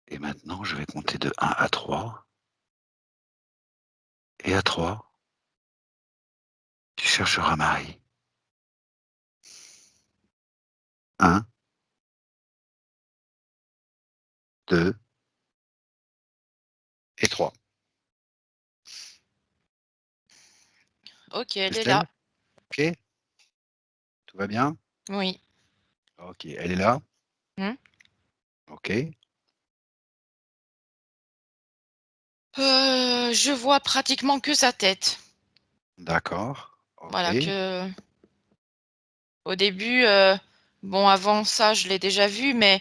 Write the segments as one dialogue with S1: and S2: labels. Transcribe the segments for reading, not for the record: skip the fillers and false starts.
S1: Et maintenant, je vais compter de 1 à 3 et à 3, tu chercheras Marie. 1, 2 et 3.
S2: OK, elle est là.
S1: Estelle? OK? Tout va bien?
S2: Oui.
S1: OK, elle est là?
S2: Mmh.
S1: OK,
S2: Je vois pratiquement que sa tête.
S1: d'accord,
S2: Voilà,
S1: OK.
S2: que au début, bon, avant ça, je l'ai déjà vue, mais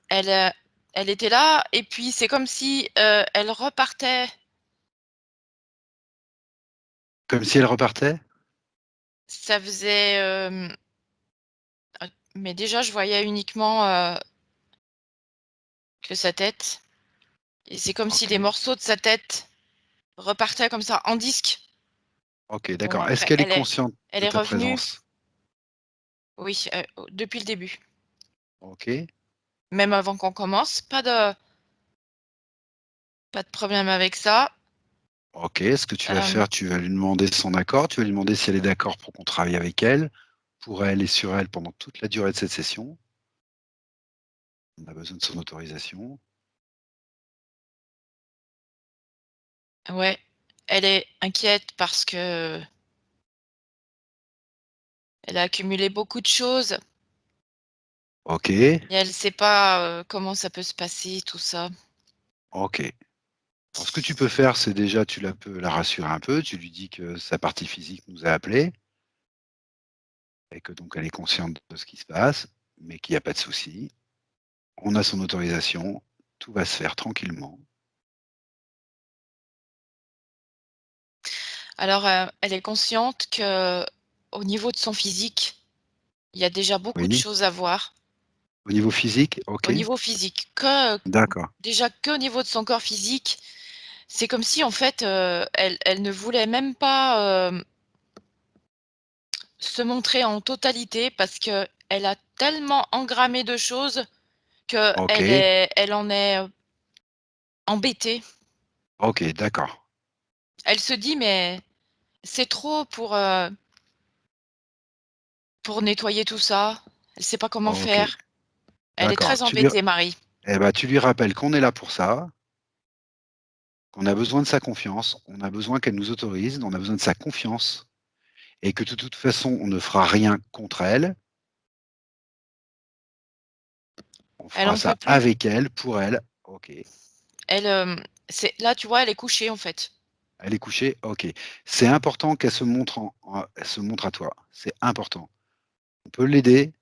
S2: elle, elle était là et puis c'est comme si, elle repartait.
S1: Comme si elle repartait?
S2: Ça faisait, mais déjà, je voyais uniquement, que sa tête et c'est comme si des
S1: OK,
S2: morceaux de sa tête repartaient comme ça en disque.
S1: OK,
S2: Bon
S1: d'accord. Est-ce
S2: après
S1: qu'elle est consciente
S2: elle
S1: de
S2: est
S1: ta
S2: revenue,
S1: présence?
S2: oui, depuis le début.
S1: OK,
S2: Même avant qu'on commence, pas de problème avec ça.
S1: OK. Ce que tu vas
S2: Hem,
S1: faire, tu vas lui demander son accord, tu vas lui demander si elle est d'accord pour qu'on travaille avec elle, pour elle et sur elle pendant toute la durée de cette session. On a besoin de son autorisation.
S2: ouais, elle est inquiète parce qu'elle a accumulé beaucoup de choses
S1: OK,
S2: et elle sait pas, comment ça peut se passer tout ça.
S1: OK. Alors ce que tu peux faire, c'est déjà tu peux la rassurer un peu, tu lui dis que sa partie physique nous a appelés et que donc elle est consciente de ce qui se passe, mais qu'il y a pas de souci. On a son autorisation, tout va se faire tranquillement.
S2: Alors, elle est consciente qu'au niveau de son physique, il y a déjà beaucoup de
S1: Oui.
S2: choses à voir.
S1: Au niveau physique? OK.
S2: Au niveau physique, que
S1: D'accord.
S2: déjà qu'au niveau de son corps physique, c'est comme si en fait, elle ne voulait même pas, se montrer en totalité parce qu'elle a tellement engrammé de choses qu'elle
S1: OK.
S2: elle en est, embêtée.
S1: OK, d'accord.
S2: Elle se dit: «Mais c'est trop pour nettoyer tout ça». Elle sait pas comment
S1: OK,
S2: faire. Elle est
S1: d'accord.
S2: très embêtée, Marie.
S1: Tu lui rappelles qu'on est là pour ça, qu'on a besoin de sa confiance, on a besoin qu'elle nous autorise, on a besoin de sa confiance et que de toute façon, on ne fera rien contre elle. On
S2: Elle
S1: fera
S2: en peut
S1: ça
S2: plus.
S1: avec elle, pour elle. OK.
S2: Elle, c'est là, tu vois, elle est couchée, en fait.
S1: Elle est couchée? OK. C'est important qu'elle se montre elle se montre à toi. C'est important. On peut l'aider,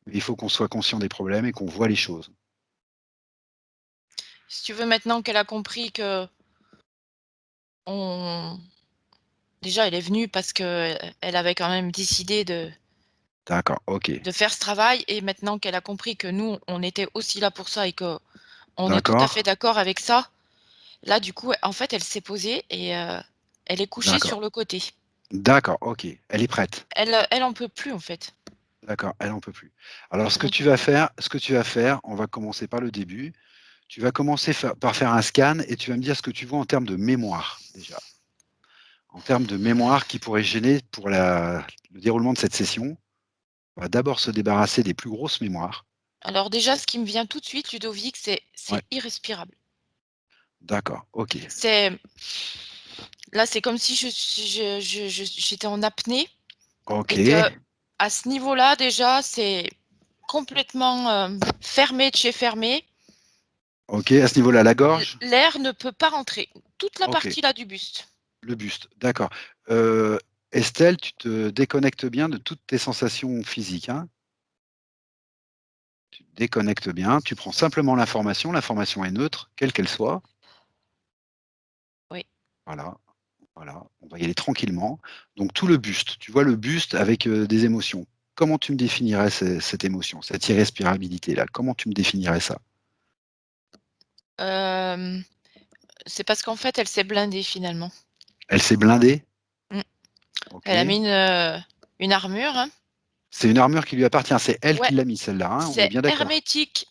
S1: mais il faut qu'on soit conscient des problèmes et qu'on voit les choses.
S2: Si tu veux, maintenant qu'elle a compris qu'on déjà, elle est venue parce qu'elle avait quand même décidé
S1: D'accord, OK.
S2: de faire ce travail et maintenant qu'elle a compris que nous, on était aussi là pour ça et qu'on est tout à
S1: D'accord,
S2: fait d'accord avec ça, là, du coup, en fait, elle s'est posée et elle est couchée
S1: d'accord,
S2: sur le côté.
S1: d'accord, OK. Elle est prête.
S2: Elle en peut plus, en fait.
S1: D'accord, elle en peut plus. Alors
S2: Elle en peut plus.
S1: ce que tu vas faire, on va commencer par le début. Tu vas commencer par faire un scan et tu vas me dire ce que tu vois en termes de mémoire, déjà. En termes de mémoire qui pourrait gêner pour le déroulement de cette session. On va d'abord se débarrasser des plus grosses mémoires.
S2: Alors déjà, ce qui me vient tout de suite, Ludovic, c'est
S1: Ouais,
S2: irrespirable.
S1: d'accord, OK.
S2: C'est là, c'est comme si j'étais en apnée et que
S1: OK,
S2: à ce niveau-là, déjà, c'est complètement, fermé de chez fermé.
S1: OK, à ce niveau-là, la gorge?
S2: L'air ne peut pas rentrer. Toute la
S1: OK,
S2: partie là du buste.
S1: le buste, d'accord. Heu, Estelle, tu te déconnectes bien de toutes tes sensations physiques, hein? Tu te déconnectes bien, tu prends simplement l'information est neutre, quelle qu'elle soit.
S2: Oui.
S1: Voilà, voilà, on va y aller tranquillement. Donc tout le buste, tu vois le buste avec, des émotions. Comment tu me définirais cette émotion, cette irrespirabilité-là? Comment tu me définirais ça?
S2: Hem, c'est parce qu'en fait, elle s'est blindée finalement.
S1: Elle s'est blindée?
S2: Mmh. Elle a
S1: OK.
S2: mis une armure, hein.
S1: C'est une armure qui lui appartient, c'est elle
S2: Ouais,
S1: qui l'a mise celle-là, hein? On est
S2: c'est
S1: bien d'accord?
S2: hermétique,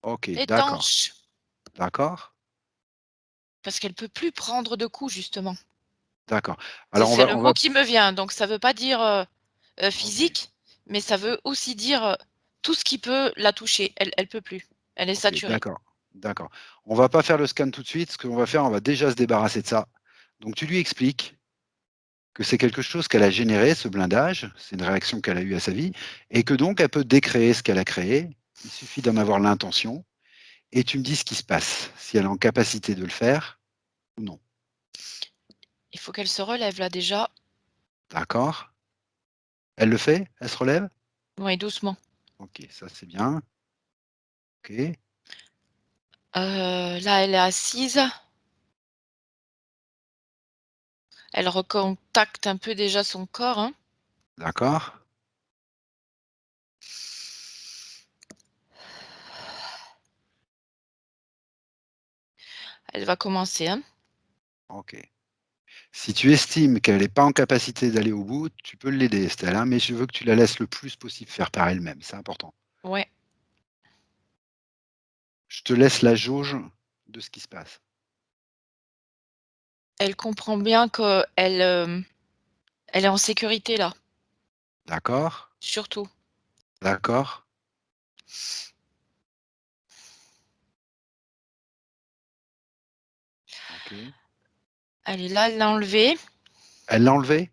S1: OK, d'accord.
S2: étanche.
S1: D'accord?
S2: Parce qu'elle peut plus prendre de coups, justement.
S1: D'accord.
S2: C'est
S1: Alors
S2: c'est le
S1: on
S2: mot
S1: va
S2: qui me vient, donc ça veut pas dire,
S1: OK,
S2: physique, mais ça veut aussi dire, tout ce qui peut la toucher. Elle peut plus. Elle est
S1: OK,
S2: saturée.
S1: d'accord, d'accord. On va pas faire le scan tout de suite. Ce qu'on va faire, on va déjà se débarrasser de ça. Donc tu lui expliques que c'est quelque chose qu'elle a généré, ce blindage, c'est une réaction qu'elle a eue à sa vie et que donc elle peut décréer ce qu'elle a créé. Il suffit d'en avoir l'intention et tu me dis ce qui se passe, si elle est en capacité de le faire ou non.
S2: Il faut qu'elle se relève là déjà.
S1: D'accord? Elle le fait? Elle se relève?
S2: Oui, doucement.
S1: OK, ça c'est bien. OK,
S2: Là, elle est assise. Elle recontacte un peu déjà son corps, hein.
S1: d'accord,
S2: Elle va commencer, hein.
S1: OK. Si tu estimes qu'elle n'est pas en capacité d'aller au bout, tu peux l'aider Estelle, hein, mais je veux que tu la laisses le plus possible faire par elle-même, c'est important.
S2: Ouais.
S1: Je te laisse la jauge de ce qui se passe.
S2: Elle comprend bien qu'elle, elle est en sécurité là,
S1: D'accord?
S2: surtout.
S1: D'accord? OK.
S2: Elle est là, elle l'a enlevé.
S1: Elle l'a enlevé?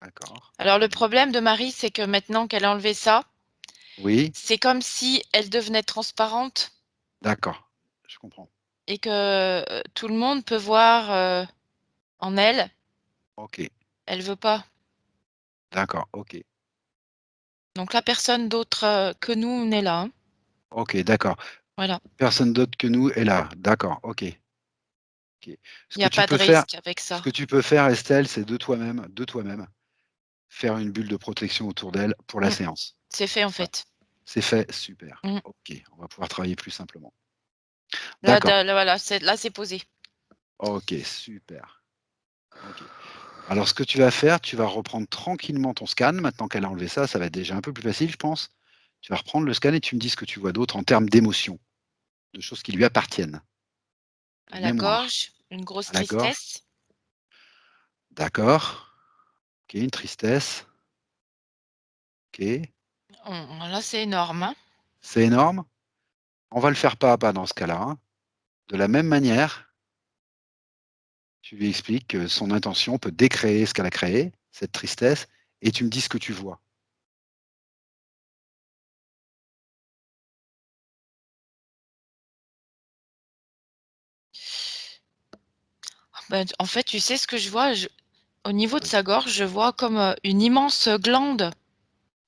S1: D'accord,
S2: Alors
S1: très
S2: le
S1: bien.
S2: problème de Marie, c'est que maintenant qu'elle a enlevé ça,
S1: Oui,
S2: c'est comme si elle devenait transparente
S1: d'accord, je comprends.
S2: et que, tout le monde peut voir, en elle.
S1: OK,
S2: Elle veut pas.
S1: d'accord, OK.
S2: Donc là, personne d'autre, que nous n'est là, hein.
S1: OK, d'accord.
S2: Voilà.
S1: Personne d'autre que nous est là. D'accord, OK, OK. Ce
S2: Il y
S1: que
S2: a
S1: tu
S2: pas de
S1: peux faire
S2: risque avec
S1: ce
S2: ça.
S1: que tu peux faire Estelle, c'est de toi-même, faire une bulle de protection autour d'elle pour la
S2: Mmh.
S1: séance.
S2: C'est fait, en
S1: Voilà.
S2: fait.
S1: C'est fait, super.
S2: Mmh.
S1: OK, on va pouvoir travailler plus simplement.
S2: Là,
S1: D'accord.
S2: là, voilà, c'est posé.
S1: OK, super. OK. Alors ce que tu vas faire, tu vas reprendre tranquillement ton scan. Maintenant qu'elle a enlevé ça, ça va être déjà un peu plus facile, je pense. Tu vas reprendre le scan et tu me dis ce que tu vois d'autre en termes d'émotions, de choses qui lui appartiennent, de
S2: À la
S1: mémoire.
S2: gorge, une grosse
S1: À la gorge,
S2: tristesse.
S1: d'accord. OK, une tristesse. OK.
S2: Là, c'est énorme, hein.
S1: C'est énorme. On va le faire pas à pas dans ce cas-là, hein. De la même manière, tu lui expliques que son intention peut décréer ce qu'elle a créé, cette tristesse, et tu me dis ce que tu vois.
S2: Bah, en fait, tu sais ce que je vois? Au niveau de
S1: Oui.
S2: sa gorge, je vois comme, une immense glande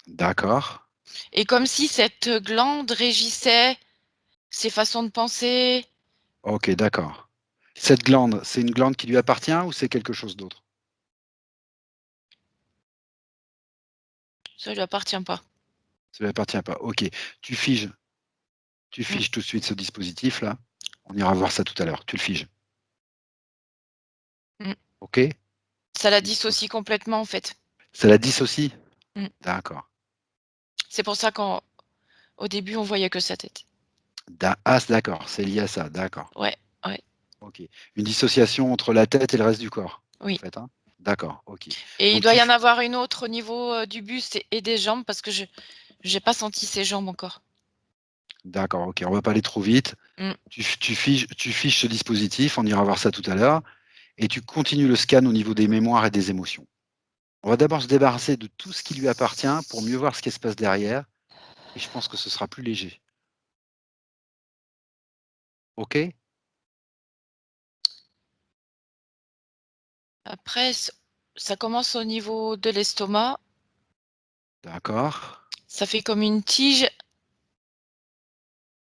S1: D'accord.
S2: et comme si cette glande régissait ses façons de penser.
S1: OK, d'accord. Cette glande, c'est une glande qui lui appartient ou c'est quelque chose d'autre?
S2: Ça lui appartient pas.
S1: Ça lui appartient pas. OK. Tu figes tu
S2: Mmh,
S1: figes tout de suite ce dispositif-là. On ira voir ça tout à l'heure. Tu le figes.
S2: mmh.
S1: OK?
S2: Ça la
S1: Dispo
S2: dissocie complètement, en fait.
S1: Ça la dissocie?
S2: Mmh.
S1: D'accord.
S2: C'est pour ça qu'au début, on voyait que sa tête.
S1: D'accord, c'est lié à ça, d'accord.
S2: Ouais, ouais,
S1: OK. Une dissociation entre la tête et le reste du corps, en
S2: oui,
S1: fait, hein? D'accord, OK.
S2: et il
S1: Donc
S2: doit
S1: tu
S2: y en
S1: f
S2: avoir une autre au niveau, du buste et des jambes parce que je j'ai pas senti ses jambes encore.
S1: d'accord, OK, on va pas aller trop vite.
S2: Mmh.
S1: Tu figes ce dispositif, on ira voir ça tout à l'heure et tu continues le scan au niveau des mémoires et des émotions. On va d'abord se débarrasser de tout ce qui lui appartient pour mieux voir ce qui se passe derrière et je pense que ce sera plus léger. OK?
S2: Après ça commence au niveau de l'estomac,
S1: D'accord.
S2: ça fait comme une tige,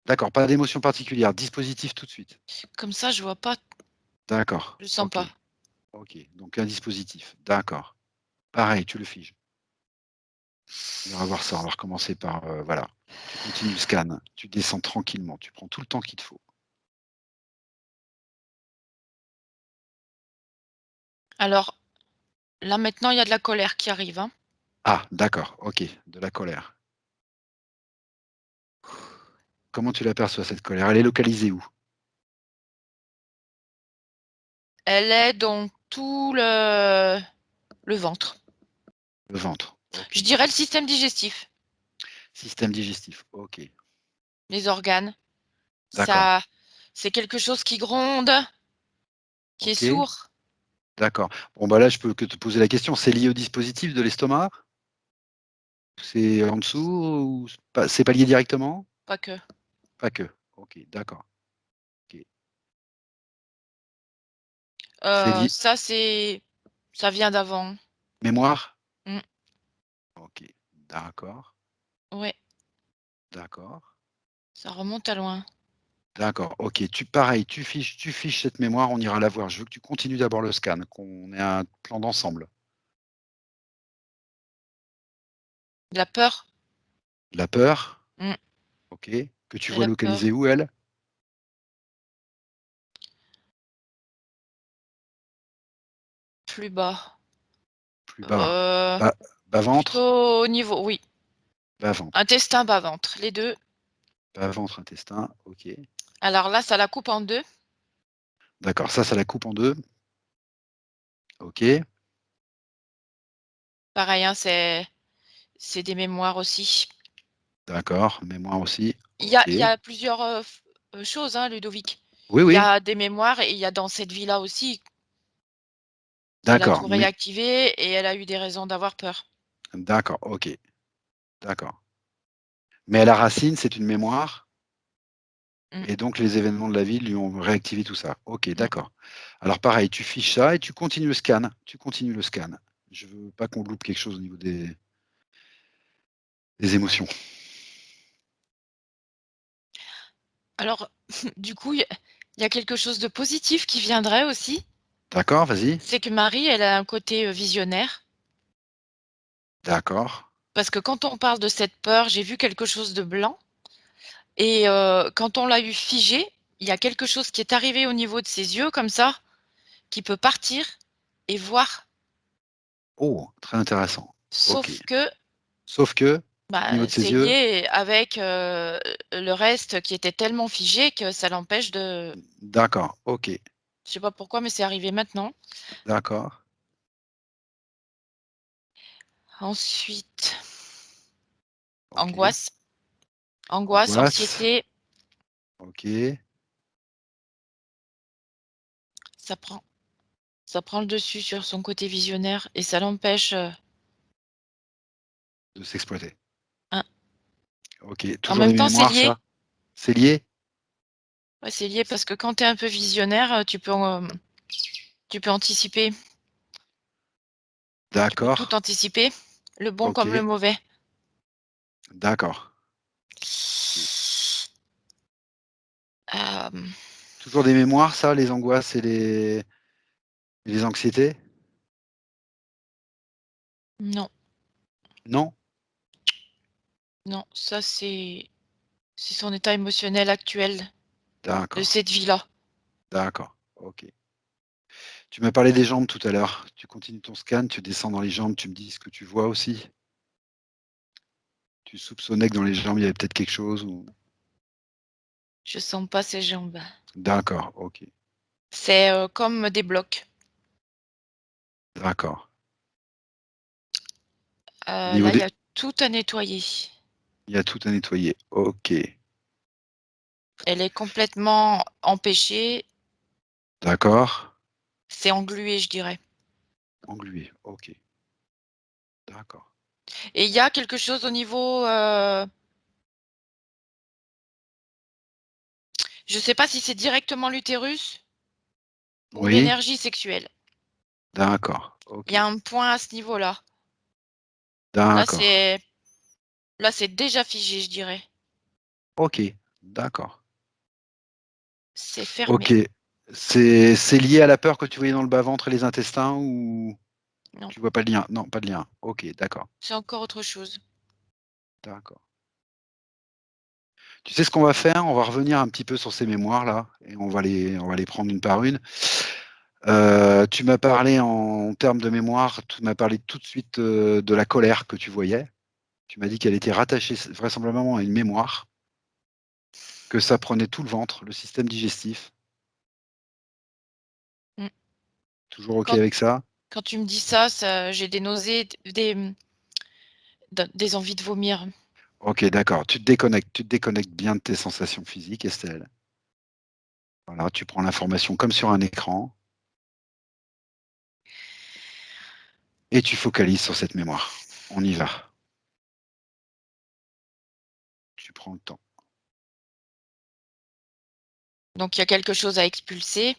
S1: D'accord, pas d'émotion particulière, dispositif tout de suite.
S2: comme ça je vois pas,
S1: D'accord,
S2: je sens
S1: OK,
S2: pas.
S1: OK, donc un dispositif, d'accord. Pareil, tu le figes. On ira voir ça, on va recommencer par, voilà. Tu continues le scan, tu descends tranquillement, tu prends tout le temps qu'il te faut.
S2: Alors là maintenant il y a de la colère qui arrive, hein.
S1: Ah d'accord, OK, de la colère. comment tu l'aperçois cette colère? Elle est localisée où?
S2: Elle est dans tout le ventre.
S1: Le ventre.
S2: Je
S1: OK.
S2: dirais le système digestif,
S1: Système digestif. OK.
S2: les organes.
S1: D'accord.
S2: Ça, c'est quelque chose qui gronde, qui est
S1: OK.
S2: sourd.
S1: D'accord. Bon, bah, là, je peux que te poser la question, c'est lié au dispositif de l'estomac? C'est en dessous ou c'est pas lié directement?
S2: Pas que.
S1: Pas que. OK, d'accord. OK. C'est lié
S2: Ça vient d'avant.
S1: mémoire?
S2: Mmh.
S1: OK. D'accord,
S2: Ouais,
S1: d'accord,
S2: ça remonte à loin.
S1: d'accord. OK, pareil, tu fiches cette mémoire, on ira la voir. Je veux que tu continues d'abord le scan, qu'on ait un plan d'ensemble.
S2: De la peur?
S1: De la peur,
S2: Mmh.
S1: OK, que tu
S2: C'est
S1: vois
S2: la
S1: localiser
S2: peur.
S1: où elle?
S2: Plus bas.
S1: Plus bas.
S2: Heu,
S1: Bas bas-ventre?
S2: Plutôt au niveau, oui,
S1: Bas-ventre.
S2: intestin, bas-ventre, les 2.
S1: Bas-ventre, intestin, OK.
S2: Alors là, ça la coupe en 2.
S1: D'accord, ça la coupe en 2. OK,
S2: Pareil, hein, c'est des mémoires aussi.
S1: d'accord, mémoire aussi.
S2: Il y
S1: OK.
S2: a plusieurs, choses, hein, Ludovic.
S1: Oui,
S2: Il y
S1: oui,
S2: a des mémoires et il y a dans cette vie-là aussi, elle a
S1: d'accord,
S2: tout
S1: mais
S2: réactivé et elle a eu des raisons d'avoir peur.
S1: d'accord, OK, d'accord. Mais à la racine, c'est une mémoire
S2: Mmh,
S1: et donc les événements de la vie lui ont réactivé tout ça. OK,
S2: mmh.
S1: d'accord. Alors pareil, tu fiches ça et tu continues le scan. Tu continues le scan. Je veux pas qu'on loupe quelque chose au niveau des émotions.
S2: Alors, du coup, il y a quelque chose de positif qui viendrait aussi,
S1: D'accord, vas-y.
S2: c'est que Marie, elle a un côté, visionnaire,
S1: D'accord.
S2: parce que quand on parle de cette peur, j'ai vu quelque chose de blanc et quand on l'a eu figé, il y a quelque chose qui est arrivé au niveau de ses yeux comme ça, qui peut partir et voir.
S1: Oh, très intéressant. OK.
S2: Sauf que,
S1: Sauf que, au niveau
S2: bah,
S1: de ses
S2: c'est
S1: yeux,
S2: lié avec, le reste qui était tellement figé que ça l'empêche de,
S1: d'accord, OK,
S2: je sais pas pourquoi, mais c'est arrivé maintenant.
S1: d'accord,
S2: Ensuite,
S1: OK.
S2: angoisse, angoisse,
S1: Angoisse,
S2: anxiété,
S1: OK,
S2: ça prend ça prend le dessus sur son côté visionnaire et ça l'empêche,
S1: de s'exploiter.
S2: hein.
S1: OK,
S2: En
S1: toujours
S2: même
S1: des
S2: temps, c'est
S1: mémoires
S2: lié.
S1: ça? C'est lié?
S2: Ouais, c'est lié parce que quand tu es un peu visionnaire, tu peux anticiper, tu peux
S1: D'accord,
S2: tout anticiper, le bon comme le
S1: OK,
S2: mauvais.
S1: d'accord. OK.
S2: Hem,
S1: Toujours des mémoires ça, les angoisses et les anxiétés?
S2: non,
S1: Non?
S2: non, ça c'est son état émotionnel actuel de
S1: D'accord,
S2: cette vie-là.
S1: d'accord, OK. Tu m'as parlé des jambes tout à l'heure. Tu continues ton scan, tu descends dans les jambes, tu me dis ce que tu vois aussi? Tu soupçonnais que dans les jambes, il y avait peut-être quelque chose ou
S2: Je sens pas ses jambes.
S1: d'accord, OK,
S2: C'est, comme des blocs.
S1: d'accord. Au niveau
S2: Là, il y
S1: des
S2: a tout à nettoyer.
S1: il y a tout à nettoyer. OK,
S2: Elle est complètement empêchée,
S1: d'accord.
S2: c'est englué, je dirais.
S1: Englué, OK, d'accord.
S2: Et il y a quelque chose au niveau, je sais pas si c'est directement l'utérus ou
S1: Oui,
S2: l'énergie sexuelle.
S1: d'accord,
S2: Il y
S1: OK,
S2: a un point à ce niveau-là. Là,
S1: d'accord,
S2: c'est là, c'est déjà figé, je dirais.
S1: OK, d'accord.
S2: C'est fermé.
S1: OK. C'est lié à la peur que tu voyais dans le bas-ventre et les intestins ou
S2: Non,
S1: tu vois pas le lien? Non, pas de lien. OK, d'accord,
S2: c'est encore autre chose.
S1: d'accord. Tu sais ce qu'on va faire? On va revenir un petit peu sur ces mémoires-là et on va les prendre une par une. Tu m'as parlé en termes de mémoire, tu m'as parlé tout de suite, de la colère que tu voyais. Tu m'as dit qu'elle était rattachée vraisemblablement à une mémoire. que ça prenait tout le ventre, le système digestif.
S2: Mmh.
S1: Toujours OK
S2: Quand
S1: avec ça?
S2: quand tu me dis ça, j'ai des nausées, des envies de vomir.
S1: OK, d'accord. Tu te déconnectes bien de tes sensations physiques, Estelle. Voilà, tu prends l'information comme sur un écran et tu focalises sur cette mémoire. On y va. Tu prends le temps.
S2: Donc il y a quelque chose à expulser,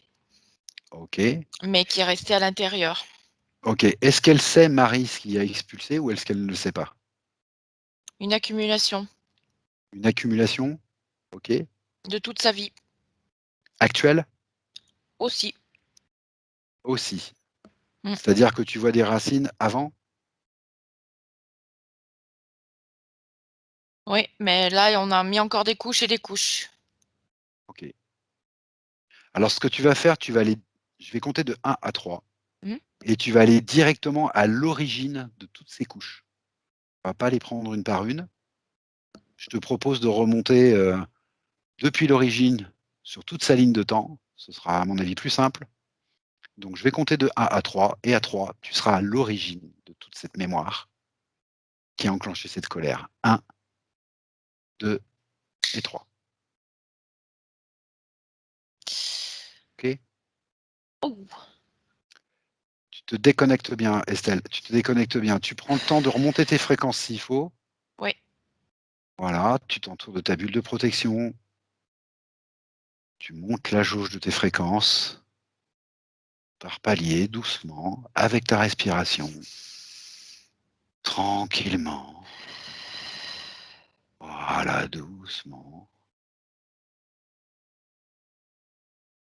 S1: OK.
S2: mais qui est resté à l'intérieur.
S1: OK. Est-ce qu'elle sait, Marie, ce qu'il a expulsé ou est-ce qu'elle ne le sait pas?
S2: Une accumulation
S1: Une accumulation? OK.
S2: de toute sa vie
S1: Actuelle?
S2: aussi.
S1: Aussi.
S2: Mmh.
S1: C'est-à-dire que tu vois des racines avant?
S2: Oui, mais là, on a mis encore des couches et des couches.
S1: OK. Alors ce que tu vas faire, tu vas aller je vais compter de 1 à 3
S2: Mmh.
S1: et tu vas aller directement à l'origine de toutes ces couches. On va pas les prendre une par une. Je te propose de remonter, depuis l'origine sur toute sa ligne de temps. Ce sera à mon avis plus simple. Donc je vais compter de 1 à 3 et à 3, tu seras à l'origine de toute cette mémoire qui a enclenché cette colère. 1, 2 et 3. OK?
S2: Oh!
S1: Tu te déconnectes bien, Estelle, tu te déconnectes bien. Tu prends le temps de remonter tes fréquences s'il faut.
S2: Oui.
S1: Voilà, tu t'entoures de ta bulle de protection. Tu montes la jauge de tes fréquences par paliers, doucement, avec ta respiration, tranquillement. Voilà, doucement.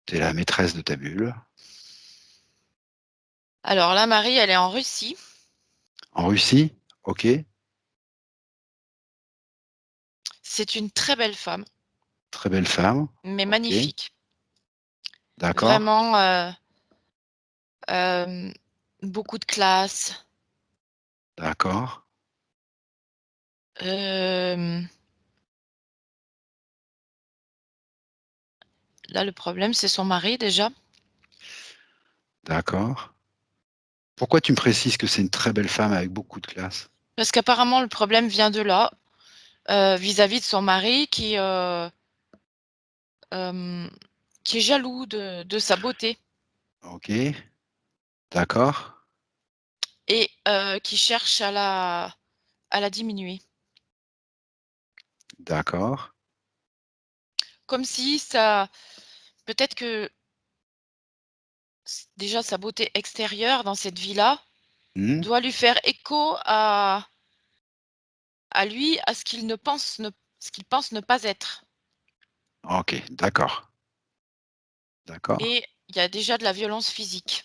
S1: Tu es la maîtresse de ta bulle.
S2: Alors là, Marie, elle est en Russie.
S1: En Russie? OK,
S2: C'est une très belle femme,
S1: très belle femme.
S2: mais
S1: OK,
S2: magnifique.
S1: d'accord,
S2: Vraiment, beaucoup de classe.
S1: d'accord,
S2: Hem, Là, le problème, c'est son mari déjà,
S1: d'accord. Pourquoi tu me précises que c'est une très belle femme avec beaucoup de classe?
S2: parce qu'apparemment le problème vient de là, vis-à-vis de son mari hem, qui est jaloux de sa beauté
S1: OK, d'accord,
S2: et qui cherche à la diminuer.
S1: d'accord.
S2: Comme si ça peut-être que déjà sa beauté extérieure dans cette vie-là
S1: Mmh,
S2: doit lui faire écho à lui, à ce qu'il pense ne pas être
S1: OK, d'accord, d'accord,
S2: et il y a déjà de la violence physique.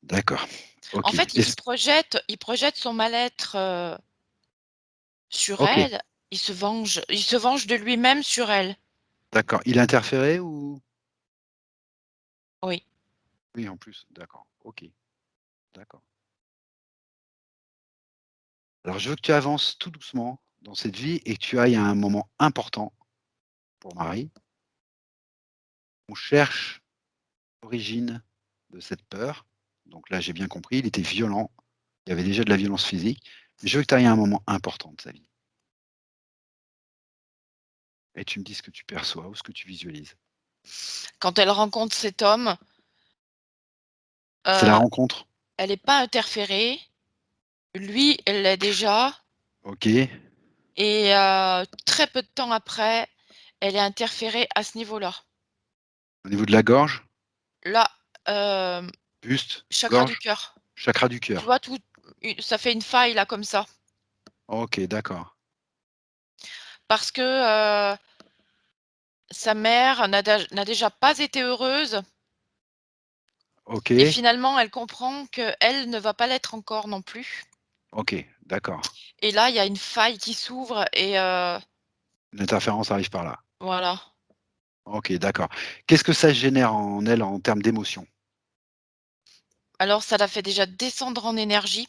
S1: d'accord.
S2: En
S1: OK.
S2: fait, il projette son mal-être, sur
S1: OK,
S2: elle, il se venge de lui-même sur elle.
S1: d'accord. Il a interféré ou?
S2: Oui.
S1: Oui, en plus, d'accord. OK, d'accord. Alors je veux que tu avances tout doucement dans cette vie et que tu ailles à un moment important pour Marie. On cherche l'origine de cette peur. Donc là, j'ai bien compris, il était violent. Il y avait déjà de la violence physique. Mais je veux que tu ailles à un moment important de sa vie. Et tu me dis ce que tu perçois ou ce que tu visualises.
S2: Quand elle rencontre cet homme,
S1: C'est la
S2: heu,
S1: rencontre.
S2: elle est pas interférée. Lui, elle l'est déjà
S1: OK.
S2: et très peu de temps après, elle est interférée à ce niveau-là.
S1: Au niveau de la gorge,
S2: Là, hem,
S1: buste,
S2: chakra du
S1: gorge,
S2: cœur.
S1: chakra du
S2: Tu
S1: cœur.
S2: vois tout ça fait une faille là comme ça.
S1: OK, d'accord.
S2: Parce que, sa mère n'a déjà pas été heureuse et
S1: OK,
S2: finalement elle comprend qu'elle ne va pas l'être encore non plus
S1: OK, d'accord.
S2: et là, il y a une faille qui s'ouvre et
S1: L'interférence arrive par là.
S2: voilà.
S1: OK, d'accord. Qu'est-ce que ça génère en elle en termes d'émotion?
S2: Alors ça la fait déjà descendre en énergie,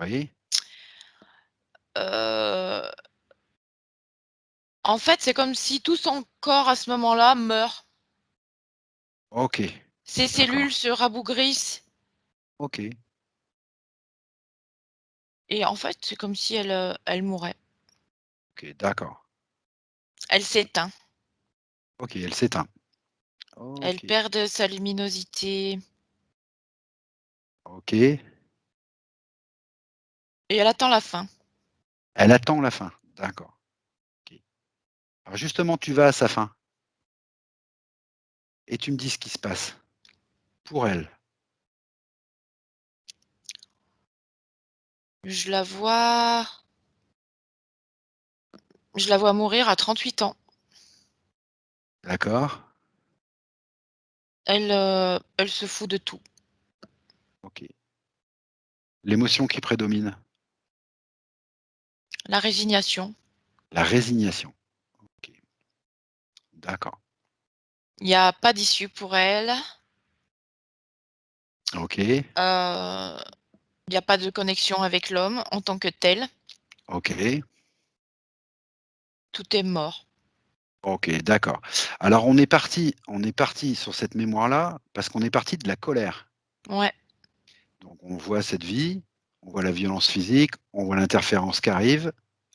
S1: Oui,
S2: heu, En fait, c'est comme si tout son corps à ce moment-là meurt.
S1: OK,
S2: Ses
S1: d'accord.
S2: cellules se rabougrissent
S1: OK,
S2: et en fait, c'est comme si elle mourait.
S1: OK, d'accord.
S2: Elle s'éteint.
S1: OK, elle s'éteint.
S2: Elle
S1: OK,
S2: perd de sa luminosité
S1: OK.
S2: et elle attend la fin.
S1: Elle attend la fin. D'accord, OK. Alors justement, tu vas à sa fin et tu me dis ce qui se passe pour elle.
S2: Je la vois je la vois mourir à 38 ans.
S1: D'accord,
S2: Elle se fout de tout.
S1: OK. L'émotion qui prédomine?
S2: La résignation.
S1: La résignation. OK, d'accord.
S2: Il y a pas d'issue pour elle,
S1: OK,
S2: il y a pas de connexion avec l'homme en tant que tel.
S1: OK,
S2: Tout est mort.
S1: OK, d'accord. Alors on est parti sur cette mémoire-là parce qu'on est parti de la colère.
S2: Ouais,
S1: Donc on voit cette vie, on voit la violence physique, on voit l'interférence qui arrive,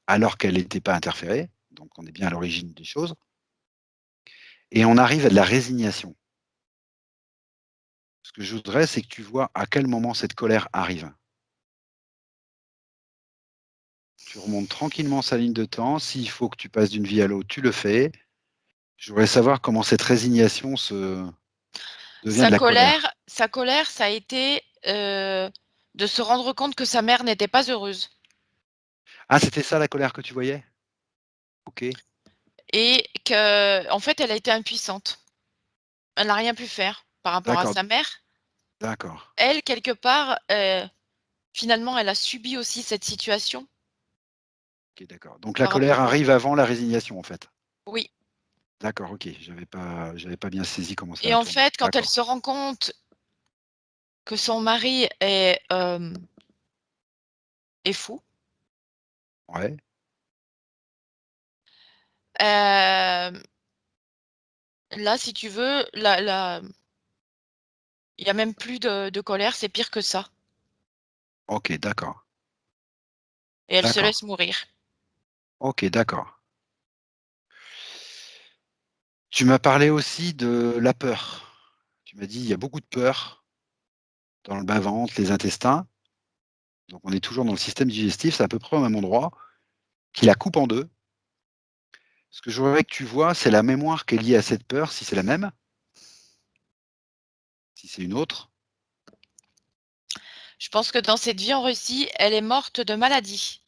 S1: alors qu'elle n'était pas interférée, donc on est bien à l'origine des choses et on arrive à de la résignation. Ce que je voudrais, c'est que tu vois à quel moment cette colère arrive. Tu remontes tranquillement sa ligne de temps, s'il faut que tu passes d'une vie à l'autre, tu le fais. Je voudrais savoir comment cette résignation se devient de la colère.
S2: sa colère, ça a été, de se rendre compte que sa mère n'était pas heureuse
S1: Ah, c'était ça la colère que tu voyais? OK,
S2: et qu'en fait, elle a été impuissante. Elle n'a rien pu faire par rapport à
S1: d'accord,
S2: sa mère.
S1: d'accord.
S2: Elle, quelque part, finalement, elle a subi aussi cette situation
S1: OK, d'accord. Donc la
S2: par rapport
S1: colère arrive avant la résignation, en fait?
S2: oui
S1: D'accord, OK, j'avais pas bien saisi comment ça
S2: et
S1: a
S2: en
S1: tourné.
S2: fait, quand elle
S1: D'accord.
S2: se rend compte que son mari est fou,
S1: Ouais,
S2: hem, là, si tu veux, la il y a même plus de colère, c'est pire que ça
S1: OK, d'accord.
S2: et elle se
S1: D'accord.
S2: laisse mourir.
S1: OK, d'accord. Tu m'as parlé aussi de la peur. Tu m'as dit: «Il y a beaucoup de peur dans le bas-ventre, les intestins». Donc on est toujours dans le système digestif, c'est à peu près au même endroit, qui la coupe en 2. Ce que je voudrais que tu vois, c'est la mémoire qui est liée à cette peur, si c'est la même, si c'est une autre.
S2: Je pense que dans cette vie en Russie, elle est morte de maladie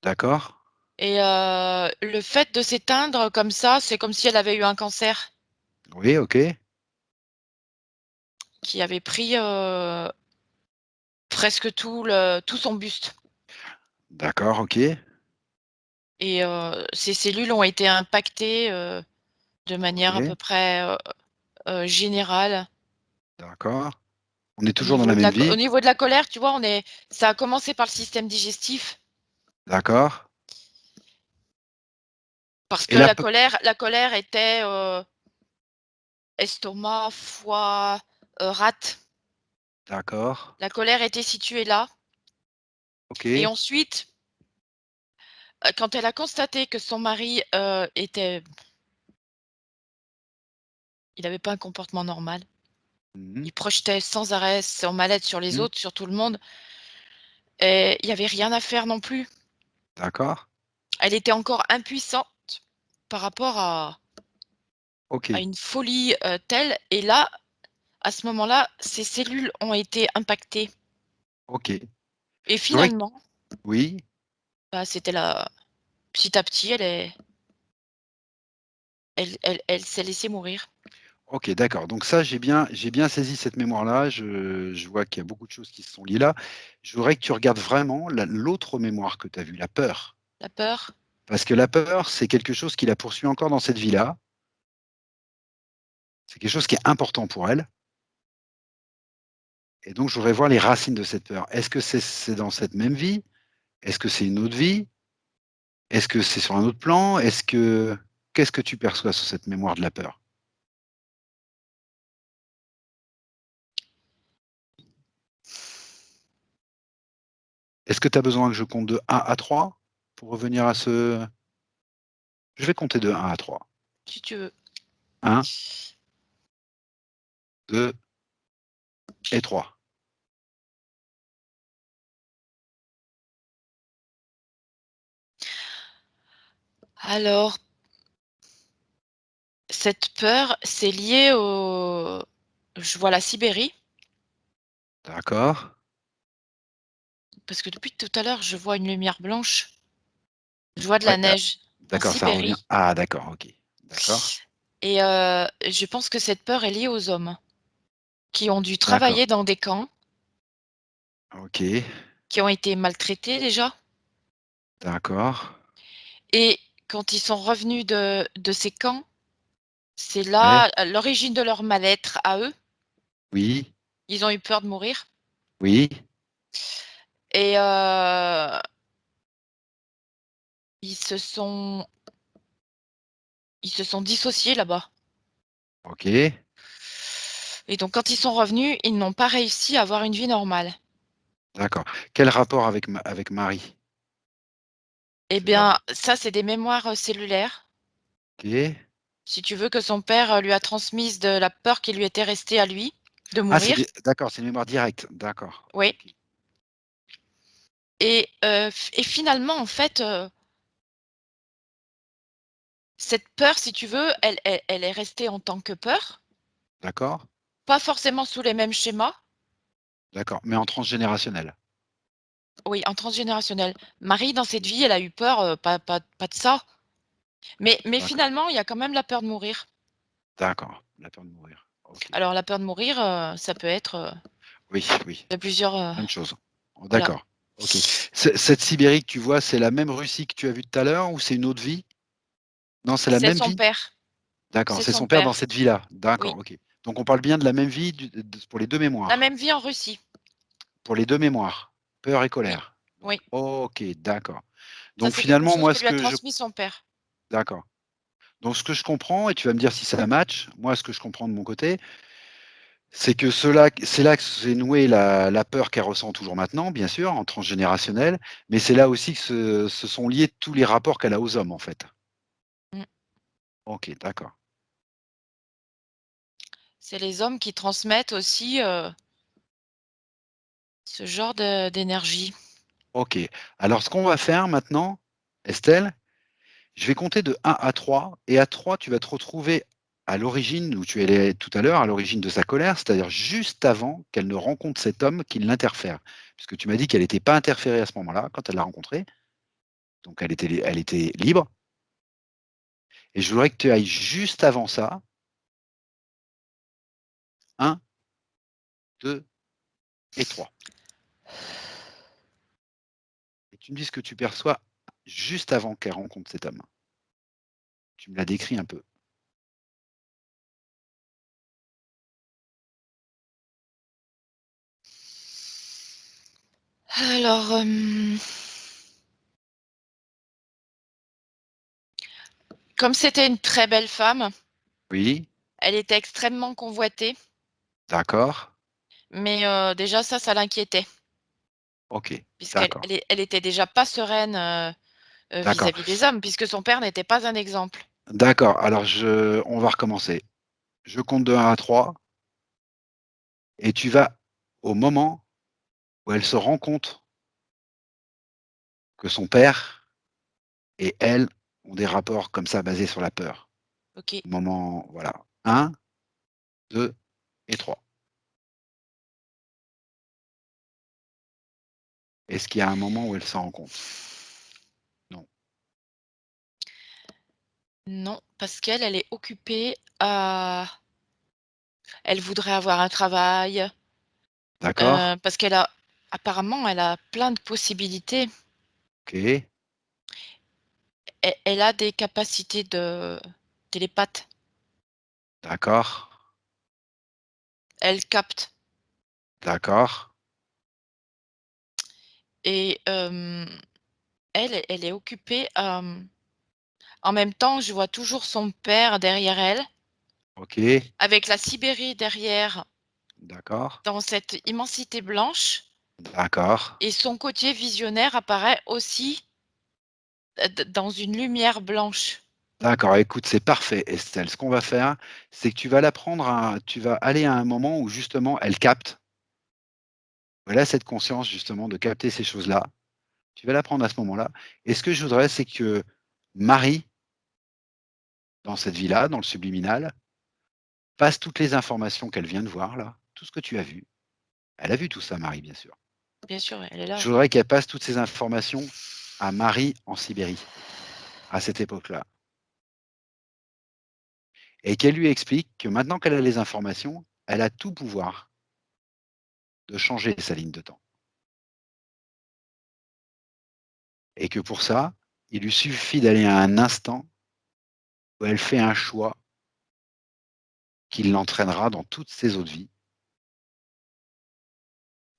S1: D'accord?
S2: et le fait de s'éteindre comme ça, c'est comme si elle avait eu un cancer
S1: Oui, OK.
S2: qui avait pris, presque tout son buste
S1: D'accord, OK.
S2: et ses cellules ont été impactées, de manière à
S1: OK.
S2: peu près, générale.
S1: D'accord. On est toujours dans la même
S2: Au
S1: vie.
S2: niveau de la colère, tu vois, ça a commencé par le système digestif
S1: D'accord.
S2: parce
S1: Et
S2: que
S1: la
S2: la
S1: pe
S2: colère était, estomac, foie, rate.
S1: d'accord.
S2: La colère était située là et
S1: OK.
S2: ensuite, quand elle a constaté que son mari, il avait pas un comportement normal,
S1: Mmh mh.
S2: il projetait sans arrêt son mal-être sur les
S1: Mmh.
S2: autres, sur tout le monde et il y avait rien à faire non plus.
S1: D'accord.
S2: Elle était encore impuissante par rapport à
S1: OK.
S2: une folie, telle et là, à ce moment-là, ses cellules ont été impactées
S1: OK.
S2: et
S1: Je voudrais que
S2: finalement,
S1: oui?
S2: bah, c'était la petit à petit, elle s'est laissée mourir.
S1: OK, d'accord. Donc ça, j'ai bien saisi cette mémoire-là. Je vois qu'il y a beaucoup de choses qui se sont liées là. Je voudrais que tu regardes vraiment l'autre mémoire que tu as vue, la peur.
S2: La peur,
S1: Parce que la peur, c'est quelque chose qui la poursuit encore dans cette vie-là. C'est quelque chose qui est important pour elle et donc je voudrais voir les racines de cette peur. Est-ce que c'est dans cette même vie? Est-ce que c'est une autre vie? Est-ce que c'est sur un autre plan? Qu'est-ce que tu perçois sur cette mémoire de la peur? Est-ce que tu as besoin que je compte de 1 à 3 pour revenir à ce je vais compter de 1 à 3.
S2: Si tu veux.
S1: 1, 2 et 3.
S2: Alors, cette peur, c'est lié au je vois la Sibérie,
S1: D'accord.
S2: parce que depuis tout à l'heure, je vois une lumière blanche. Je vois de
S1: Ouais,
S2: la neige en
S1: d'accord, ça revient.
S2: Sibérie
S1: Ah d'accord, OK. D'accord,
S2: et je pense que cette peur est liée aux hommes qui ont dû
S1: d'accord.
S2: travailler dans des camps,
S1: OK,
S2: qui ont été maltraités déjà
S1: d'accord.
S2: et quand ils sont revenus de ces camps, c'est
S1: Ouais,
S2: là l'origine de leur mal-être à eux.
S1: oui,
S2: Ils ont eu peur de mourir
S1: oui,
S2: et ils se sont ils se sont dissociés là-bas
S1: OK,
S2: et donc quand ils sont revenus, ils n'ont pas réussi à avoir une vie normale.
S1: d'accord. Quel rapport avec Marie?
S2: Eh
S1: Ces hommes?
S2: bien, ça, c'est des mémoires, cellulaires.
S1: OK.
S2: Si tu veux, que son père, lui a transmises de la peur qui lui était restée à lui, de
S1: Ah
S2: mourir.
S1: d'accord, c'est une mémoire directe, d'accord.
S2: Oui
S1: OK.
S2: et finalement, en fait, cette peur, si tu veux, elle est restée en tant que peur,
S1: D'accord,
S2: pas forcément sous les mêmes schémas.
S1: d'accord, mais en transgénérationnel?
S2: Oui, en transgénérationnel. Marie, dans cette vie, elle a eu peur, pas de ça, mais
S1: D'accord,
S2: finalement, il y a quand même la peur de mourir.
S1: d'accord, la peur de mourir. OK.
S2: Alors la peur de mourir, ça peut être,
S1: Oui, oui,
S2: de plusieurs,
S1: plein de choses. Oh,
S2: voilà.
S1: d'accord, OK. Cette Sibérie que tu vois, c'est la même Russie que tu as vue tout à l'heure ou c'est une autre vie? Non, c'est la
S2: C'est
S1: même
S2: son
S1: vie?
S2: père,
S1: D'accord,
S2: c'est
S1: c'est
S2: son
S1: son père dans
S2: père,
S1: cette vie-là?
S2: oui.
S1: D'accord, OK. Donc on parle bien de la même vie pour les 2
S2: La
S1: mémoires?
S2: même vie en Russie,
S1: Pour les 2 mémoires? Peur et
S2: oui,
S1: colère? Donc
S2: oui.
S1: OK, d'accord.
S2: Ça,
S1: Donc
S2: c'est quelque
S1: finalement,
S2: chose
S1: moi
S2: que
S1: ce
S2: lui a
S1: que je
S2: transmis son père.
S1: d'accord. Donc ce que je comprends et tu vas me dire si ça match, moi ce que je comprends de mon côté, c'est que c'est là que s'est nouée la peur qu'elle ressent toujours maintenant, bien sûr, en transgénérationnel, mais c'est là aussi que se sont liés tous les rapports qu'elle a aux hommes, en fait.
S2: Mmh.
S1: OK, d'accord.
S2: C'est les hommes qui transmettent aussi, ce genre d'énergie.
S1: OK. Alors ce qu'on va faire maintenant, Estelle, je vais compter de 1 à 3 et à 3, tu vas te retrouver à l'origine où tu allais tout à l'heure, à l'origine de sa colère, c'est-à-dire juste avant qu'elle ne rencontre cet homme qui l'interfère. Puisque tu m'as dit qu'elle n'était pas interférée à ce moment-là, quand elle l'a rencontré, donc elle était libre et je voudrais que tu ailles juste avant ça, 1, 2 et 3 et tu me dis ce que tu perçois juste avant qu'elle rencontre cet homme. Tu me l'as décrit un peu.
S2: Alors, comme c'était une très belle femme,
S1: Oui,
S2: elle était extrêmement convoitée,
S1: d'accord,
S2: mais déjà ça l'inquiétait
S1: OK,
S2: puisqu'elle
S1: d'accord,
S2: elle était déjà pas sereine,
S1: d'accord,
S2: vis-à-vis des hommes, puisque son père n'était pas un exemple.
S1: d'accord. Alors on va recommencer. Je compte de 1 à 3 et tu vas au moment où elle se rend compte que son père et elle ont des rapports comme ça basés sur la peur.
S2: OK.
S1: Au moment voilà. 1, 2 et 3. Est-ce qu'il y a un moment où elle s'en rend compte? Non.
S2: Non, parce qu'elle, elle est occupée à elle voudrait avoir un travail,
S1: D'accord,
S2: parce qu'elle a apparemment, elle a plein de possibilités.
S1: OK,
S2: Elle a des capacités de télépathe.
S1: d'accord,
S2: Elle capte
S1: d'accord,
S2: et elle est occupée, en même temps, je vois toujours son père derrière elle,
S1: OK,
S2: avec la Sibérie derrière,
S1: d'accord,
S2: dans cette immensité blanche,
S1: d'accord,
S2: et son côté visionnaire apparaît aussi, d dans une lumière blanche.
S1: d'accord. Écoute, c'est parfait, Estelle. Ce qu'on va faire, c'est que tu vas aller à un moment où justement elle capte. Elle a cette conscience justement de capter ces choses-là. Tu vas la prendre à ce moment-là et ce que je voudrais, c'est que Marie, dans cette vie-là, dans le subliminal, passe toutes les informations qu'elle vient de voir là, tout ce que tu as vu. Elle a vu tout ça, Marie, bien sûr.
S2: Bien sûr, elle est là,
S1: Je
S2: oui.
S1: voudrais qu'elle passe toutes ces informations à Marie en Sibérie, à cette époque-là, et qu'elle lui explique que maintenant qu'elle a les informations, elle a tout pouvoir de changer sa ligne de temps. Et que pour ça, il lui suffit d'aller à un instant où elle fait un choix qui l'entraînera dans toutes ses autres vies,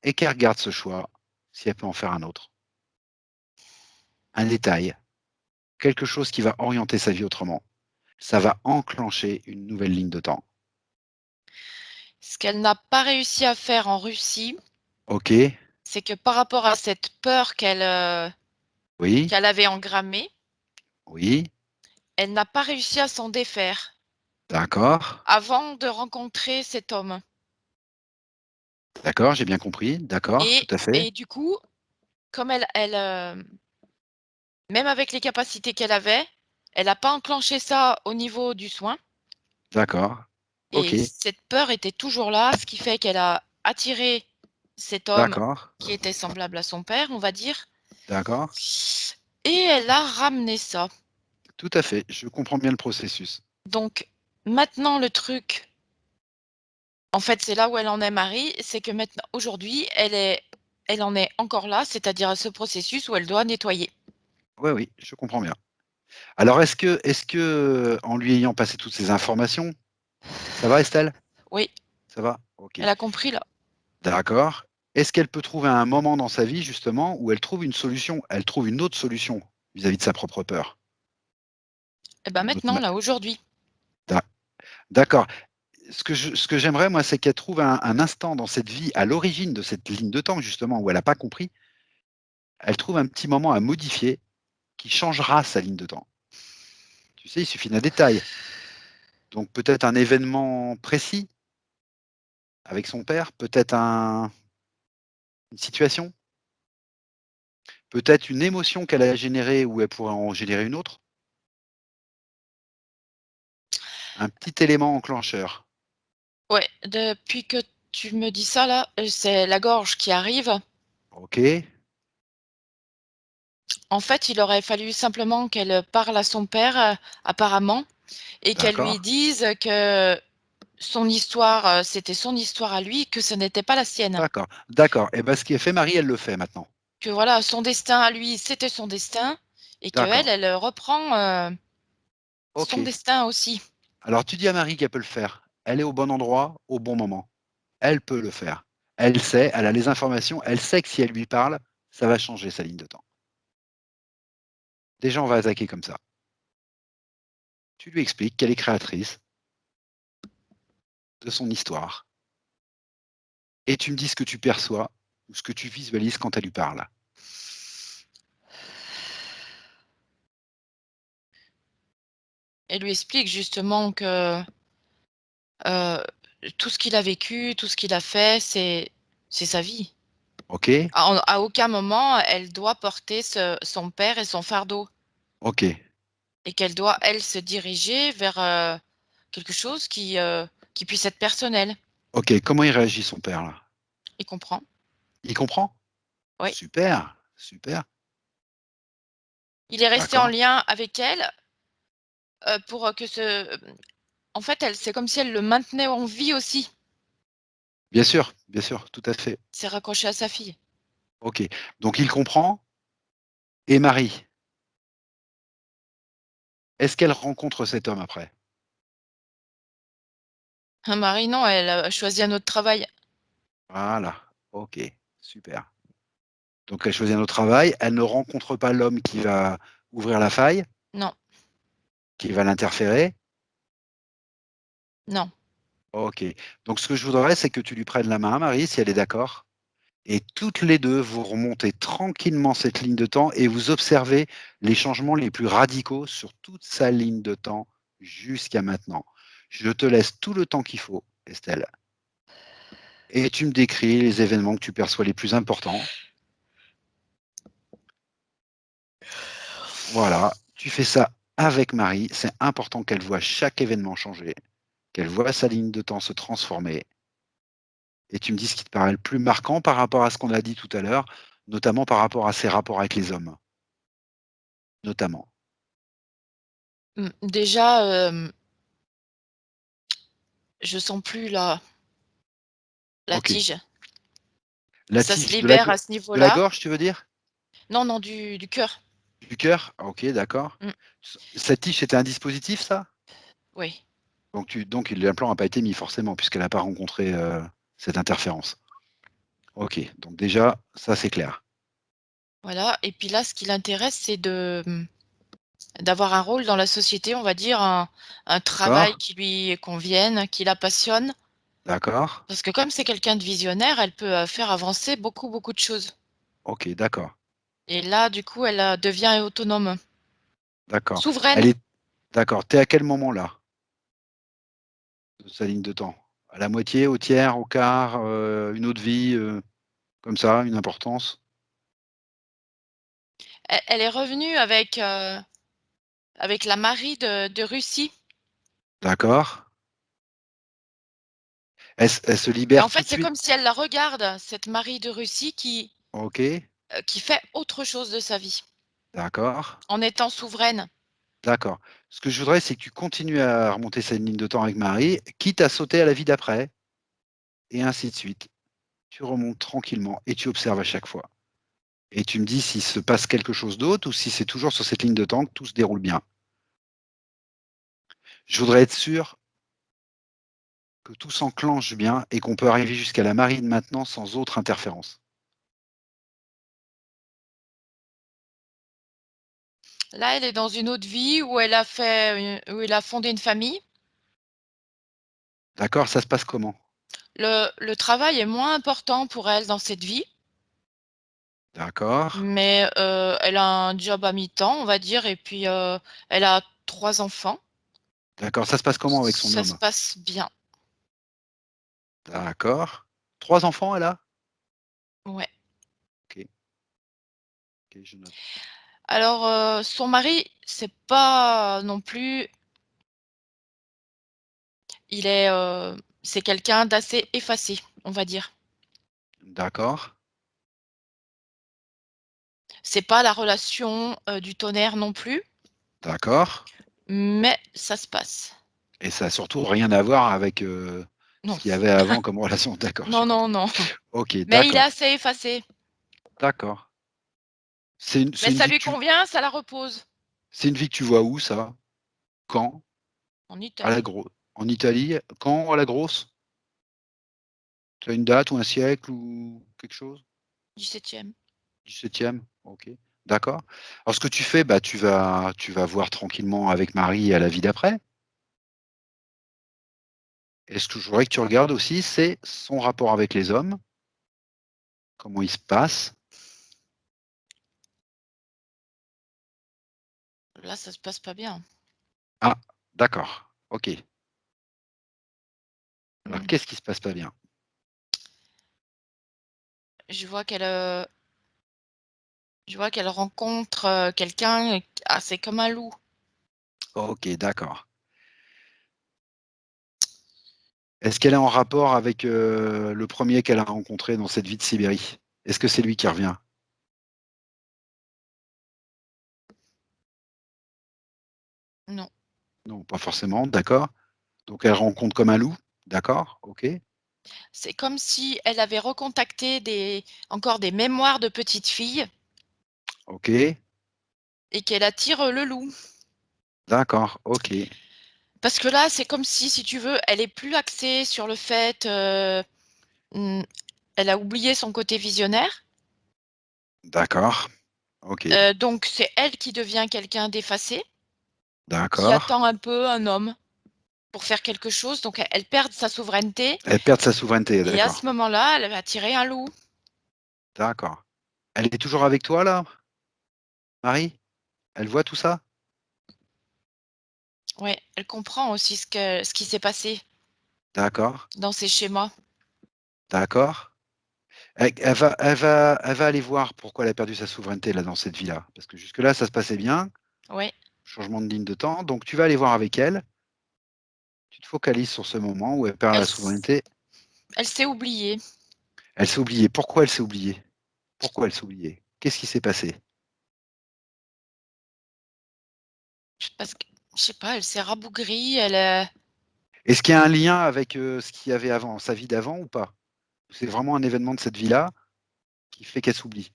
S1: et qu'elle regarde ce choix, si elle peut en faire un autre. Un détail, quelque chose qui va orienter sa vie autrement. Ça va enclencher une nouvelle ligne de temps.
S2: Ce qu'elle n'a pas réussi à faire en Russie,
S1: OK,
S2: c'est que par rapport à cette peur
S1: oui,
S2: qu'elle avait engrammée,
S1: oui,
S2: elle n'a pas réussi à s'en défaire
S1: d'accord,
S2: avant de rencontrer cet homme.
S1: d'accord, j'ai bien compris, d'accord,
S2: Et
S1: tout à fait,
S2: et du coup, comme même avec les capacités qu'elle avait, elle n'a pas enclenché ça au niveau du soin,
S1: d'accord,
S2: et
S1: OK,
S2: cette peur était toujours là, ce qui fait qu'elle a attiré cet homme
S1: d'accord,
S2: qui était semblable à son père, on va dire,
S1: d'accord,
S2: et elle a ramené ça.
S1: tout à fait, je comprends bien le processus.
S2: Donc maintenant le truc, en fait, c'est là où elle en est Marie, c'est que maintenant aujourd'hui, elle en est encore là, c'est-à-dire à ce processus où elle doit nettoyer.
S1: Oui, oui, je comprends bien. Alors est-ce que, en lui ayant passé toutes ces informations, ça va Estelle?
S2: Oui,
S1: Ça va? OK,
S2: elle a compris là.
S1: d'accord. Est-ce qu'elle peut trouver un moment dans sa vie justement où elle trouve une solution? Elle trouve une autre solution vis-à-vis de sa propre peur?
S2: Et ben
S1: Une autre
S2: maintenant
S1: ma
S2: là, aujourd'hui.
S1: d'a d'accord. Ce que j'aimerais moi, c'est qu'elle trouve un instant dans cette vie, à l'origine de cette ligne de temps justement où elle a pas compris, elle trouve un petit moment à modifier qui changera sa ligne de temps. Tu sais, il suffit d'un détail. Donc peut-être un événement précis avec son père, peut-être une situation, peut-être une émotion qu'elle a générée ou elle pourrait en générer une autre, un petit élément enclencheur.
S2: Ouais, depuis que tu me dis ça là, c'est la gorge qui arrive.
S1: OK,
S2: En fait, il aurait fallu simplement qu'elle parle à son père, apparemment, et qu'elle lui
S1: d'accord,
S2: dise que son histoire, c'était son histoire à lui, que ce n'était pas la sienne.
S1: d'accord, d'accord et ben, ce qui est fait Marie, elle le fait maintenant.
S2: Que voilà, son destin à lui, c'était son destin, et qu'elle,
S1: D'accord,
S2: elle reprend, son
S1: OK.
S2: destin aussi.
S1: Alors tu dis à Marie qu'elle peut le faire. Elle est au bon endroit, au bon moment. Elle peut le faire. Elle sait, elle a les informations, elle sait que si elle lui parle, ça va changer sa ligne de temps. Déjà, on va attaquer comme ça. Tu lui expliques qu'elle est créatrice de son histoire et tu me dis ce que tu perçois ou ce que tu visualises quand elle lui parle.
S2: Elle lui explique justement que, heu, tout ce qu'il a vécu, tout ce qu'il a fait, c'est sa vie.
S1: OK?
S2: À aucun moment, elle doit porter son père et son fardeau,
S1: OK.
S2: et qu'elle doit, elle, se diriger vers, quelque chose qui puisse être personnel.
S1: OK. Comment il réagit son père là?
S2: Il comprend,
S1: Il comprend?
S2: oui.
S1: Super, super,
S2: Il est resté en
S1: d'accord.
S2: lien avec elle, pour, que en fait, elle c'est comme si elle le maintenait en vie aussi.
S1: Bien sûr, tout à fait.
S2: C'est raccroché à sa fille.
S1: OK. Donc il comprend et Marie, est-ce qu'elle rencontre cet homme après?
S2: Marie non, elle a choisi un autre travail.
S1: Voilà, OK, super. Donc elle choisit un autre travail, elle ne rencontre pas l'homme qui va ouvrir la faille,
S2: Non,
S1: qui va l'interférer?
S2: non.
S1: OK. Donc ce que je voudrais, c'est que tu lui prennes la main, Marie, si elle est d'accord, et toutes les 2, vous remontez tranquillement cette ligne de temps et vous observez les changements les plus radicaux sur toute sa ligne de temps jusqu'à maintenant. Je te laisse tout le temps qu'il faut, Estelle, et tu me décris les événements que tu perçois les plus importants. Voilà, tu fais ça avec Marie, c'est important qu'elle voie chaque événement changer, qu'elle voie sa ligne de temps se transformer, et tu me dis ce qui te paraît le plus marquant par rapport à ce qu'on a dit tout à l'heure, notamment par rapport à ses rapports avec les hommes, notamment.
S2: Déjà, je sens plus la
S1: OK.
S2: tige.
S1: La
S2: Ça se
S1: tige
S2: libère à ce
S1: de la
S2: niveau-là.
S1: gorge, tu veux dire?
S2: Non, non, du cœur.
S1: Du cœur? Ah, OK, d'accord.
S2: Mmh,
S1: Cette tige, c'était un dispositif, ça?
S2: oui.
S1: Donc l'implant n'a pas été mis forcément puisqu'elle n'a pas rencontré, cette interférence. OK, donc déjà, ça, c'est clair.
S2: Voilà, et puis là, ce qui l'intéresse, c'est d'avoir un rôle dans la société, on va dire, un travail
S1: D'accord,
S2: qui lui convienne, qui la passionne.
S1: d'accord,
S2: Parce que comme c'est quelqu'un de visionnaire, elle peut, faire avancer beaucoup, beaucoup de choses.
S1: OK, d'accord,
S2: Et là, du coup, elle, devient autonome,
S1: d'accord. Elle
S2: souveraine.
S1: est d'accord, tu es à quel moment là, de sa ligne de temps? À la moitié, au tiers, au quart, une autre vie, comme ça, une importance?
S2: Elle est revenue avec la Marie de Russie.
S1: D'accord. Elle se
S2: Et en
S1: libère tout
S2: fait,
S1: de
S2: c'est
S1: suite?
S2: comme si elle la regarde, cette Marie de Russie
S1: OK,
S2: qui fait autre chose de sa vie,
S1: d'accord.
S2: en étant souveraine.
S1: D'accord. Ce que je voudrais, c'est que tu continues à remonter cette ligne de temps avec Marie, quitte à sauter à la vie d'après, et ainsi de suite. Tu remontes tranquillement et tu observes à chaque fois. Et tu me dis s'il se passe quelque chose d'autre ou si c'est toujours sur cette ligne de temps que tout se déroule bien. Je voudrais être sûr que tout s'enclenche bien et qu'on peut arriver jusqu'à la Marie de maintenant sans autre interférence.
S2: Là, elle est dans une autre vie où elle a fondé une famille.
S1: D'accord? Ça se passe comment?
S2: Le travail est moins important pour elle dans cette vie,
S1: D'accord.
S2: mais elle a un job à mi-temps, on va dire, et puis, elle a 3 enfants.
S1: D'accord. Ça se passe comment avec son
S2: Ça se
S1: homme?
S2: passe bien.
S1: D'accord. 3 enfants, elle a?
S2: Ouais.
S1: OK, OK, je note.
S2: Alors, son mari, c'est pas non plus il est, c'est quelqu'un d'assez effacé, on va dire.
S1: D'accord.
S2: C'est pas la relation, du tonnerre non plus,
S1: D'accord.
S2: mais ça se passe.
S1: Et ça a surtout rien à voir avec, ce
S2: Non.
S1: qu'il y avait avant comme relation. D'accord, j'ai
S2: Non, non,
S1: compris.
S2: non.
S1: OK,
S2: Mais il est
S1: d'accord,
S2: assez effacé.
S1: d'accord.
S2: Mais
S1: C'est une
S2: ça
S1: vie que
S2: lui
S1: tu
S2: convient, ça la repose.
S1: c'est une vie que tu vois où ça? Quand?
S2: En
S1: À la
S2: Italie,
S1: gros en Italie? Quand à la grosse? Tu as une date ou un siècle ou quelque chose?
S2: 17e.
S1: 17e? OK, d'accord. Alors ce que tu fais, bah, tu vas voir tranquillement avec Marie à la vie d'après, et ce que je voudrais que tu regardes aussi, c'est son rapport avec les hommes, comment il se passe.
S2: Là, ça se passe pas bien.
S1: Ah, d'accord, OK. Alors
S2: Mmh.
S1: qu'est-ce qui se passe pas bien?
S2: Je vois qu'elle, je vois qu'elle rencontre, quelqu'un, c'est comme un loup.
S1: OK, d'accord. Est-ce qu'elle est en rapport avec, le premier qu'elle a rencontré dans cette vie de Sibérie? Est-ce que c'est lui qui revient?
S2: Non.
S1: Non, pas forcément, d'accord. Donc elle rencontre comme un loup, d'accord, OK,
S2: C'est comme si elle avait recontacté encore des mémoires de petite fille
S1: OK,
S2: et qu'elle attire, le loup.
S1: d'accord, OK,
S2: Parce que là, c'est comme si tu veux, elle est plus axée sur le fait, mmh, elle a oublié son côté visionnaire
S1: D'accord. OK.
S2: Donc c'est elle qui devient quelqu'un d'effacé, qui
S1: D'accord.
S2: attend un peu un homme pour faire quelque chose, donc elle perd sa souveraineté
S1: Elle perd sa souveraineté,
S2: et à
S1: d'accord.
S2: ce moment-là, elle va attirer un loup.
S1: D'accord. Elle est toujours avec toi là, Marie? Elle voit tout ça?
S2: Ouais, elle comprend aussi ce qui s'est passé
S1: D'accord,
S2: dans ces schémas.
S1: d'accord. Elle va aller voir pourquoi elle a perdu sa souveraineté là, dans cette vie-là. Parce que jusque-là, ça se passait bien,
S2: Ouais,
S1: changement de ligne de temps, donc tu vas aller voir avec elle, tu te focalises sur ce moment où elle perd
S2: elle
S1: la
S2: s
S1: souveraineté.
S2: elle s'est oubliée
S1: Elle s'est oubliée. Pourquoi elle s'est oubliée? Pourquoi elle s'est oubliée? Qu'est-ce qui s'est passé?
S2: parce que je sais pas, elle s'est rabougrie, elle,
S1: Est-ce qu'il y a un lien avec, ce qu'il y avait avant, sa vie d'avant ou pas? C'est vraiment un événement de cette vie-là qui fait qu'elle s'oublie?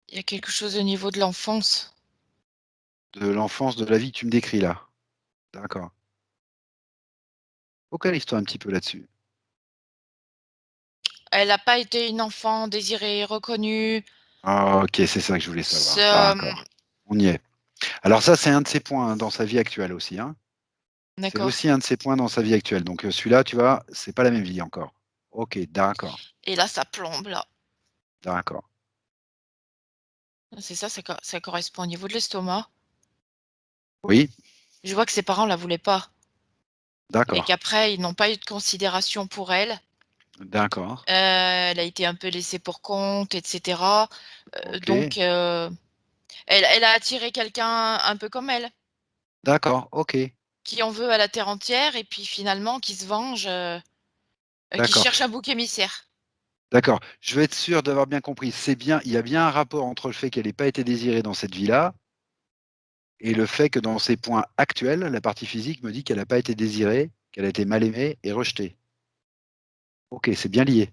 S2: il y a quelque chose au niveau de l'enfance.
S1: De l'enfance, de la vie que tu me décris là? D'accord. Focalise-toi un petit peu là-dessus.
S2: Elle n'a pas été une enfant désirée, reconnue.
S1: Ah OK, c'est ça que je voulais
S2: Ce
S1: savoir. D'accord, on y est. Alors ça, c'est un de ses points, hein, dans sa vie actuelle aussi, hein. C'est
S2: D'accord,
S1: aussi un de ses points dans sa vie actuelle. Donc, celui-là, tu vois, c'est pas la même vie encore. OK, d'accord,
S2: et là, ça plombe là.
S1: d'accord.
S2: C'est ça, ça correspond au niveau de l'estomac.
S1: Oui,
S2: Je vois que ses parents la voulaient pas et
S1: d'accord,
S2: qu'après ils n'ont pas eu de considération pour elle.
S1: d'accord.
S2: Elle a été un peu laissée pour compte et cetera,
S1: OK,
S2: donc elle a attiré quelqu'un un peu comme elle,
S1: d'accord, OK,
S2: qui en veut à la terre entière et puis finalement qui se venge, qui
S1: d'accord,
S2: cherche un bouc émissaire.
S1: d'accord. Je veux être sûr d'avoir bien compris. C'est bien il y a bien un rapport entre le fait qu'elle ait pas été désirée dans cette vie-là et le fait que dans ses points actuels, la partie physique me dit qu'elle a pas été désirée, qu'elle a été mal aimée et rejetée. OK, c'est bien lié.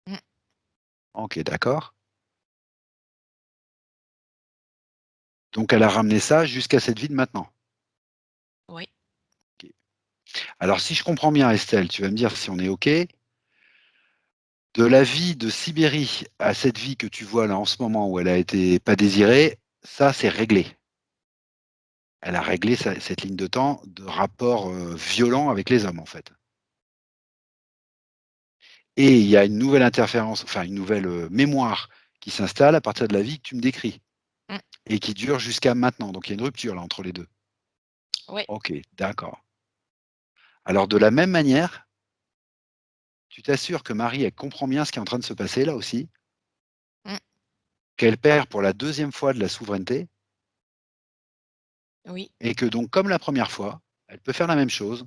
S2: Mmh,
S1: OK, d'accord. Donc elle a ramené ça jusqu'à cette vie de maintenant.
S2: oui,
S1: OK. Alors si je comprends bien Estelle, tu vas me dire si on est OK, de la vie de Sibérie à cette vie que tu vois là en ce moment où elle a été pas désirée, ça c'est réglé. Elle a réglé cette ligne de temps de rapport, violent avec les hommes en fait. Et il y a une nouvelle interférence, enfin une nouvelle, mémoire qui s'installe à partir de la vie que tu me décris
S2: mmh,
S1: et qui dure jusqu'à maintenant. Donc il y a une rupture là entre les 2.
S2: ouais,
S1: OK, d'accord. Alors de la même manière, tu t'assures que Marie, elle comprend bien ce qui est en train de se passer là aussi,
S2: mmh,
S1: qu'elle perd pour la deuxième fois de la souveraineté
S2: oui,
S1: et que donc comme la première fois, elle peut faire la même chose.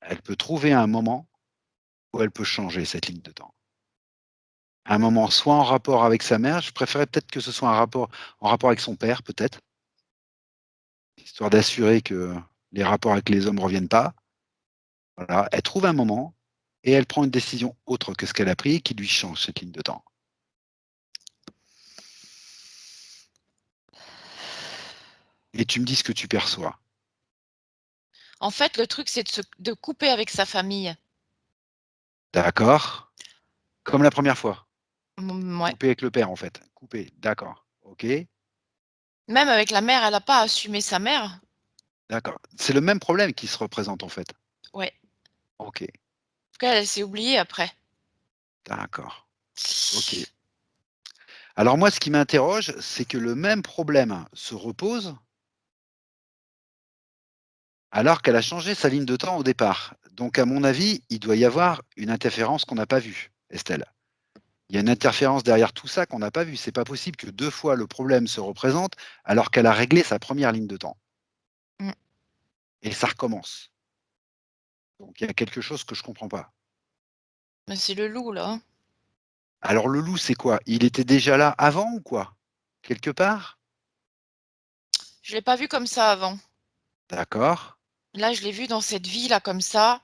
S1: Elle peut trouver un moment où elle peut changer cette ligne de temps. Un moment soit en rapport avec sa mère, je préférais peut-être que ce soit un rapport en rapport avec son père peut-être, histoire d'assurer que les rapports avec les hommes ne reviennent pas. Voilà, elle trouve un moment et elle prend une décision autre que ce qu'elle a pris qui lui change cette ligne de temps. Et tu me dis ce que tu perçois.
S2: en fait, le truc, c'est de couper avec sa famille.
S1: D'accord? Comme la première fois.
S2: Ouais.
S1: Couper avec le père en fait. Couper, d'accord. OK,
S2: Même avec la mère, elle a pas assumé sa mère.
S1: d'accord. C'est le même problème qui se représente en fait.
S2: Ouais,
S1: OK,
S2: parce qu'elle, elle s'est oubliée après.
S1: d'accord. OK. Alors moi, ce qui m'interroge, c'est que le même problème se repose alors qu'elle a changé sa ligne de temps au départ. Donc à mon avis, il doit y avoir une interférence qu'on n'a pas vue, Estelle. Il y a une interférence derrière tout ça qu'on n'a pas vue. C'est pas possible que 2 fois le problème se représente alors qu'elle a réglé sa première ligne de temps
S2: Mmh,
S1: et ça recommence. Donc il y a quelque chose que je comprends pas.
S2: mais c'est le loup là, hein.
S1: Alors le loup, c'est quoi? Il était déjà là avant ou quoi? Quelque part?
S2: Je l'ai pas vu comme ça avant.
S1: D'accord,
S2: Là, je l'ai vu dans cette vie là comme ça,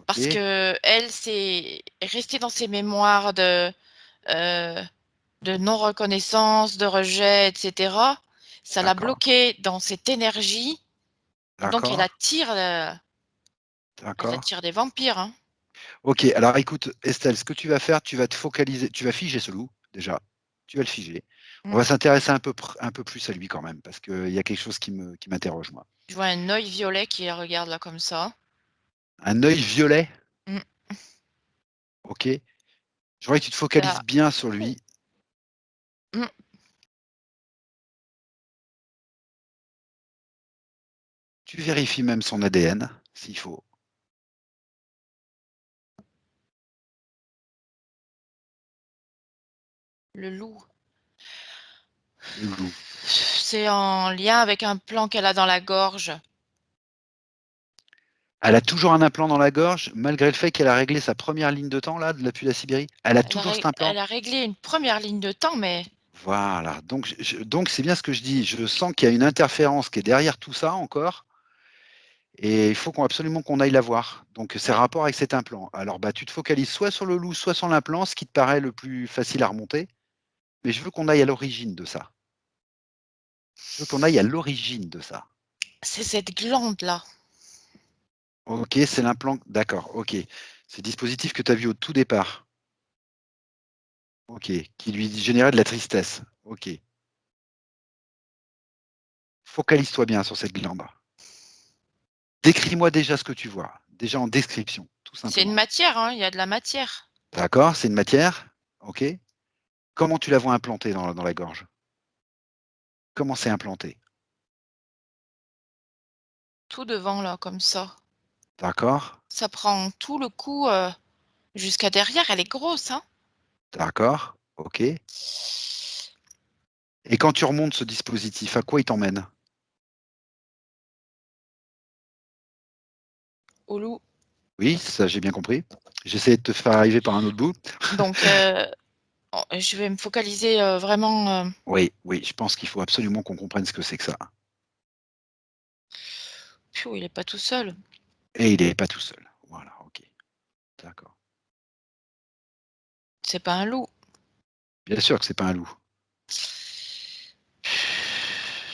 S2: parce
S1: OK,
S2: qu'elle, c'est restée dans ses mémoires heu, de non-reconnaissance, de rejet et cetera. Ça l'a
S1: d'accord,
S2: bloquée dans cette énergie, donc
S1: d'accord,
S2: elle
S1: d'accord.
S2: attire des vampires, hein.
S1: Ok, alors écoute, Estelle, ce que tu vas faire, tu vas te focaliser, tu vas figer ce loup, déjà. Tu vas le figer. On va s'intéresser un peu plus à lui quand même, parce qu'il y a quelque chose qui m'interroge, moi.
S2: Je vois un œil violet qui regarde là comme ça.
S1: Un œil violet,
S2: Mmh.
S1: ok. Je voudrais que tu te
S2: Ça
S1: focalises bien sur lui.
S2: mmh,
S1: Tu vérifies même son ADN, s'il faut.
S2: le loup.
S1: Le loup.
S2: C'est en lien avec un plan qu'elle a dans la gorge.
S1: Elle a toujours un implant dans la gorge, malgré le fait qu'elle a réglé sa première ligne de temps, là, depuis la Sibérie. Elle a toujours cet implant.
S2: Elle a réglé une première ligne de temps, mais
S1: Voilà. Donc c'est bien ce que je dis. Je sens qu'il y a une interférence qui est derrière tout ça encore. Et il faut absolument qu'on aille la voir. Donc c'est
S2: oui,
S1: rapport avec cet implant. Alors bah, tu te focalises soit sur le loup, soit sur l'implant, ce qui te paraît le plus facile à remonter. Mais je veux qu'on aille à l'origine de ça. Je veux qu'on aille à l'origine de ça.
S2: c'est cette glande-là.
S1: Ok, c'est l'implant. D'accord, ok. C'est le dispositif que tu as vu au tout départ. Ok, qui lui générait de la tristesse. Ok. Focalise-toi bien sur cette glande. Décris-moi déjà ce que tu vois. Déjà en description, tout
S2: C'est une
S1: simplement.
S2: matière, hein, il y a de la matière.
S1: D'accord, c'est une matière. Ok. Comment tu la vois implantée dans la gorge? Comment c'est implanté?
S2: Tout devant là, comme ça.
S1: D'accord,
S2: Ça prend tout le coup, jusqu'à derrière, elle est grosse, hein.
S1: d'accord, ok. Et quand tu remontes ce dispositif, à quoi il t'emmène?
S2: Au loup.
S1: Oui, ça j'ai bien compris. J'essaie de te faire arriver par un autre bout.
S2: Donc je vais me focaliser, vraiment,
S1: Oui, oui, je pense qu'il faut absolument qu'on comprenne ce que c'est que ça.
S2: il est pas tout seul.
S1: Et il est pas tout seul. Voilà, ok. D'accord.
S2: C'est pas un loup.
S1: Bien sûr que c'est pas un loup.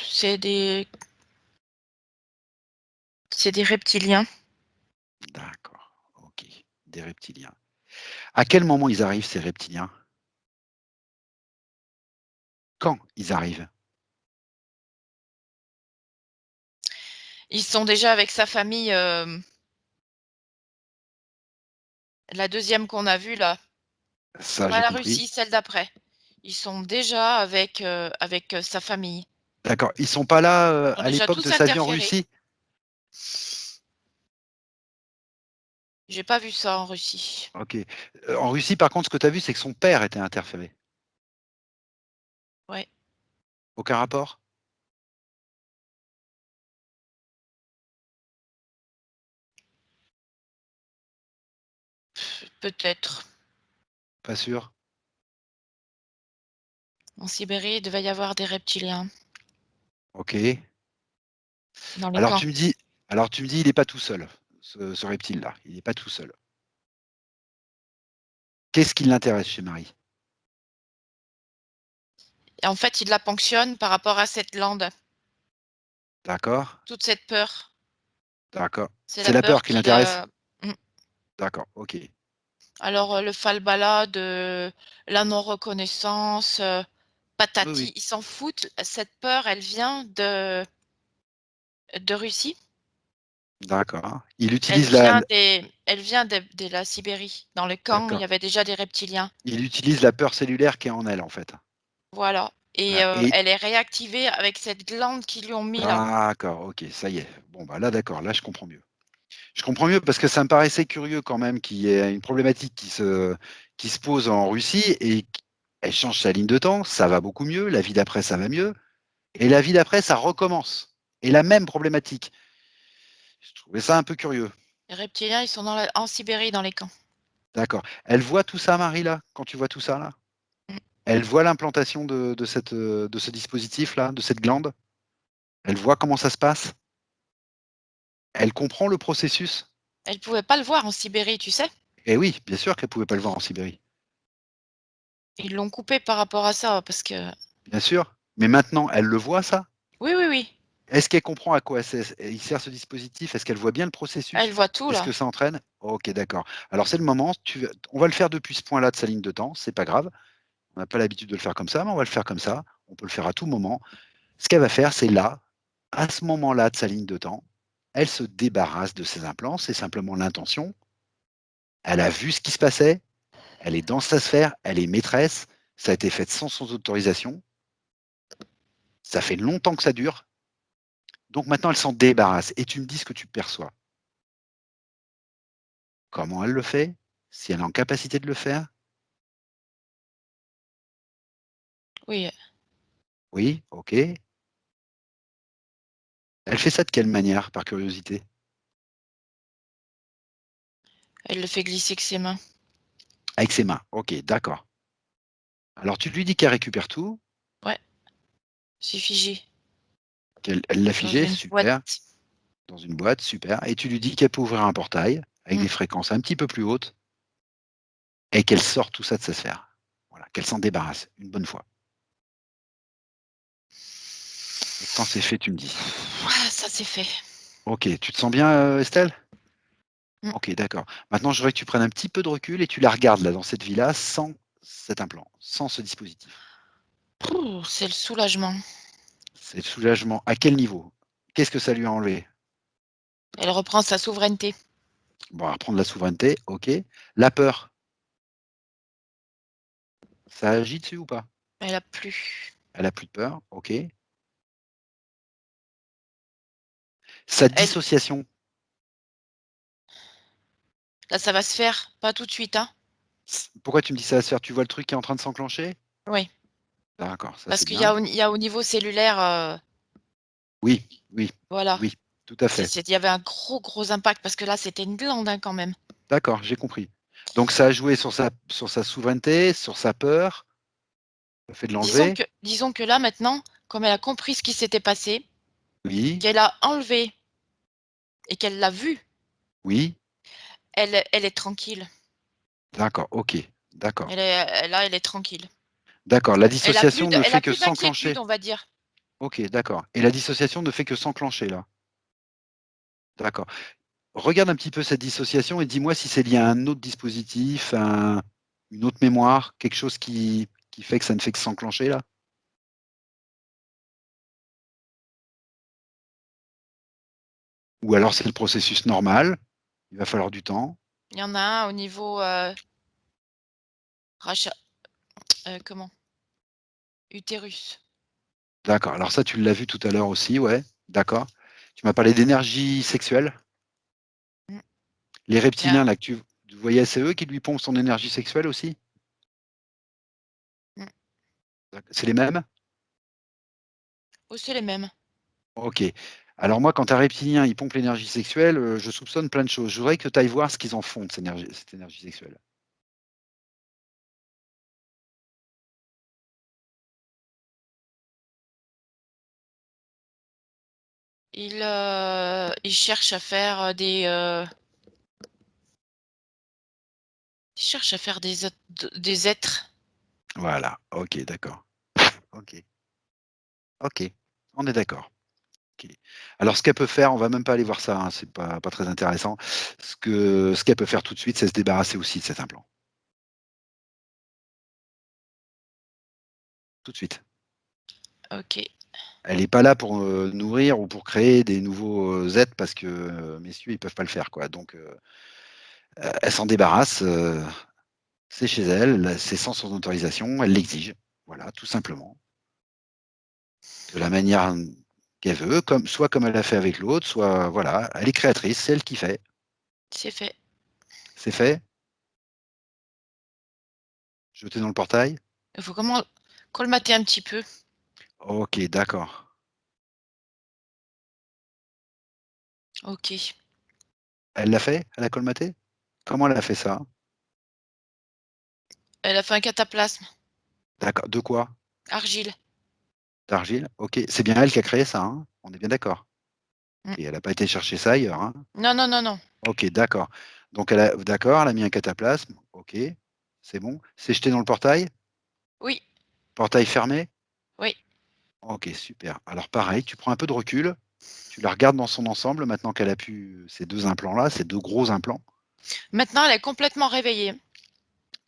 S2: C'est des c'est des reptiliens.
S1: D'accord, ok. Des reptiliens. À quel moment ils arrivent, ces reptiliens? Quand ils arrivent?
S2: Ils sont déjà avec sa famille, la deuxième qu'on a vue là,
S1: Ça,
S2: pas
S1: j'ai
S2: la
S1: compris.
S2: Russie, celle d'après. Ils sont déjà avec, sa famille.
S1: D'accord. Ils sont pas là,
S2: Ils ont
S1: à
S2: déjà
S1: l'époque de
S2: tous
S1: sa vie en
S2: interféré.
S1: Russie?
S2: J'ai pas vu ça en Russie.
S1: OK. En Russie, par contre, ce que tu as vu, c'est que son père était interféré.
S2: Ouais,
S1: Aucun rapport?
S2: peut-être.
S1: Pas sûr?
S2: En Sibérie, il devait y avoir des reptiliens
S1: OK.
S2: dans les
S1: Alors
S2: camps.
S1: tu me dis il est pas tout seul, ce reptile-là, il est pas tout seul. Qu'est-ce qui l'intéresse chez Marie?
S2: Et en fait, il la ponctionne par rapport à cette lande,
S1: D'accord,
S2: toute cette peur.
S1: d'accord.
S2: C'est
S1: C'est
S2: la
S1: la
S2: peur
S1: peur qui
S2: qui
S1: l'intéresse?
S2: la mmh.
S1: D'accord, OK.
S2: Alors, le falbala de la non-reconnaissance,
S1: Oui, oui,
S2: patati, ils s'en foutent. Cette peur, elle vient de Russie.
S1: d'accord. Il utilise la
S2: Elle vient de la Sibérie. Dans le camp, il
S1: d'accord.
S2: y avait déjà des reptiliens.
S1: Il utilise la peur cellulaire qui est en elle, en fait.
S2: Voilà et
S1: Voilà et
S2: elle est réactivée avec cette glande qu'ils lui ont mis là.
S1: d'accord, OK, ça y est. Bon, bah, là, d'accord, là, je comprends mieux. Je comprends mieux parce que ça me paraissait curieux quand même qu'il y ait une problématique qui se pose en Russie et elle change sa ligne de temps, ça va beaucoup mieux, la vie d'après, ça va mieux et la vie d'après, ça recommence et la même problématique. Je trouvais ça un peu curieux.
S2: Les reptiliens, ils sont en Sibérie, dans les camps.
S1: D'accord. Elle voit tout ça, Marie, là, quand tu vois tout ça, là?
S2: Mmh.
S1: Elle voit l'implantation de ce dispositif-là, de cette glande? Elle voit comment ça se passe? Elle comprend le processus?
S2: Elle pouvait pas le voir en Sibérie, tu sais?
S1: Eh oui, bien sûr qu'elle pouvait pas le voir en Sibérie.
S2: Ils l'ont coupé par rapport à ça parce que
S1: Bien sûr. Mais maintenant, elle le voit ça?
S2: oui, oui, oui.
S1: Est-ce qu'elle comprend à quoi il sert ce dispositif? Est-ce qu'elle voit bien le
S2: Elle
S1: processus?
S2: voit tout
S1: Qu'est-ce
S2: là.
S1: que ça entraîne? OK, d'accord. Alors c'est le moment, on va le faire depuis ce point-là de sa ligne de temps, c'est pas grave. On n'a pas l'habitude de le faire comme ça, mais on va le faire comme ça. On peut le faire à tout moment. Ce qu'elle va faire, c'est là, à ce moment-là de sa ligne de temps, elle se débarrasse de ses implants, c'est simplement l'intention. Elle a vu ce qui se passait, elle est dans sa sphère, elle est maîtresse, ça a été fait sans son autorisation, ça fait longtemps que ça dure, donc maintenant elle s'en débarrasse et tu me dis ce que tu perçois. Comment elle le fait? Si elle est en capacité de le faire?
S2: Oui,
S1: Oui, OK. Elle fait ça de quelle manière, par curiosité?
S2: elle le fait glisser avec ses mains.
S1: Avec ses mains. OK, d'accord. Alors tu lui dis qu'elle récupère tout,
S2: Ouais, c'est figé
S1: qu'elle l'a
S2: dans
S1: figé,
S2: une boîte.
S1: super, dans une boîte, super, et tu lui dis qu'elle peut ouvrir un portail avec
S2: Mmh.
S1: des fréquences un petit peu plus hautes et qu'elle sort tout ça de sa sphère. Voilà, qu'elle s'en débarrasse une bonne fois. Et quand c'est fait, tu me dis.
S2: Ah, ça c'est fait.
S1: OK, tu te sens bien, Estelle?
S2: Mmh.
S1: OK, d'accord. Maintenant, je voudrais que tu prennes un petit peu de recul et tu la regardes là, dans cette vie-là, sans cet implant, sans ce dispositif.
S2: Pouh, c'est le soulagement.
S1: C'est le soulagement. À quel niveau? Qu'est-ce que ça lui a enlevé?
S2: Elle reprend sa souveraineté.
S1: Bon, reprendre la souveraineté, OK. La peur, ça agit dessus ou pas?
S2: Elle a plus.
S1: Elle a plus de peur, OK. Sa
S2: Elle
S1: dissociation,
S2: là, ça va se faire, pas tout de suite, hein.
S1: pourquoi tu me dis ça va se faire? Tu vois le truc qui est en train de s'enclencher?
S2: Oui,
S1: D'accord, ça
S2: parce
S1: c'est
S2: qu'il y a
S1: bien.
S2: au il y a au niveau cellulaire,
S1: Oui, oui,
S2: voilà,
S1: oui, tout à fait.
S2: il y avait un gros, gros impact parce que là, c'était une glande, hein, quand même.
S1: D'accord, j'ai compris. Donc ça a joué sur sa souveraineté, sur sa peur, le fait de l'enlever?
S2: Disons que là, maintenant, comme elle a compris ce qui s'était passé,
S1: Oui,
S2: qu'elle a enlevé et qu'elle l'a vu,
S1: oui,
S2: elle est tranquille.
S1: d'accord, OK, d'accord.
S2: Elle est tranquille.
S1: D'accord, la dissociation ne
S2: Elle a
S1: fait que
S2: plus d'inquiétude,
S1: s'enclencher.
S2: on va dire.
S1: OK, d'accord, et la dissociation ne fait que s'enclencher là? D'accord. Regarde un petit peu cette dissociation et dis-moi si c'est lié à un autre dispositif, une autre mémoire, quelque chose qui fait que ça ne fait que s'enclencher là? Ou alors c'est le processus normal, il va falloir du temps?
S2: Il y en a un au niveau, rachat comment? Utérus.
S1: D'accord, alors ça tu l'as vu tout à l'heure aussi, ouais, d'accord. Tu m'as parlé d'énergie sexuelle.
S2: Mmh.
S1: Les
S2: Il y a
S1: reptiliens là que tu voyais, c'est eux qui lui pompent son énergie sexuelle aussi?
S2: mmh.
S1: C'est les mêmes?
S2: Oh, c'est les mêmes.
S1: OK. Alors moi quand un reptilien, il pompe l'énergie sexuelle, je soupçonne plein de choses. Je voudrais que tu ailles voir ce qu'ils en font de cette énergie sexuelle.
S2: Il cherche à faire, il cherche à faire des êtres.
S1: Voilà, OK, d'accord. OK, OK, on est d'accord. OK. Alors ce qu'elle peut faire, on va même pas aller voir ça, hein, c'est pas très intéressant. Ce qu'elle peut faire tout de suite, c'est se débarrasser aussi de cet implant. Tout de suite.
S2: OK.
S1: Elle est pas là pour, nourrir ou pour créer des nouveaux, êtres parce que, messieurs, ils peuvent pas le faire, quoi. Donc, elle s'en débarrasse, c'est chez elle, là, c'est sans son autorisation, elle l'exige. Voilà, tout simplement. De la manière, qu'elle veut, comme elle a fait avec l'autre, soit voilà, elle est créatrice, c'est elle qui fait.
S2: C'est fait.
S1: C'est fait, jeté dans le portail.
S2: Il faut comment colmater un petit peu.
S1: OK, d'accord.
S2: OK.
S1: Elle l'a fait? Elle a colmaté? Comment elle a fait ça?
S2: Elle a fait un cataplasme,
S1: D'accord, de quoi?
S2: argile.
S1: D'argile? OK, c'est bien elle qui a créé ça, hein? On est bien d'accord?
S2: Mmh.
S1: Et elle a pas été chercher ça ailleurs, hein?
S2: Non, non, non, non.
S1: OK, d'accord. Donc elle a mis un cataplasme, OK, c'est bon. C'est jeté dans le portail?
S2: Oui,
S1: Portail fermé?
S2: oui.
S1: OK, super. Alors pareil, tu prends un peu de recul, tu la regardes dans son ensemble maintenant qu'elle a pu ces 2 implants-là, ces 2 gros implants,
S2: Maintenant, elle est complètement réveillée.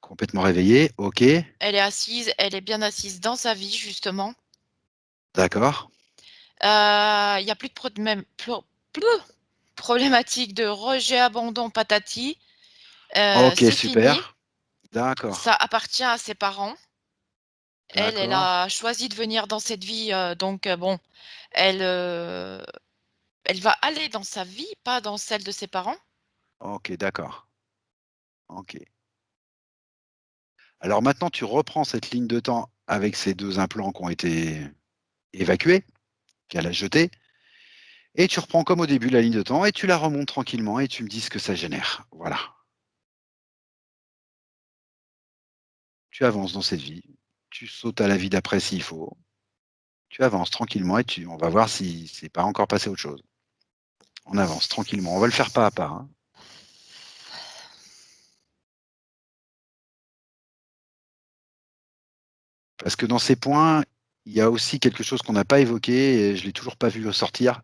S1: complètement réveillés. OK,
S2: Elle est assise, elle est bien assise dans sa vie, justement.
S1: d'accord.
S2: Il y a plus de plus problématique de rejet, abandon, patati.
S1: OK,
S2: C'est fini.
S1: super. D'accord,
S2: Ça appartient à ses parents. Elle
S1: d'accord.
S2: a choisi de venir dans cette vie, donc bon, elle, elle va aller dans sa vie, pas dans celle de ses parents.
S1: OK, d'accord. OK. Alors maintenant, tu reprends cette ligne de temps avec ces 2 implants qui ont été évacués, qu'elle a jetés et tu reprends comme au début la ligne de temps et tu la remontes tranquillement et tu me dis ce que ça génère. Voilà. Tu avances dans cette vie, tu sautes à la vie d'après s'il faut, tu avances tranquillement et on va voir si c'est pas encore passé autre chose. On avance tranquillement, on va le faire pas à pas, hein. Parce que dans ces points, il y a aussi quelque chose qu'on n'a pas évoqué et je l'ai toujours pas vu ressortir.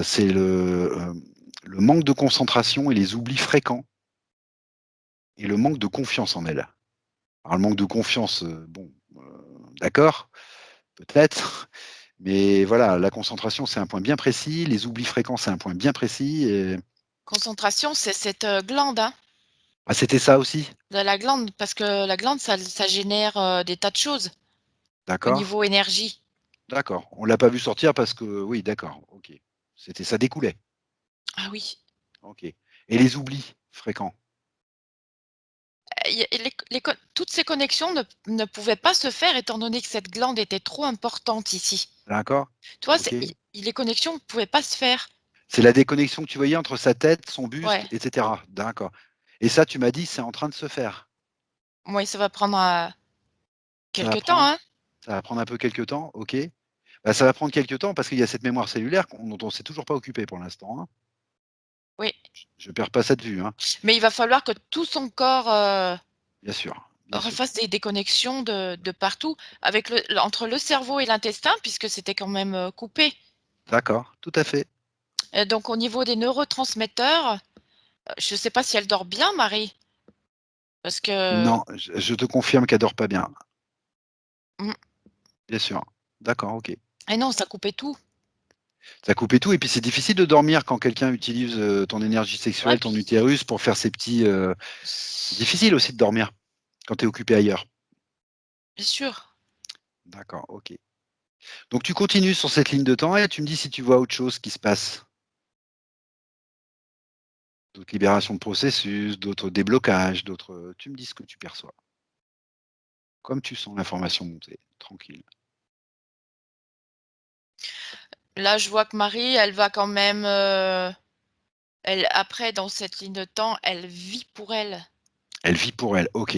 S1: C'est le manque de concentration et les oublis fréquents et le manque de confiance en elle. Alors le manque de confiance, bon, d'accord, peut-être, mais voilà, la concentration, c'est un point bien précis, les oublis fréquents, c'est un point bien précis et
S2: Concentration, c'est cette, glande, hein,
S1: ah, c'était ça aussi?
S2: de la glande, parce que la glande, ça génère, des tas de choses au
S1: D'accord,
S2: niveau énergie.
S1: d'accord. On l'a pas vu sortir parce que oui, d'accord, OK. C'était ça découlait,
S2: Ah oui,
S1: OK et les oublis fréquents?
S2: y a les co toutes ces connexions ne pouvaient pas se faire étant donné que cette glande était trop importante ici.
S1: D'accord,
S2: Tu vois,
S1: OK.
S2: les connexions ne pouvaient pas se faire.
S1: C'est la déconnexion que tu voyais entre sa tête, son buste
S2: Ouais,
S1: et cetera? D'accord et ça, tu m'as dit, c'est en train de se faire?
S2: oui, ça va prendre,
S1: Ça va
S2: quelque temps,
S1: prendre
S2: hein.
S1: ça va prendre un peu quelque temps, OK. Bah, ça va prendre quelque temps parce qu'il y a cette mémoire cellulaire dont on s'est toujours pas occupé pour l'instant, hein.
S2: Oui,
S1: Je perds pas ça de vue, hein.
S2: mais il va falloir que tout son corps,
S1: Bien sûr, bien sûr.
S2: refasse des connexions de partout avec entre le cerveau et l'intestin puisque c'était quand même, coupé.
S1: D'accord, tout à fait.
S2: Donc au niveau des neurotransmetteurs, je ne sais pas si elle dort bien Marie? Parce que
S1: Non, je te confirme qu'elle dort pas bien.
S2: mmh,
S1: Bien sûr. D'accord, OK.
S2: et non, ça coupait tout.
S1: Ça coupe et tout et puis c'est difficile de dormir quand quelqu'un utilise, ton énergie
S2: Ouais,
S1: sexuelle, ton
S2: puis
S1: utérus pour faire ses petits, c'est difficile aussi de dormir quand tu es occupé ailleurs.
S2: bien sûr.
S1: D'accord, OK. Donc tu continues sur cette ligne de temps et tu me dis si tu vois autre chose qui se passe. D'autres libérations de processus, d'autres déblocages, d'autres, tu me dis ce que tu perçois. Comme tu sens l'information monter, tranquille.
S2: Là, je vois que Marie, elle va quand même, elle après dans cette ligne de temps, elle vit pour elle.
S1: Elle vit pour elle, OK,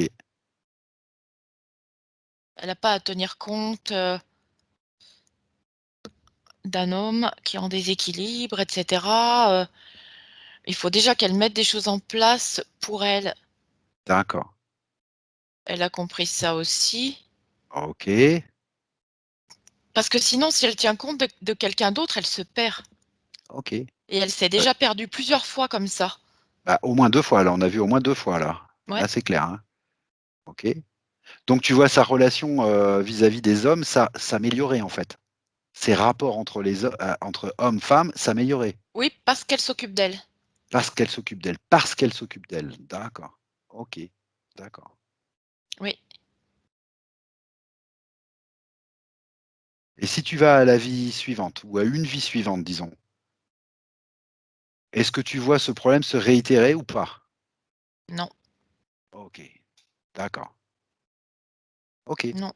S2: Elle a pas à tenir compte, d'un homme qui est en déséquilibre et cetera, il faut déjà qu'elle mette des choses en place pour elle.
S1: d'accord.
S2: Elle a compris ça aussi.
S1: OK,
S2: Parce que sinon, si elle tient compte de quelqu'un d'autre, elle se perd
S1: OK.
S2: et elle s'est
S1: Bah
S2: déjà perdue plusieurs fois comme ça.
S1: bah, au moins 2 fois là, on a vu au moins 2 fois là.
S2: Ouais,
S1: Là, c'est clair, hein. OK. Donc tu vois sa relation, vis-à-vis des hommes, ça s'améliorer en fait? Ses rapports entre hommes-femmes s'améliorer?
S2: oui, parce qu'elle s'occupe d'elle.
S1: Parce qu'elle s'occupe d'elle, parce qu'elle s'occupe d'elle. D'accord. OK, d'accord.
S2: Oui.
S1: Et si tu vas à la vie suivante ou à une vie suivante, disons, est-ce que tu vois ce problème se réitérer ou pas?
S2: Non,
S1: OK, d'accord. OK,
S2: non.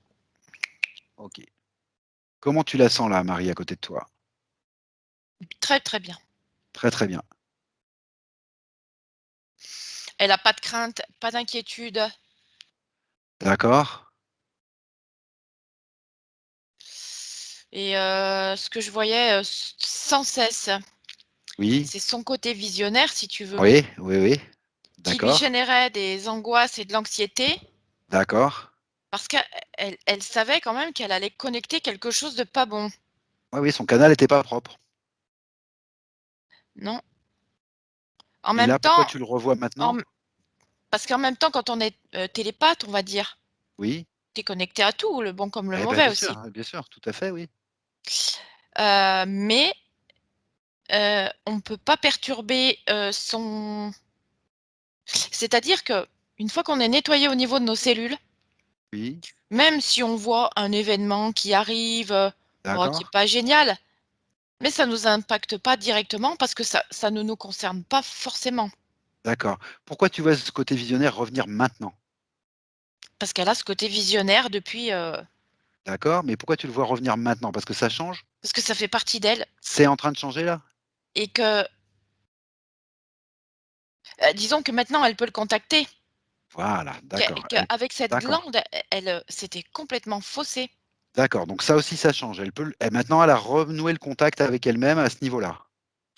S1: OK. Comment tu la sens là, Marie, à côté de toi?
S2: Très, très bien.
S1: Très, très bien.
S2: Elle a pas de crainte, pas d'inquiétude
S1: D'accord.
S2: et ce que je voyais, sans cesse,
S1: Oui,
S2: c'est son côté visionnaire, si tu veux,
S1: oui, oui, oui.
S2: qui lui
S1: D'accord,
S2: générait des angoisses et de l'anxiété.
S1: d'accord.
S2: Parce qu'elle savait quand même qu'elle allait connecter quelque chose de pas bon,
S1: Oui, oui, son canal était pas propre.
S2: non? En
S1: Et
S2: même
S1: là, pourquoi
S2: temps,
S1: tu le revois
S2: en
S1: maintenant?
S2: m parce qu'en même temps, quand on est, télépathe, on va dire,
S1: Oui.
S2: tu es connecté à tout, le bon comme le
S1: Eh ben,
S2: mauvais aussi.
S1: bien sûr, tout à fait, oui.
S2: Mais on ne peut pas perturber, son c'est-à-dire qu'une fois qu'on est nettoyé au niveau de nos cellules,
S1: Oui,
S2: même si on voit un événement qui arrive, bon, qui est
S1: d'accord,
S2: pas génial, mais ça nous impacte pas directement parce que ça ne nous concerne pas forcément.
S1: d'accord. Pourquoi tu vois ce côté visionnaire revenir maintenant?
S2: Parce qu'elle a ce côté visionnaire depuis,
S1: D'accord, mais pourquoi tu le vois revenir maintenant? Parce que ça change?
S2: parce que ça fait partie d'elle
S1: C'est en train de changer là?
S2: et que, disons que maintenant elle peut le contacter,
S1: Voilà, d'accord,
S2: qu'avec cette
S1: d'accord,
S2: glande, elle, c'était complètement faussé.
S1: d'accord, donc ça aussi ça change. Elle peut l maintenant elle a renoué le contact avec elle-même à ce niveau-là,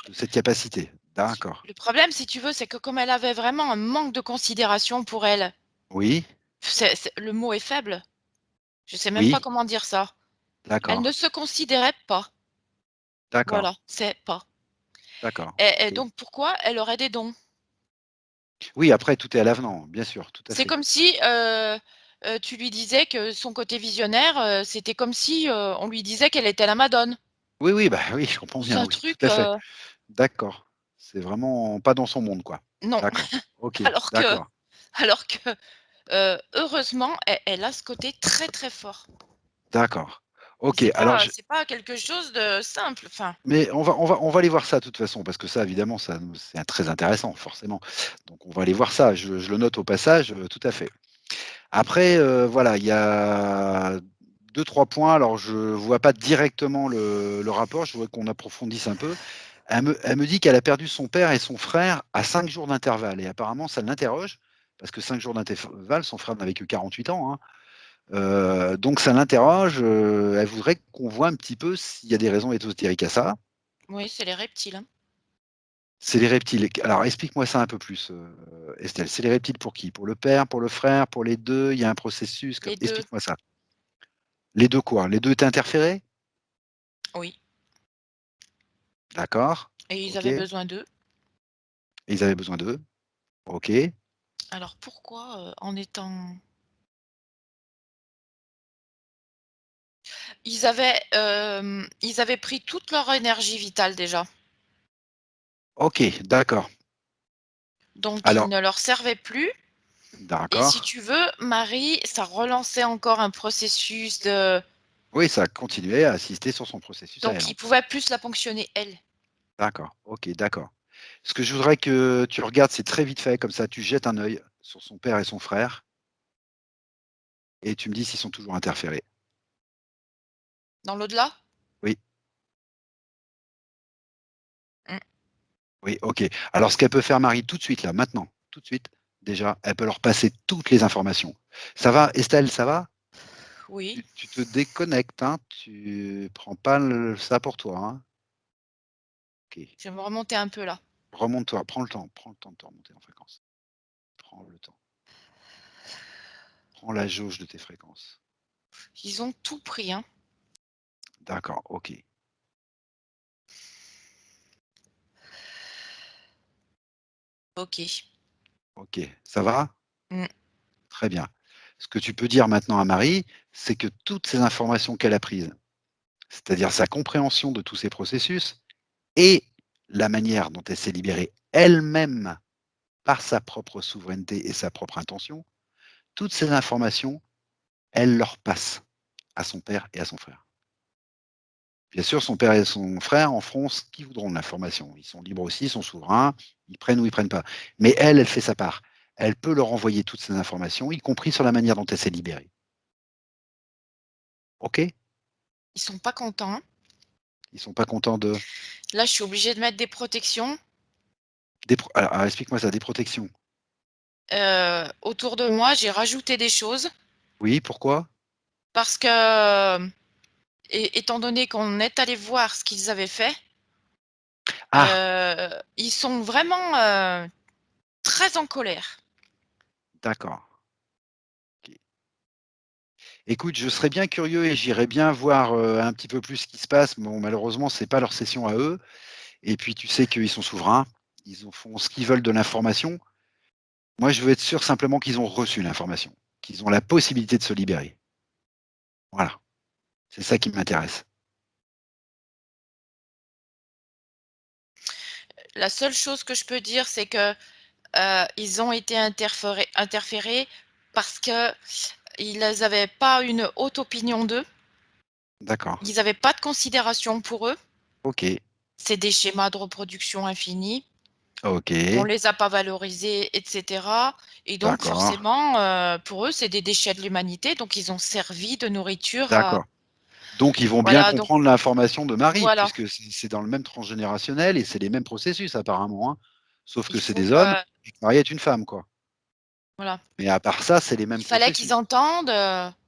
S1: de cette capacité. D'accord.
S2: Le problème, si tu veux, c'est que comme elle avait vraiment un manque de considération pour elle,
S1: Oui,
S2: c'est le mot est faible, je sais même pas
S1: oui,
S2: comment dire ça. Elle ne
S1: d'accord,
S2: se considérait pas.
S1: d'accord,
S2: Voilà, c'est pas.
S1: d'accord,
S2: Et
S1: OK.
S2: donc pourquoi elle aurait des dons?
S1: Oui, après tout est à l'avenant, bien sûr, tout à
S2: C'est
S1: fait.
S2: comme si, tu lui disais que son côté visionnaire, c'était comme si, on lui disait qu'elle était la madone.
S1: Oui, oui, bah, oui, je comprends
S2: C'est
S1: bien,
S2: un
S1: oui, tout
S2: truc,
S1: à fait. D'accord. C'est vraiment pas dans son monde, quoi.
S2: non.
S1: D'accord. OK,
S2: Alors que
S1: d'accord,
S2: alors que, heureusement, elle a ce côté très, très fort.
S1: d'accord.
S2: Mais
S1: OK, alors je
S2: c'est pas quelque chose de simple, enfin,
S1: mais on va aller voir ça de toute façon, parce que ça évidemment ça nous c'est très intéressant forcément. Donc on va aller voir ça, je le note au passage, tout à fait. Après, voilà, il y a deux trois points, alors je vois pas directement le rapport, je voudrais qu'on approfondisse un peu. Elle me dit qu'elle a perdu son père et son frère à 5 jours d'intervalle et apparemment ça l'interroge, parce que 5 jours d'intervalle, son frère n'avait que 48 ans, hein. Donc ça l'interroge, elle voudrait qu'on voit un petit peu s'il y a des raisons ésotériques à ça.
S2: oui, c'est les reptiles, hein.
S1: C'est les reptiles. Alors explique-moi ça un peu plus, Estelle. C'est les reptiles pour qui? Pour le père, pour le frère, pour les 2? Il y a un processus co
S2: Les 2,
S1: explique-moi ça. Les 2 quoi? Les 2 étaient interférés?
S2: oui,
S1: D'accord,
S2: et ils
S1: OK,
S2: avaient
S1: et
S2: besoin d'eux.
S1: ils avaient besoin d'eux? OK,
S2: Alors pourquoi, en étant ils avaient pris toute leur énergie vitale déjà,
S1: OK, d'accord.
S2: donc ils
S1: Alors
S2: ne leur servaient plus et si
S1: d'accord.
S2: tu veux, Marie, ça relançait encore un processus de
S1: Oui, ça a continué à assister sur son processus à elle,
S2: donc
S1: en
S2: ils
S1: fait.
S2: pouvaient plus la ponctionner elle.
S1: D'accord, OK, d'accord. Ce que je voudrais que tu regardes, c'est très vite fait, comme ça tu jettes un œil sur son père et son frère et tu me dis s'ils sont toujours interférés.
S2: Dans l'au-delà?
S1: Oui,
S2: Mmh,
S1: oui, OK. Alors ce qu'elle peut faire Marie tout de suite là, maintenant, tout de suite, déjà, elle peut leur passer toutes les informations. Ça va Estelle, ça va?
S2: oui,
S1: Tu te déconnectes, hein, tu prends pas le ça pour toi, hein? OK.
S2: je vais me remonter un peu là.
S1: Remonte-toi, prends le temps de te remonter en fréquence. Prends le temps. Prends la jauge de tes fréquences.
S2: Ils ont tout pris, hein.
S1: D'accord, OK,
S2: OK.
S1: OK. Ça va?
S2: Mmh,
S1: Très bien. Ce que tu peux dire maintenant à Marie, c'est que toutes ces informations qu'elle a prises, c'est-à-dire sa compréhension de tous ces processus et la manière dont elle s'est libérée elle-même par sa propre souveraineté et sa propre intention, toutes ces informations, elle leur passe à son père et à son frère. Bien sûr, son père et son frère en feront ce qu'ils voudront de l'information. Ils sont libres aussi, ils sont souverains, ils prennent ou ils prennent pas. Mais elle, elle fait sa part. Elle peut leur envoyer toutes ces informations, y compris sur la manière dont elle s'est libérée. OK?
S2: ils sont pas contents.
S1: Ils sont pas contents de
S2: Là, je suis obligée de mettre des protections,
S1: alors explique-moi ça, des protections.
S2: autour de moi. J'ai rajouté des choses
S1: Oui, pourquoi?
S2: parce que, étant donné qu'on est allé voir ce qu'ils avaient fait,
S1: Ah!
S2: ils sont vraiment, très en colère.
S1: D'accord. OK. Écoute, je serais bien curieux et j'irais bien voir, un petit peu plus ce qui se passe. Bon, malheureusement, c'est pas leur session à eux et puis tu sais qu'ils sont souverains. Ils en font ce qu'ils veulent de l'information. Moi, je veux être sûr simplement qu'ils ont reçu l'information, qu'ils ont la possibilité de se libérer. Voilà, c'est ça qui m'intéresse.
S2: La seule chose que je peux dire, c'est que, ils ont été interférés parce qu'ils avaient pas une haute opinion d'eux.
S1: D'accord.
S2: Ils avaient pas de considération pour eux.
S1: OK.
S2: C'est des schémas de reproduction infinis. On
S1: OK.
S2: les a pas valorisés et cetera et donc
S1: D'accord.
S2: forcément, pour eux, c'est des déchets de l'humanité, donc ils ont servi de nourriture à
S1: D'accord. Donc ils vont bien
S2: voilà, donc
S1: comprendre l'information de Marie
S2: voilà.
S1: puisque c'est dans le même transgénérationnel et c'est les mêmes processus apparemment, hein? Sauf
S2: Il
S1: que c'est
S2: faut
S1: des hommes
S2: que
S1: et que Marie est une femme, quoi.
S2: voilà.
S1: Mais à part ça, c'est les mêmes
S2: Il fallait qu'ils
S1: processus.
S2: entendent,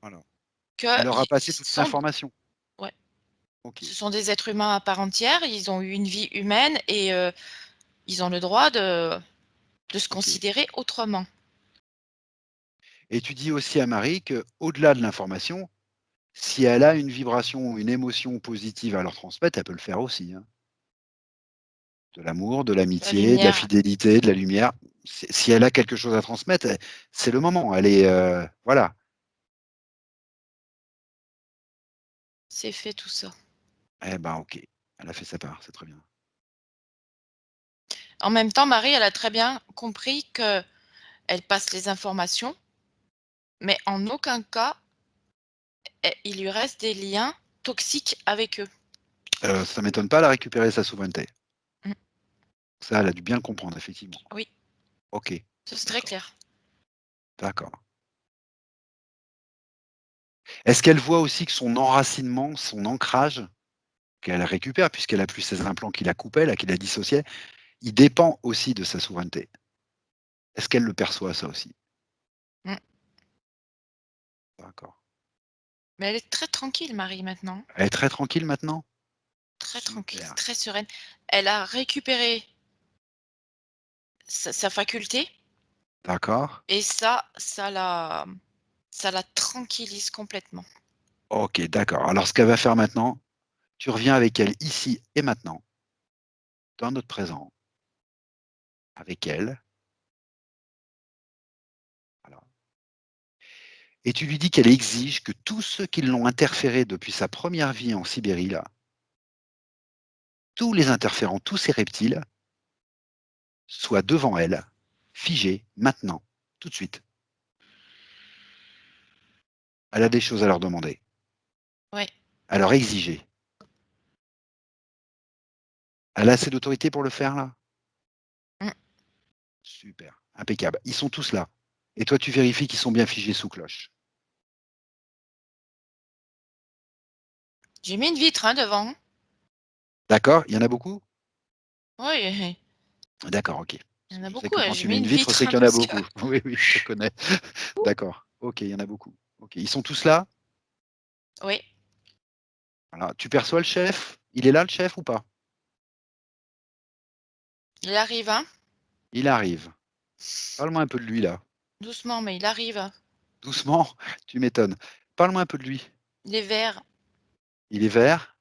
S1: Voilà. Elle leur a
S2: qu'ils
S1: passé toute
S2: sont
S1: l'information.
S2: ouais,
S1: OK.
S2: ce sont des êtres humains à part entière, ils ont eu une vie humaine et ils ont le droit de se
S1: OK.
S2: considérer autrement.
S1: Et tu dis aussi à Marie qu'au-delà de l'information, si elle a une vibration ou une émotion positive à leur transmettre, elle peut le faire aussi, hein. De l'amour, de
S2: La
S1: l'amitié, de la
S2: lumière,
S1: fidélité, de la lumière. Si elle a quelque chose à transmettre, c'est le moment. Elle est, voilà.
S2: c'est fait tout ça.
S1: Eh ben, OK. Elle a fait sa part, c'est très bien.
S2: En même temps, Marie, elle a très bien compris qu'elle passe les informations, mais en aucun cas, il lui reste des liens toxiques avec eux.
S1: Ça m'étonne pas, elle a récupéré sa souveraineté.
S2: Mmh,
S1: Ça, elle a dû bien le comprendre, effectivement.
S2: oui,
S1: OK,
S2: ça c'est très
S1: d'accord,
S2: clair.
S1: d'accord. Est-ce qu'elle voit aussi que son enracinement, son ancrage, qu'elle récupère puisqu'elle a plus ses implants qui la coupaient, là, qui la dissociaient, il dépend aussi de sa souveraineté? Est-ce qu'elle le perçoit ça aussi?
S2: Mmh,
S1: D'accord.
S2: mais elle est très tranquille Marie maintenant,
S1: Elle est très tranquille maintenant?
S2: très tranquille,
S1: Super.
S2: très sereine. Elle a récupéré sa faculté
S1: D'accord.
S2: et ça la tranquillise complètement.
S1: OK, d'accord. Alors ce qu'elle va faire maintenant, tu reviens avec elle ici et maintenant, dans notre présent, avec elle, voilà, et tu lui dis qu'elle exige que tous ceux qui l'ont interféré depuis sa première vie en Sibérie là, tous les interférents, tous ces reptiles, soient devant elle, figés, maintenant, tout de suite. Elle a des choses à leur demander,
S2: Ouais,
S1: à leur exiger. Elle a assez d'autorité pour le faire là?
S2: mmh.
S1: Super, impeccable. Ils sont tous là. Et toi, tu vérifies qu'ils sont bien figés sous cloche.
S2: J'ai mis une vitre, hein, devant.
S1: D'accord? Il y en a beaucoup?
S2: Oui,
S1: D'accord, OK.
S2: il
S1: Parce
S2: y en
S1: que
S2: a
S1: je sais
S2: beaucoup,
S1: que quand
S2: j'ai
S1: tu mets
S2: mis
S1: une
S2: une
S1: vitre,
S2: vitre,
S1: c'est
S2: hein,
S1: qu'il y en a
S2: parce que
S1: beaucoup. Oui, oui, je connais. D'accord. OK, il y en a beaucoup. OK. Ils sont tous là?
S2: oui,
S1: Voilà. Tu perçois le chef? Il est là, le chef, ou pas?
S2: il arrive, hein,
S1: Il arrive. Parle-moi un peu de lui, là.
S2: doucement, mais il arrive.
S1: Doucement? Tu m'étonnes. Parle-moi un peu de lui.
S2: Il est vert,
S1: Il est vert?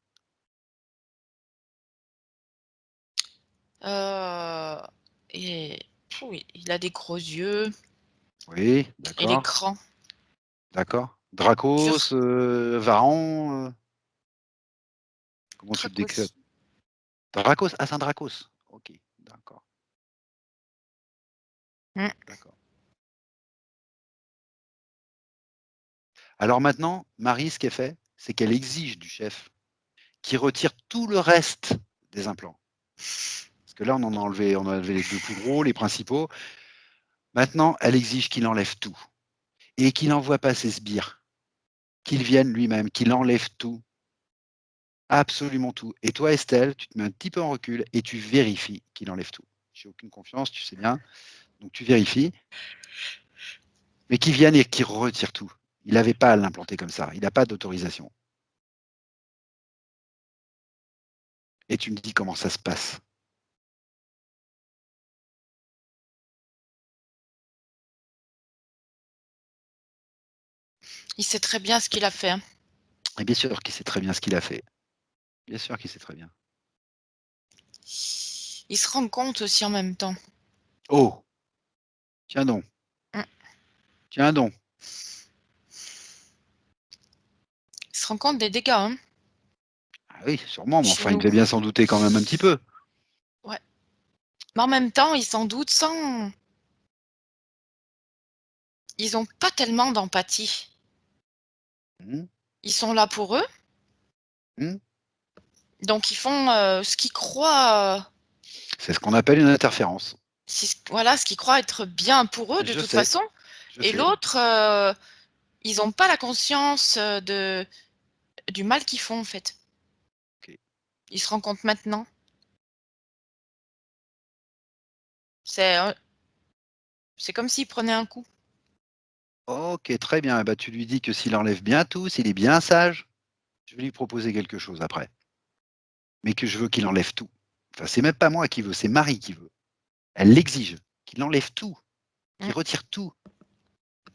S2: heu et il a des gros yeux,
S1: Oui,
S2: il est
S1: d'accord.
S2: grand,
S1: D'accord.
S2: pur
S1: Dracos, Varan, comment tu le décris?
S2: Dracos.
S1: Dracos? Ah, c'est un Dracos. OK, d'accord,
S2: Mmh.
S1: d'accord. Alors maintenant, Marie, ce qu'elle fait, c'est qu'elle exige du chef qu'il retire tout le reste des implants. Parce que là, on a enlevé les 2 plus gros, les principaux. Maintenant, elle exige qu'il enlève tout et qu'il envoie pas ses sbires, qu'il vienne lui-même, qu'il enlève tout, absolument tout. Et toi, Estelle, tu te mets un petit peu en recul et tu vérifies qu'il enlève tout. J'ai aucune confiance, tu sais bien, donc tu vérifies, mais qu'il vienne et qu'il retire tout. Il n'avait pas à l'implanter comme ça, il n'a pas d'autorisation. Et tu me dis comment ça se passe.
S2: Il sait très bien ce qu'il a fait, hein.
S1: Et bien sûr qu'il sait très bien ce qu'il a fait. Bien sûr qu'il sait très bien.
S2: Il se rend compte aussi en même temps.
S1: Oh! Tiens donc,
S2: Mmh.
S1: tiens donc.
S2: Il se rend compte des dégâts, hein,
S1: Ah oui, sûrement, mais
S2: chez
S1: enfin, il
S2: nous.
S1: devait bien s'en douter quand même un petit peu.
S2: Ouais. Mais en même temps, ils s'en doutent sans ils ont pas tellement d'empathie.
S1: Mmh,
S2: Ils sont là pour eux,
S1: mmh.
S2: donc ils font, ce qu'ils croient,
S1: C'est ce qu'on appelle une interférence.
S2: voilà, ce qu'ils croient être bien pour eux de
S1: Je
S2: toute
S1: sais,
S2: façon,
S1: je
S2: et
S1: sais.
S2: l'autre, ils ont pas la conscience, du mal qu'ils font, en fait.
S1: OK.
S2: Ils se rendent compte maintenant. C'est, c'est comme s'ils prenaient un coup.
S1: OK, très bien. Eh bah, tu lui dis que s'il enlève bien tout, s'il est bien sage, je vais lui proposer quelque chose après. Mais que je veux qu'il enlève tout. Enfin, c'est même pas moi qui veux, c'est Marie qui veut. Elle l'exige, qu'il enlève tout, qu'il
S2: Mmh.
S1: retire tout.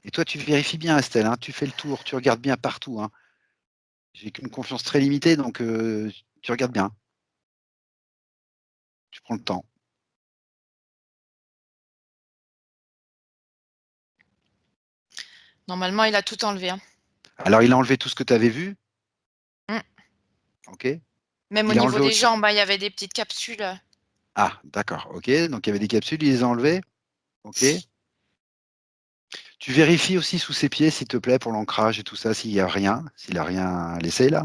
S1: Et toi, tu vérifies bien, Estelle, hein, tu fais le tour, tu regardes bien partout, hein. J'ai qu'une confiance très limitée, donc tu regardes bien, tu prends le temps.
S2: Normalement, il a tout enlevé, hein.
S1: Alors, il a enlevé tout ce que tu avais vu,
S2: Mmh.
S1: OK.
S2: Même au
S1: Il a
S2: niveau
S1: enlevé
S2: des
S1: autre chose.
S2: jambes, hein, il y avait des petites capsules,
S1: Ah, d'accord, OK. Donc, il y avait des capsules, il les a enlevées, OK. Tu vérifies aussi sous ses pieds, s'il te plaît, pour l'ancrage et tout ça, s'il y a rien, s'il a rien laissé là,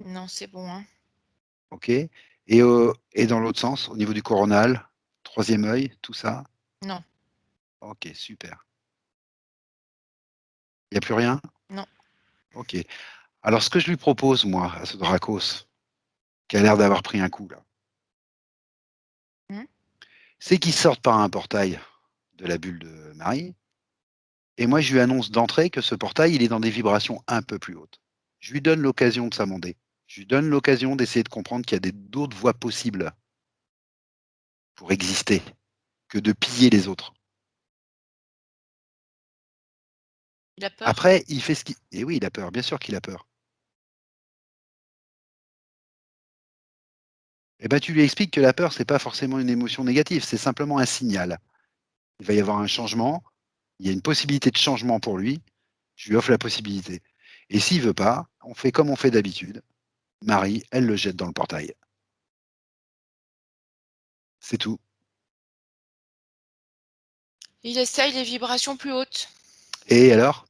S2: non, c'est bon, hein.
S1: OK. Et dans l'autre sens, au niveau du coronal, troisième œil, tout ça?
S2: Non,
S1: OK, super. Il y a plus rien?
S2: non.
S1: OK. Alors ce que je lui propose, moi, à ce Dracos, qui a l'air d'avoir pris un coup là,
S2: Mmh.
S1: c'est qu'il sorte par un portail de la bulle de Marie, et moi je lui annonce d'entrée que ce portail, il est dans des vibrations un peu plus hautes. Je lui donne l'occasion de s'amender. Je lui donne l'occasion d'essayer de comprendre qu'il y a d'autres voies possibles pour exister que de piller les autres.
S2: Il a peur?
S1: Après, il fait ce qu'il... Et oui, il a peur, bien sûr qu'il a peur. Eh ben, tu lui expliques que la peur, c'est pas forcément une émotion négative, c'est simplement un signal. Il va y avoir un changement, il y a une possibilité de changement pour lui, je lui offre la possibilité. Et s'il veut pas, on fait comme on fait d'habitude. Marie, elle le jette dans le portail. C'est tout.
S2: Il essaye les vibrations plus hautes.
S1: Et alors?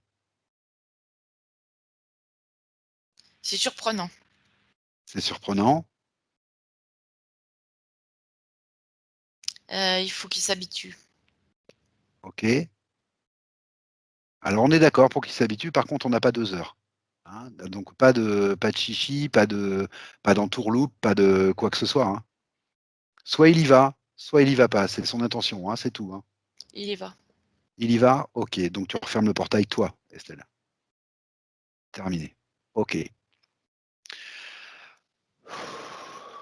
S2: C'est surprenant.
S1: C'est surprenant.
S2: Il faut qu'il s'habitue.
S1: OK. Alors on est d'accord pour qu'il s'habitue, par contre on n'a pas 2 heures. Hein, donc pas de chichi, pas d'entourloupe, pas de quoi que ce soit, hein. Soit il y va, soit il y va pas, c'est son intention, hein, c'est tout, hein.
S2: Il y va.
S1: Il y va? OK, donc tu refermes le portail toi, Estelle. Terminé. OK.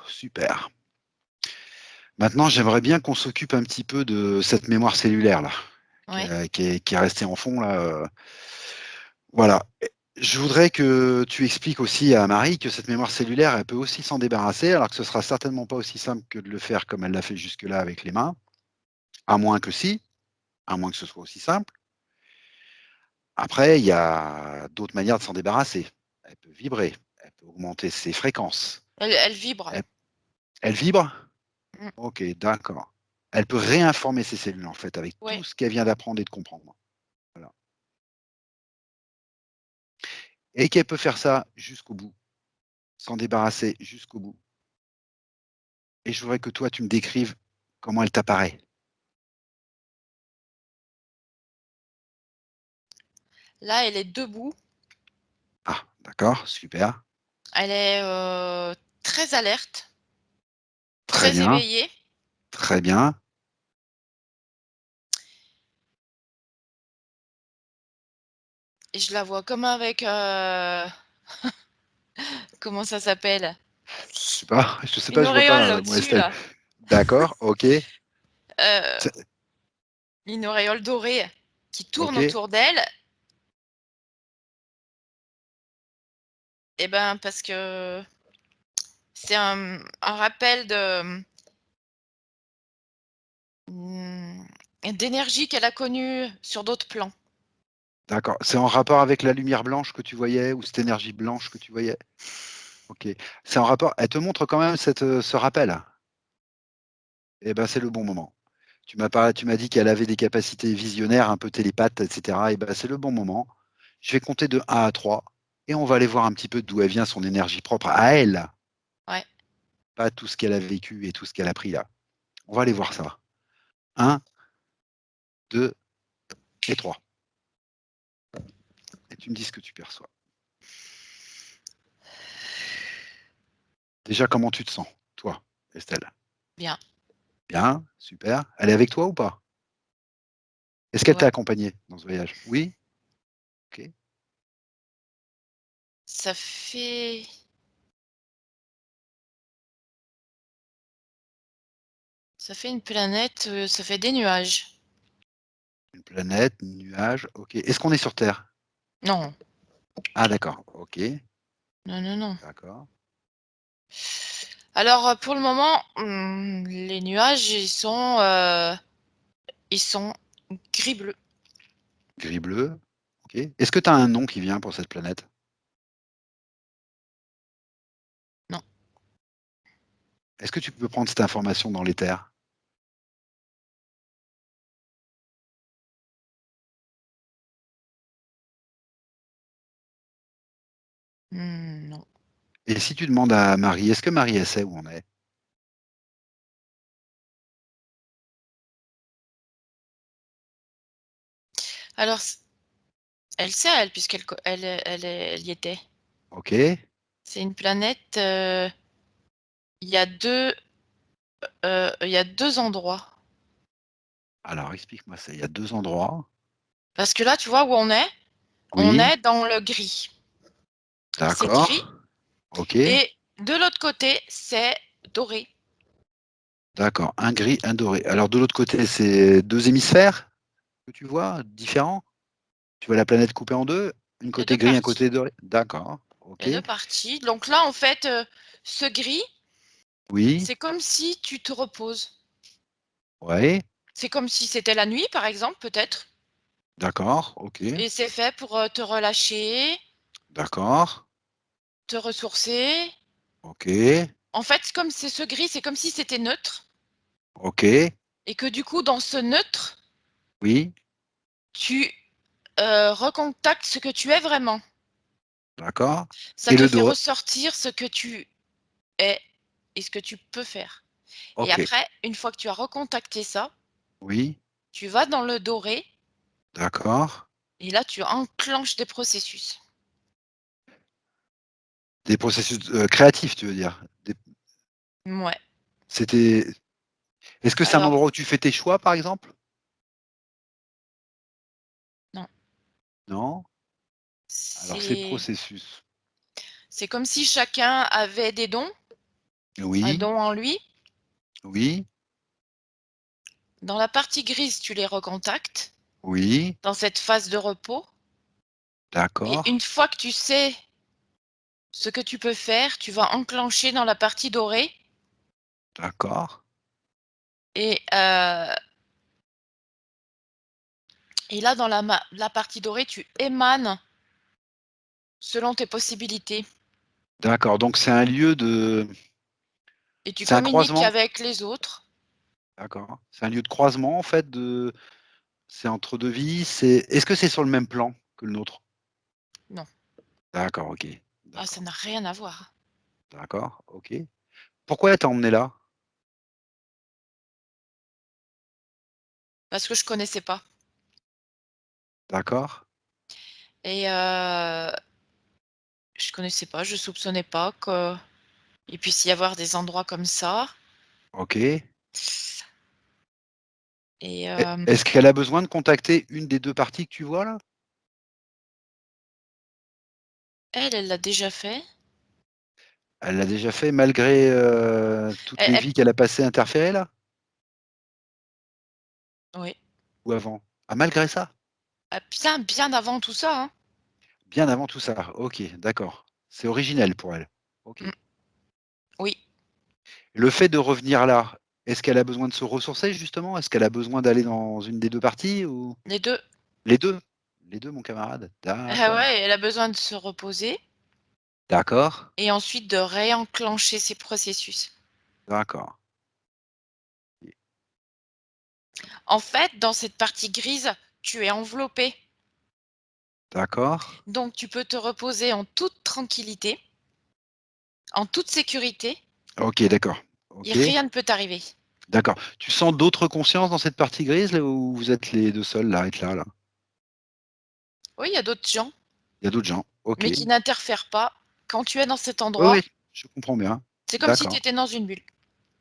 S1: Super. Maintenant, j'aimerais bien qu'on s'occupe un petit peu de cette mémoire cellulaire là,
S2: Ouais.
S1: qui est restée en fond là, voilà. Je voudrais que tu expliques aussi à Marie que cette mémoire cellulaire, elle peut aussi s'en débarrasser, alors que ce sera certainement pas aussi simple que de le faire comme elle l'a fait jusque-là avec les mains, à moins que si, à moins que ce soit aussi simple. Après, il y a d'autres manières de s'en débarrasser. Elle peut vibrer, elle peut augmenter ses fréquences.
S2: Elle vibre.
S1: Elle elle vibre?
S2: Mmh.
S1: OK, d'accord. Elle peut réinformer ses cellules, en fait, avec tout
S2: Ouais.
S1: ce qu'elle vient d'apprendre et de comprendre. Voilà. Et qu'elle peut faire ça jusqu'au bout, s'en débarrasser jusqu'au bout. Et je voudrais que toi, tu me décrives comment elle t'apparaît.
S2: Là, elle est debout.
S1: Ah, d'accord, super.
S2: Elle est, très alerte,
S1: Très
S2: très
S1: bien,
S2: éveillée,
S1: très bien.
S2: et je la vois comme avec, comment ça s'appelle?
S1: Je sais pas, je sais pas,
S2: Une
S1: je vois pas,
S2: auréole
S1: moi,
S2: au-dessus
S1: Estelle.
S2: là.
S1: D'accord, OK. C'est
S2: Une auréole dorée qui tourne
S1: OK,
S2: autour d'elle. Et ben, parce que c'est un rappel de, mmh, d'énergie qu'elle a connue sur d'autres plans.
S1: d'accord. C'est en rapport avec la lumière blanche que tu voyais ou cette énergie blanche que tu voyais? OK. C'est en rapport elle te montre quand même ce rappel? Eh ben, c'est le bon moment. Tu m'as dit qu'elle avait des capacités visionnaires, un peu télépathes et cetera et ben, c'est le bon moment. Je vais compter de 1 à 3 et on va aller voir un petit peu d'où elle vient son énergie propre à elle,
S2: Ouais.
S1: pas tout ce qu'elle a vécu et tout ce qu'elle a pris là. On va aller voir ça. 1, 2 et 3 et tu me dis ce que tu perçois. Déjà, comment tu te sens, toi, Estelle?
S2: Bien.
S1: Bien, super. Elle est avec toi ou pas? Est-ce qu'elle t'a
S2: Ouais.
S1: accompagné dans ce voyage? Oui? OK.
S2: Ça fait une planète, ça fait des nuages.
S1: Une planète, nuage, OK. Est-ce qu'on est sur Terre?
S2: Non,
S1: Ah d'accord, OK,
S2: non, non, non.
S1: d'accord.
S2: Alors, pour le moment, les nuages, ils sont gris-bleu.
S1: Gris bleu, OK. Est-ce que tu as un nom qui vient pour cette planète?
S2: Non.
S1: Est-ce que tu peux prendre cette information dans l'éther?
S2: Non.
S1: Et si tu demandes à Marie, est-ce que Marie, elle sait où on est?
S2: Alors elle sait, elle, puisqu'elle co elle y était.
S1: OK.
S2: C'est une planète, il y a 2, il y a 2 endroits.
S1: Alors explique-moi ça. Il y a 2 endroits.
S2: Parce que là, tu vois où on est? On
S1: Oui,
S2: est dans le gris. C'est gris
S1: d'accord. OK,
S2: et de l'autre côté, c'est doré.
S1: d'accord. Un gris, un doré. Alors de l'autre côté, c'est 2 hémisphères que tu vois, différents? Tu vois la planète coupée en 2, une
S2: Il y a
S1: côté
S2: 2
S1: gris, un
S2: parties.
S1: côté doré? D'accord,
S2: Il
S1: OK.
S2: y a 2 parties. Donc là, en fait, ce gris,
S1: Oui,
S2: c'est comme si tu te reposes.
S1: ouais,
S2: C'est comme si c'était la nuit, par exemple, peut-être,
S1: d'accord, OK,
S2: et c'est fait pour, te relâcher,
S1: d'accord,
S2: te ressourcer.
S1: OK,
S2: En fait, comme c'est ce gris, c'est comme si c'était neutre
S1: OK,
S2: et que du coup, dans ce neutre,
S1: oui,
S2: tu, recontactes ce que tu es vraiment.
S1: d'accord
S2: Ça
S1: et
S2: te
S1: le
S2: fait
S1: doré
S2: ressortir ce que tu es et ce que tu peux faire. Et
S1: OK,
S2: après, une fois que tu as recontacté ça,
S1: oui,
S2: tu vas dans le doré
S1: d'accord.
S2: et là, tu enclenches des processus.
S1: Des processus, créatifs, tu veux dire?
S2: Mouais.
S1: C'était est-ce que c'est un
S2: Alors
S1: endroit où tu fais tes choix, par exemple?
S2: non,
S1: Non? Alors c'est
S2: c'est
S1: processus.
S2: comme si chacun avait des dons, un
S1: Oui,
S2: don en lui.
S1: oui,
S2: Dans la partie grise, tu les recontactes
S1: oui,
S2: dans cette phase de repos et
S1: d'accord,
S2: une fois que tu sais ce que tu peux faire, tu vas enclencher dans la partie dorée
S1: d'accord,
S2: et là, dans la partie dorée, tu émanes selon tes possibilités
S1: d'accord, donc c'est un lieu de
S2: et tu
S1: c'est un
S2: communiques
S1: croisement?
S2: avec les autres.
S1: D'accord. C'est un lieu de croisement en fait de c'est entre 2 vies, c'est est-ce que c'est sur le même plan que le nôtre?
S2: Non,
S1: D'accord, OK.
S2: ah, ça
S1: D'accord,
S2: n'a rien à voir
S1: d'accord, OK. Pourquoi elle t'a emmené là?
S2: parce que je connaissais pas
S1: D'accord,
S2: et je connaissais pas, je soupçonnais pas qu'il puisse y avoir des endroits comme ça
S1: OK.
S2: et
S1: Est-ce qu'elle a besoin de contacter une des 2 parties que tu vois là?
S2: elle l'a déjà fait.
S1: Elle l'a déjà fait malgré, toutes les
S2: Elle
S1: vies qu'elle a passées interférées là?
S2: oui,
S1: Ou avant? Ah malgré ça?
S2: bien avant tout ça, hein.
S1: Bien avant tout ça? OK, d'accord. C'est originel pour elle? OK.
S2: Mmh, oui,
S1: Le fait de revenir là, est-ce qu'elle a besoin de se ressourcer justement? Est-ce qu'elle a besoin d'aller dans une des 2 parties ou
S2: les 2.
S1: les 2? Les 2 mon camarade?
S2: Ah ouais,
S1: D'accord.
S2: elle a besoin de se reposer
S1: D'accord,
S2: et ensuite de réenclencher ses processus.
S1: d'accord. Et
S2: En fait, dans cette partie grise, tu es enveloppé,
S1: d'accord.
S2: donc tu peux te reposer en toute tranquillité, en toute sécurité
S1: OK, d'accord.
S2: et
S1: OK,
S2: rien ne peut t'arriver.
S1: d'accord. Tu sens d'autres consciences dans cette partie grise là ou vous êtes les 2 seuls là à être là, là?
S2: Oui, il y a d'autres gens,
S1: Il y a d'autres gens? OK.
S2: mais qui n'interfèrent pas. Quand tu es dans cet
S1: Oui,
S2: endroit,
S1: oui, je comprends bien.
S2: c'est comme si tu
S1: D'accord,
S2: étais dans une bulle.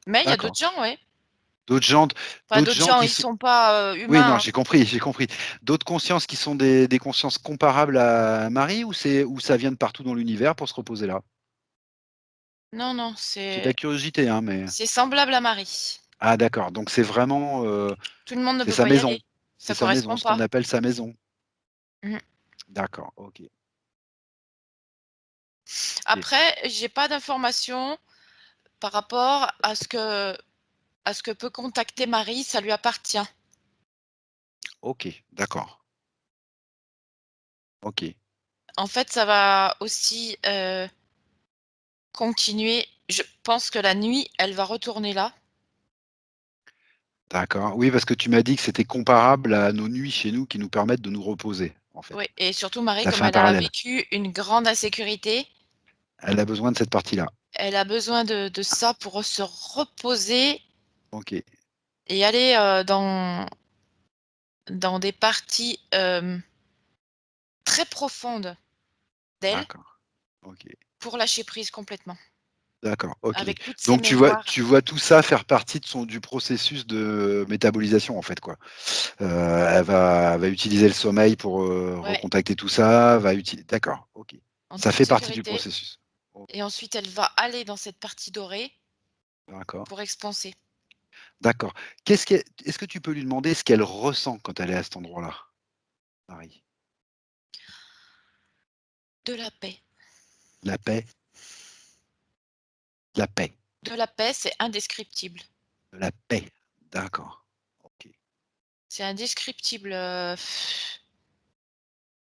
S2: Mais il y a
S1: d'accord.
S2: d'autres gens, ouais.
S1: D'autres gens
S2: Enfin
S1: d'autres
S2: d'autres
S1: gens
S2: gens,
S1: qui
S2: ils
S1: sont
S2: sont pas,
S1: oui, non,
S2: humains, hein.
S1: j'ai compris, j'ai compris. D'autres consciences qui sont des consciences comparables à Marie ou ça vient de partout dans l'univers pour se reposer là?
S2: Non, non,
S1: C'est de la curiosité, hein, mais
S2: c'est semblable à Marie.
S1: ah d'accord, donc c'est vraiment,
S2: Tout le monde ne
S1: c'est
S2: peut
S1: sa
S2: pas y
S1: maison.
S2: aller.
S1: C'est
S2: Ça
S1: sa maison,
S2: correspond
S1: ce qu'on
S2: pas.
S1: appelle sa maison.
S2: Mmh.
S1: D'accord, OK. OK.
S2: Après, j'ai pas d'informations par rapport à ce que peut contacter Marie, ça lui appartient.
S1: OK, d'accord. OK,
S2: En fait, ça va aussi, continuer. Je pense que la nuit, elle va retourner là.
S1: d'accord. Oui, parce que tu m'as dit que c'était comparable à nos nuits chez nous qui nous permettent de nous reposer, en fait.
S2: Oui et surtout Marie,
S1: Ça fait
S2: comme
S1: un
S2: elle a
S1: parallèle.
S2: vécu une grande insécurité,
S1: Elle a besoin de cette partie-là.
S2: elle a besoin de ça pour se reposer
S1: OK,
S2: et aller, dans des parties, très profondes d'elle
S1: d'accord. OK.
S2: pour lâcher prise complètement,
S1: D'accord, OK.
S2: avec toutes ces
S1: Donc
S2: mémoires.
S1: tu vois tout ça faire partie de son du processus de métabolisation, en fait, quoi? Elle va utiliser le sommeil pour,
S2: Ouais,
S1: recontacter tout ça, va utiliser. D'accord, OK.
S2: en
S1: Ça
S2: toute
S1: fait partie du
S2: sécurité
S1: processus. O
S2: et ensuite elle va aller dans cette partie dorée
S1: d'accord,
S2: pour expanser.
S1: d'accord. Est-ce que tu peux lui demander ce qu'elle ressent quand elle est à cet endroit-là, Marie?
S2: De la paix.
S1: La paix? La paix,
S2: De la paix, c'est indescriptible.
S1: de la paix. D'accord, OK.
S2: C'est indescriptible,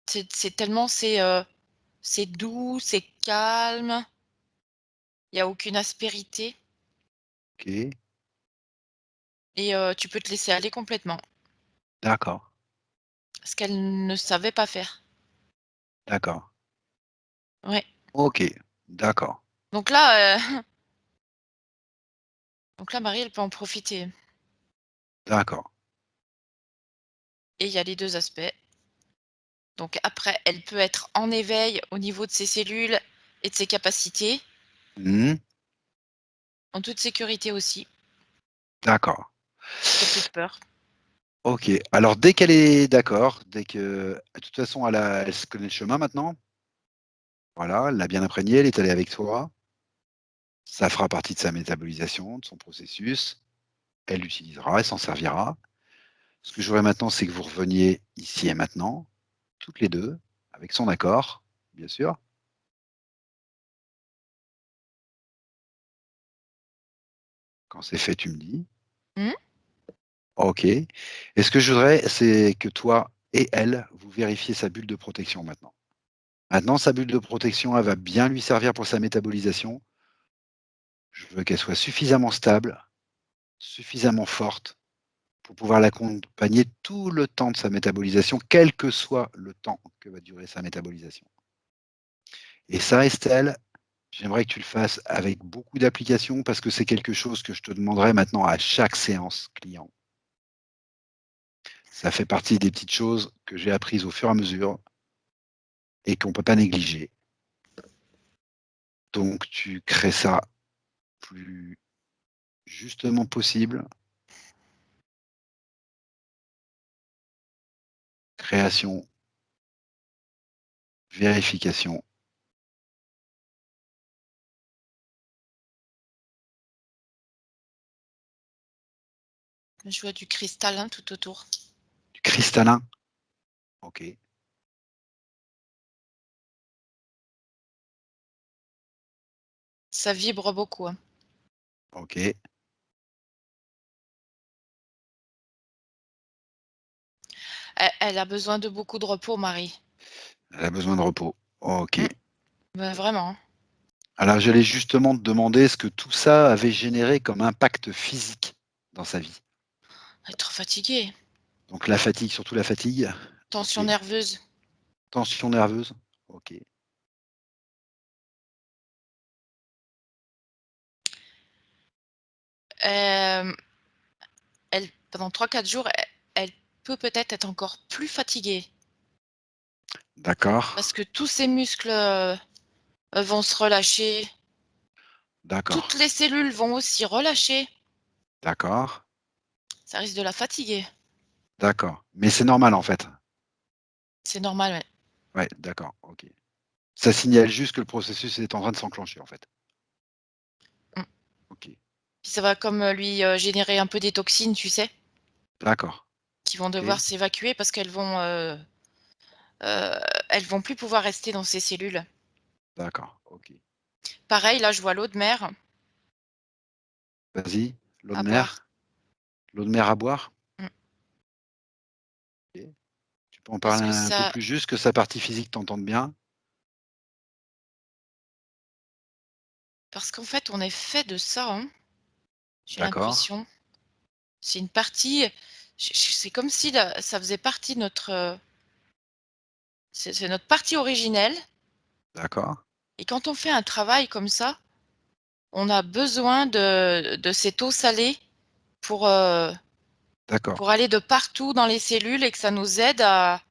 S2: c'est tellement c'est doux, c'est calme, il y a aucune aspérité
S1: OK,
S2: et tu peux te laisser aller complètement.
S1: d'accord,
S2: Ce qu'elle ne savait pas faire.
S1: d'accord.
S2: Ouais.
S1: OK, d'accord,
S2: Donc là, donc là, Marie, elle peut en profiter
S1: d'accord.
S2: et il y a les 2 aspects. Donc après, elle peut être en éveil au niveau de ses cellules et de ses capacités,
S1: Mmh,
S2: en toute sécurité aussi,
S1: d'accord.
S2: parce qu'il y a plus de peur.
S1: OK. Alors dès qu'elle est d'accord, dès que de toute façon elle se connaît le chemin maintenant, voilà, elle l'a bien imprégné, elle est allée avec toi, ça fera partie de sa métabolisation, de son processus, elle l'utilisera, elle s'en servira. Ce que je voudrais maintenant, c'est que vous reveniez ici et maintenant, toutes les 2, avec son accord, bien sûr. Quand c'est fait, tu me dis.
S2: Mmh?
S1: OK. Et ce que je voudrais, c'est que toi et elle, vous vérifiez sa bulle de protection maintenant. Maintenant, sa bulle de protection, elle va bien lui servir pour sa métabolisation. Je veux qu'elle soit suffisamment stable, suffisamment forte pour pouvoir l'accompagner tout le temps de sa métabolisation, quel que soit le temps que va durer sa métabolisation. Et ça, Estelle, j'aimerais que tu le fasses avec beaucoup d'applications parce que c'est quelque chose que je te demanderai maintenant à chaque séance client. Ça fait partie des petites choses que j'ai apprises au fur et à mesure et qu'on ne peut pas négliger. Donc tu crées ça plus justement possible. Création, vérification
S2: Je vois du cristallin tout autour.
S1: Du cristallin? OK,
S2: Ça vibre beaucoup, hein.
S1: OK,
S2: Elle a besoin de beaucoup de repos, Marie.
S1: elle a besoin de repos. OK.
S2: Mmh, bah, vraiment, hein.
S1: Alors j'allais justement te demander ce que tout ça avait généré comme impact physique dans sa vie.
S2: Elle est trop fatiguée,
S1: Donc la fatigue, surtout la fatigue? OK.
S2: tension nerveuse.
S1: Tension nerveuse? OK,
S2: Hem, elle pendant 3-4 jours, elle peut peut-être être encore plus fatiguée
S1: d'accord,
S2: parce que tous ses muscles, vont se relâcher. Toutes
S1: d'accord,
S2: les cellules vont aussi relâcher.
S1: d'accord,
S2: Ça risque de la fatiguer.
S1: d'accord. Mais c'est normal en fait?
S2: C'est normal, ouais.
S1: Ouais, d'accord, OK. Ça signale juste que le processus est en train de s'enclencher en fait?
S2: Mmh.
S1: OK,
S2: Puis ça va comme, lui, générer un peu des toxines, tu sais?
S1: d'accord,
S2: Qui vont
S1: OK,
S2: devoir s'évacuer parce elles vont plus pouvoir rester dans ces cellules.
S1: d'accord, OK.
S2: Pareil, là, je vois l'eau de mer
S1: Vas-y, l'eau de
S2: à boire.
S1: mer? L'eau de mer à boire?
S2: Mmh.
S1: OK. Tu peux en
S2: Parce
S1: parler
S2: que
S1: un peu
S2: ça
S1: plus juste, que sa partie physique t'entende bien?
S2: parce qu'en fait, on est fait de ça, hein, j'ai
S1: D'accord,
S2: l'impression. C'est une partie, c'est comme si la ça faisait partie de notre, c'est notre partie originelle
S1: d'accord,
S2: et quand on fait un travail comme ça, on a besoin de cette eau salée pour, heu,
S1: d'accord.
S2: pour aller de partout dans les cellules et que ça nous aide à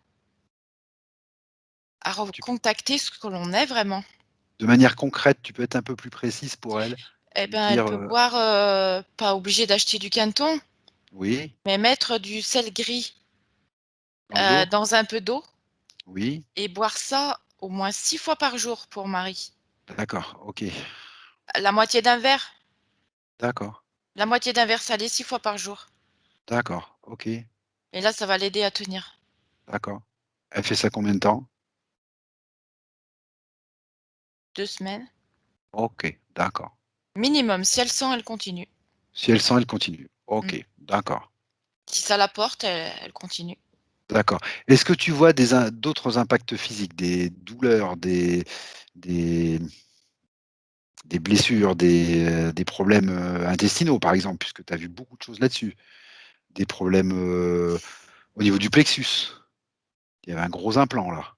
S1: Tu peux
S2: recontacter ce que l'on est vraiment.
S1: de manière concrète, tu peux être un peu plus précise pour elle?
S2: Eh
S1: Lui
S2: ben, elle
S1: dire,
S2: peut boire, pas obligée d'acheter du Quinton,
S1: oui,
S2: mais mettre du sel gris,
S1: dans de l'eau?
S2: dans un peu d'eau
S1: Oui,
S2: et boire ça au moins 6 fois par jour pour Marie.
S1: d'accord, OK,
S2: La moitié d'un verre,
S1: d'accord,
S2: la moitié d'un verre salé 6 fois par jour
S1: d'accord, OK,
S2: et là, ça va l'aider à tenir
S1: d'accord. Elle fait ça combien de temps?
S2: 2 semaines
S1: OK, d'accord.
S2: minimum. Si elle sent, elle continue.
S1: Si elle sent, elle continue.
S2: Mmh.
S1: OK, d'accord,
S2: Si ça la porte, elle continue.
S1: d'accord. Est-ce que tu vois d'autres impacts physiques, des douleurs, des des blessures, des problèmes, intestinaux, par exemple, puisque tu as vu beaucoup de choses là-dessus? Des problèmes, au niveau du plexus? Il y avait un gros implant là.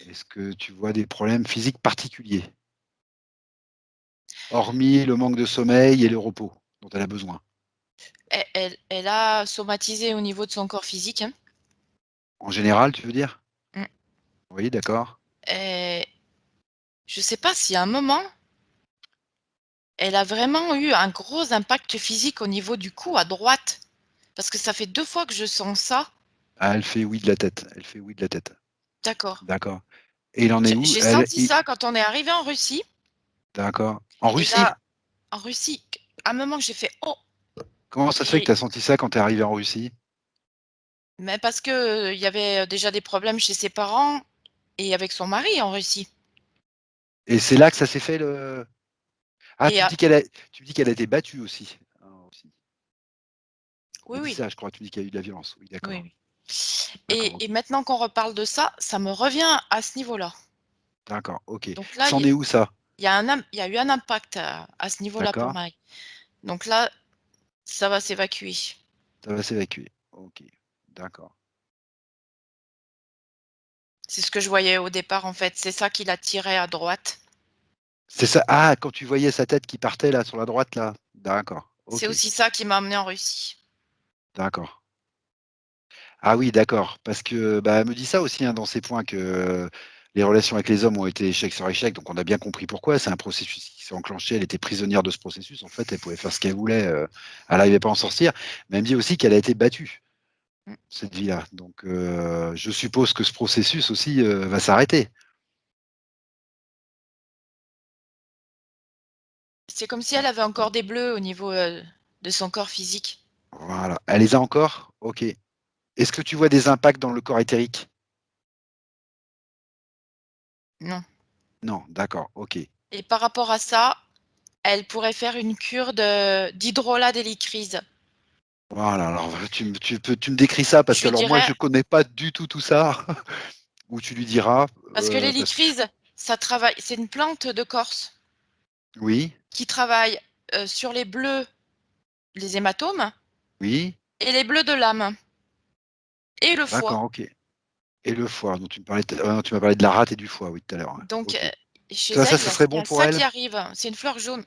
S1: Est-ce que tu vois des problèmes physiques particuliers? Hormis le manque de sommeil et le repos dont elle a besoin?
S2: Elle a somatisé au niveau de son corps physique, hein.
S1: En général, tu veux dire?
S2: Mmh
S1: Oui, d'accord,
S2: et je sais pas si à un moment, elle a vraiment eu un gros impact physique au niveau du cou à droite. Parce que ça fait 2 fois que je sens ça.
S1: ah, elle fait oui de la tête, elle fait oui de la tête.
S2: D'accord.
S1: D'accord, et il en est où?
S2: J'ai
S1: Elle
S2: senti
S1: i
S2: ça quand on est arrivé en Russie
S1: d'accord. En
S2: et
S1: Russie?
S2: là, en Russie, à un moment j'ai fait: «Oh!»
S1: Comment ça se fait que
S2: et
S1: tu as senti ça quand tu es arrivé en Russie?
S2: mais parce que, il y avait, déjà des problèmes chez ses parents et avec son mari en Russie
S1: Et c'est là que ça s'est fait le ah,
S2: et
S1: tu me dis qu'elle a été battue aussi, en Russie? Tu
S2: oui,
S1: m'as dit
S2: oui,
S1: ça, je crois, tu me dis qu'il y a eu de la violence. Oui,
S2: oui,
S1: d'accord,
S2: oui
S1: d'accord,
S2: et
S1: OK,
S2: maintenant qu'on reparle de ça, ça me revient à ce niveau-là.
S1: d'accord, OK.
S2: Donc là,
S1: C'en est où ça?
S2: il y a eu un impact à ce niveau-là pour
S1: D'accord,
S2: Marie. Donc là, ça va s'évacuer.
S1: ça va s'évacuer. OK, d'accord.
S2: C'est ce que je voyais au départ, en fait. C'est ça qui l'attirait à droite.
S1: C'est ça, ah, quand tu voyais sa tête qui partait là, sur la droite là? D'accord,
S2: C'est
S1: OK,
S2: aussi ça qui m'a emmenée en Russie.
S1: d'accord. Ah oui, d'accord, parce que, bah, elle me dit ça aussi, hein, dans ses points que les relations avec les hommes ont été échec sur échec, donc on a bien compris pourquoi. C'est un processus qui s'est enclenché, elle était prisonnière de ce processus. En fait, elle pouvait faire ce qu'elle voulait, elle n'arrivait pas à en sortir. Mais elle me dit aussi qu'elle a été battue,
S2: Mmh.
S1: cette vie-là. Donc, je suppose que ce processus aussi, va s'arrêter.
S2: C'est comme si elle avait encore des bleus au niveau, de son corps physique.
S1: Voilà. Elle les a encore? OK. Est-ce que tu vois des impacts dans le corps éthérique?
S2: Non.
S1: Non, d'accord, OK.
S2: Et par rapport à ça, elle pourrait faire une cure d'hydrolat d'hélicryse.
S1: Voilà, alors tu me décris ça parce
S2: Je
S1: que
S2: lui
S1: alors moi
S2: dirais
S1: je connais pas du tout ça, ou tu lui diras,
S2: parce que
S1: parce que je
S2: l'hélicryse, ça travaille, c'est une plante de Corse
S1: oui,
S2: qui travaille, sur les bleus, les hématomes
S1: oui,
S2: et les bleus de l'âme et le foie.
S1: d'accord, OK. Et le foie, dont tu me parlais tu m'as parlé de la rate et du foie, oui, tout à l'heure, ouais.
S2: Donc,
S1: OK.
S2: chez
S1: Ça,
S2: elle,
S1: ça serait
S2: il y
S1: bon
S2: a
S1: pour
S2: ça
S1: elle?
S2: qui arrive. C'est une fleur jaune.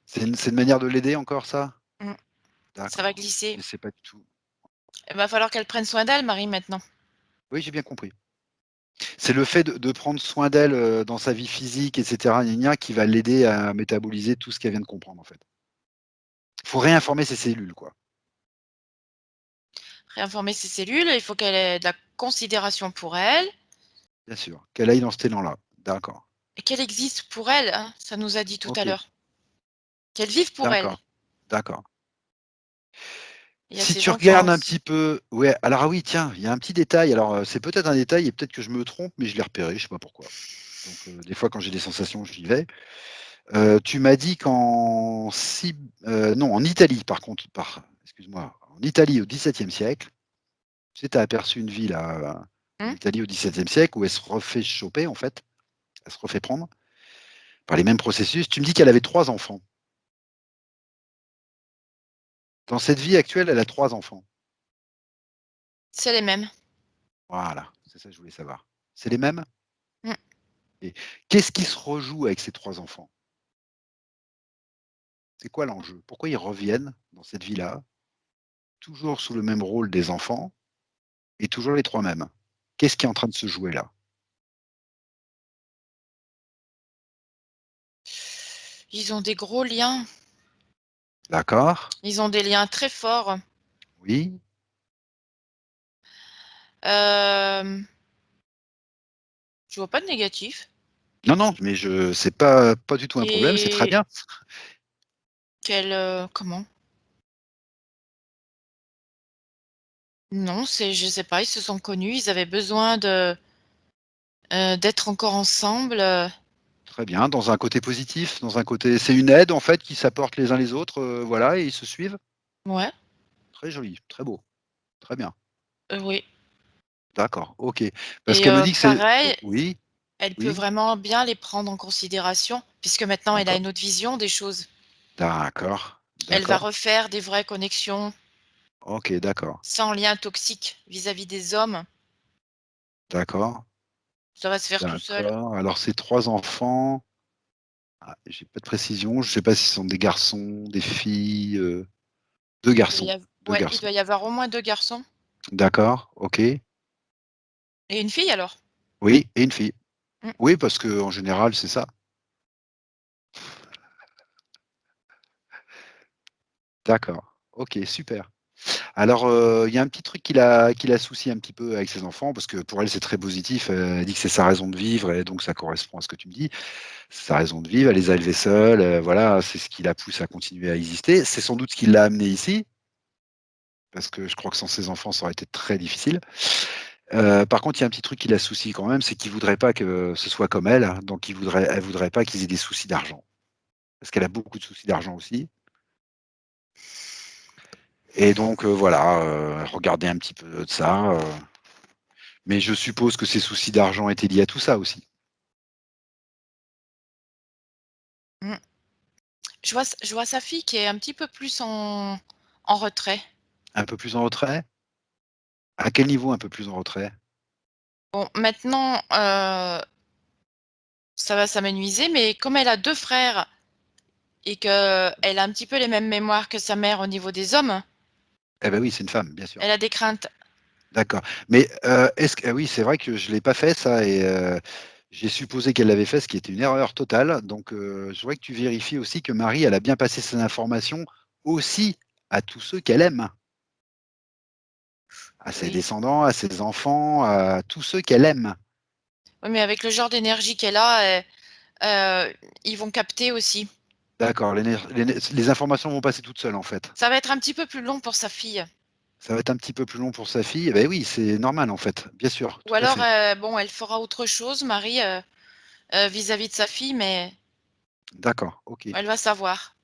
S1: C'est une manière de l'aider encore ça?
S2: Mmh. Ça va
S1: D'accord,
S2: glisser.
S1: je sais pas du tout.
S2: Il va falloir qu'elle prenne soin d'elle, Marie, maintenant.
S1: Oui, j'ai bien compris. C'est le fait de prendre soin d'elle, dans sa vie physique et cetera, gna gna, qui va l'aider à métaboliser tout ce qu'elle vient de comprendre, en fait. Faut réinformer ses cellules, quoi.
S2: Réinformer ses cellules, il faut qu'elle ait de la considération pour elle
S1: Bien sûr, qu'elle aille dans cet élan-là. D'accord.
S2: et qu'elle existe pour elle, hein, ça nous a dit tout à
S1: OK,
S2: l'heure. Qu'elle vive pour elle.
S1: d'accord, d'accord.
S2: Il y a
S1: Si
S2: ses
S1: tu
S2: enfants
S1: regardes un
S2: aussi.
S1: petit peu ouais, alors ah oui, tiens, il y a un petit détail, alors, c'est peut-être un détail et peut-être que je me trompe, mais je l'ai repéré, je sais pas pourquoi. Donc, des fois quand j'ai des sensations, j'y vais. Tu m'as dit non, en Italie par contre, excuse-moi, en Italie au XVIIe siècle, tu sais, tu as aperçu une ville en
S2: Mmh.
S1: Italie au XVIIe siècle où elle se refait choper en fait, elle se refait prendre par les mêmes processus. Tu me dis qu'elle avait 3 enfants. Dans cette vie actuelle, elle a 3 enfants.
S2: C'est les mêmes.
S1: Voilà, c'est ça que je voulais savoir. C'est les mêmes?
S2: Mmh.
S1: Et qu'est-ce qui se rejoue avec ces 3 enfants? C'est quoi l'enjeu? Pourquoi ils reviennent dans cette vie-là, toujours sous le même rôle des enfants et toujours les 3 mêmes? Qu'est-ce qui est en train de se jouer là?
S2: Ils ont des gros liens.
S1: D'accord,
S2: Ils ont des liens très forts.
S1: oui.
S2: Hem, je vois pas de négatif
S1: Non, non, mais c'est pas du tout un problème, c'est très
S2: et
S1: bien.
S2: qu'elle, comment? Non, c'est je sais pas, ils se sont connus, ils avaient besoin d'être encore ensemble,
S1: Très bien, dans un côté positif, dans un côté c'est une aide en fait qui s'apportent les uns les autres, voilà et ils se suivent.
S2: ouais,
S1: Très joli, très beau, très bien.
S2: oui
S1: D'accord, OK. Parce
S2: et
S1: qu'elle me dit que c'est
S2: pareil,
S1: oui,
S2: elle peut
S1: oui,
S2: vraiment bien les prendre en considération puisque maintenant elle a
S1: d'accord,
S2: une autre vision des choses.
S1: d'accord,
S2: Elle va
S1: d'accord.
S2: refaire des vraies connexions
S1: OK, d'accord,
S2: sans lien toxique vis-à-vis des hommes.
S1: d'accord,
S2: Ça va se faire tout seul.
S1: d'accord. Alors ces 3 enfants, j'ai pas de précision, je sais pas si ce sont des garçons, des filles, 2
S2: Il doit
S1: garçons,
S2: y av
S1: 2
S2: ouais, il
S1: garçons.
S2: doit y avoir au moins 2 garçons
S1: D'accord, OK.
S2: et une fille alors?
S1: Oui et une fille.
S2: Mmh.
S1: Oui, parce qu'en général, c'est ça. D'accord. OK, super. Alors, il y a un petit truc qui la soucie un petit peu avec ses enfants, parce que pour elle, c'est très positif. Elle dit que c'est sa raison de vivre et donc ça correspond à ce que tu me dis. C'est sa raison de vivre, elle les a élevés seule, voilà, c'est ce qui la pousse à continuer à exister. C'est sans doute ce qui l'a amenée ici, parce que je crois que sans ses enfants, ça aurait été très difficile. Par contre, il y a un petit truc qui la soucie quand même, c'est qu'il voudrait pas que ce soit comme elle, donc elle voudrait pas qu'ils aient des soucis d'argent. Parce qu'elle a beaucoup de soucis d'argent aussi. Et donc, voilà, regarder un petit peu de ça, mais je suppose que ces soucis d'argent étaient liés à tout ça aussi?
S2: Mmh. Je vois sa fille qui est un petit peu plus en retrait.
S1: Un peu plus en retrait? À quel niveau un peu plus en retrait?
S2: Bon maintenant, ça va s'amenuiser, mais comme elle a 2 frères et qu'elle a un petit peu les mêmes mémoires que sa mère au niveau des hommes,
S1: Eh bah, oui, c'est une femme, bien sûr.
S2: elle a des craintes.
S1: D'accord, mais, est-ce que ah oui, c'est vrai que je l'ai pas fait ça et j'ai supposé qu'elle l'avait fait, ce qui était une erreur totale, donc je voudrais que tu vérifies aussi que Marie, elle a bien passé ses informations aussi à tous ceux qu'elle aime, à ses
S2: Oui.
S1: descendants, à ses enfants, à tous ceux qu'elle aime.
S2: Oui, mais avec le genre d'énergie qu'elle a, ils vont capter aussi.
S1: D'accord, les informations vont passer toutes seules, en fait.
S2: Ça va être un petit peu plus long pour sa fille.
S1: Ça va être un petit peu plus long pour sa fille. Eh beh, oui, c'est normal, en fait. Bien sûr,
S2: Ou
S1: tout à
S2: alors,
S1: fait.
S2: bon, elle fera autre chose, Marie, vis-à-vis de sa fille, mais
S1: D'accord, OK.
S2: elle va savoir.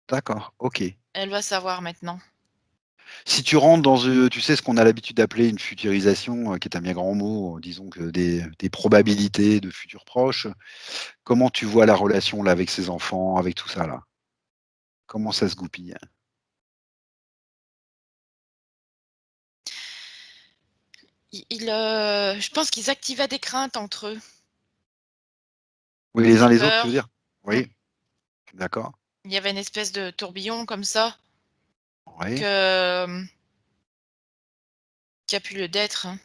S1: D'accord, OK.
S2: Elle va savoir maintenant.
S1: Si tu rentres dans, tu sais, ce qu'on a l'habitude d'appeler une futurisation, qui est un bien grand mot, disons que des probabilités de futurs proches, comment tu vois la relation là avec ses enfants, avec tout ça là? Comment ça se goupille?
S2: Je pense qu'ils activaient des craintes entre eux,
S1: Oui, les
S2: des
S1: uns les autres, tu veux
S2: peurs.
S1: dire?
S2: Mmh.
S1: Oui, d'accord.
S2: Il y avait une espèce de tourbillon comme ça
S1: Oui,
S2: que, qui a plus lieu d'être, hein.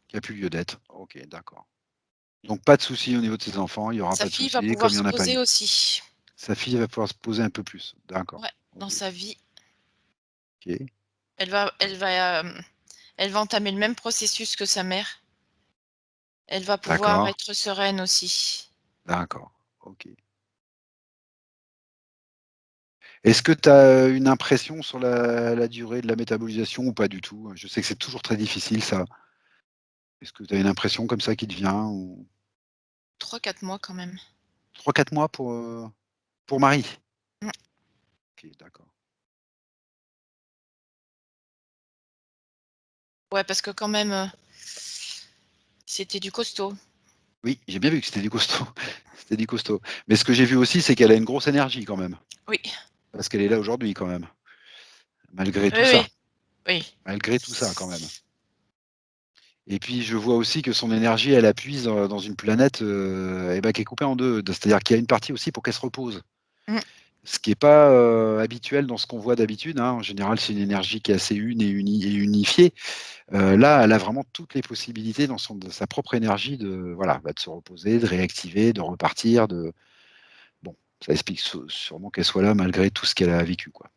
S1: qui a plus lieu d'être. OK, d'accord. Donc pas de souci au niveau de ses enfants, il y aura
S2: Sa
S1: pas de
S2: fille va
S1: souci,
S2: pouvoir
S1: comme il y
S2: se
S1: en a pas
S2: poser
S1: eu.
S2: aussi,
S1: Sa fille va pouvoir se poser un peu plus. D'accord.
S2: ouais, dans
S1: OK,
S2: sa vie.
S1: OK.
S2: Elle va entamer le même processus que sa mère. Elle va pouvoir
S1: D'accord,
S2: être sereine aussi.
S1: d'accord. OK. Est-ce que tu as une impression sur la durée de la métabolisation ou pas du tout? Je sais que c'est toujours très difficile ça. Est-ce que tu as une impression comme ça qui te vient ou
S2: 3-4 mois quand même.
S1: 3-4 mois pour Marie?
S2: Mmh.
S1: OK, d'accord.
S2: Ouais, parce que quand même, c'était du costaud.
S1: Oui, j'ai bien vu que c'était du costaud. C'était du costaud. Mais ce que j'ai vu aussi, c'est qu'elle a une grosse énergie quand même.
S2: Oui.
S1: Parce qu'elle est là aujourd'hui quand même, malgré
S2: Oui,
S1: tout ça.
S2: oui, oui.
S1: Malgré tout ça quand même. Et puis je vois aussi que son énergie, elle appuie dans une planète, et bah, qui est coupée en 2. C'est-à-dire qu'il y a une partie aussi pour qu'elle se repose.
S2: Mmh.
S1: Ce qui est pas, habituel dans ce qu'on voit d'habitude, hein. En général, c'est une énergie qui est assez une et unifiée. Là, elle a vraiment toutes les possibilités dans de sa propre énergie de voilà, bah, de se reposer, de réactiver, de repartir, bon, ça explique sûrement qu'elle soit là malgré tout ce qu'elle a vécu, quoi.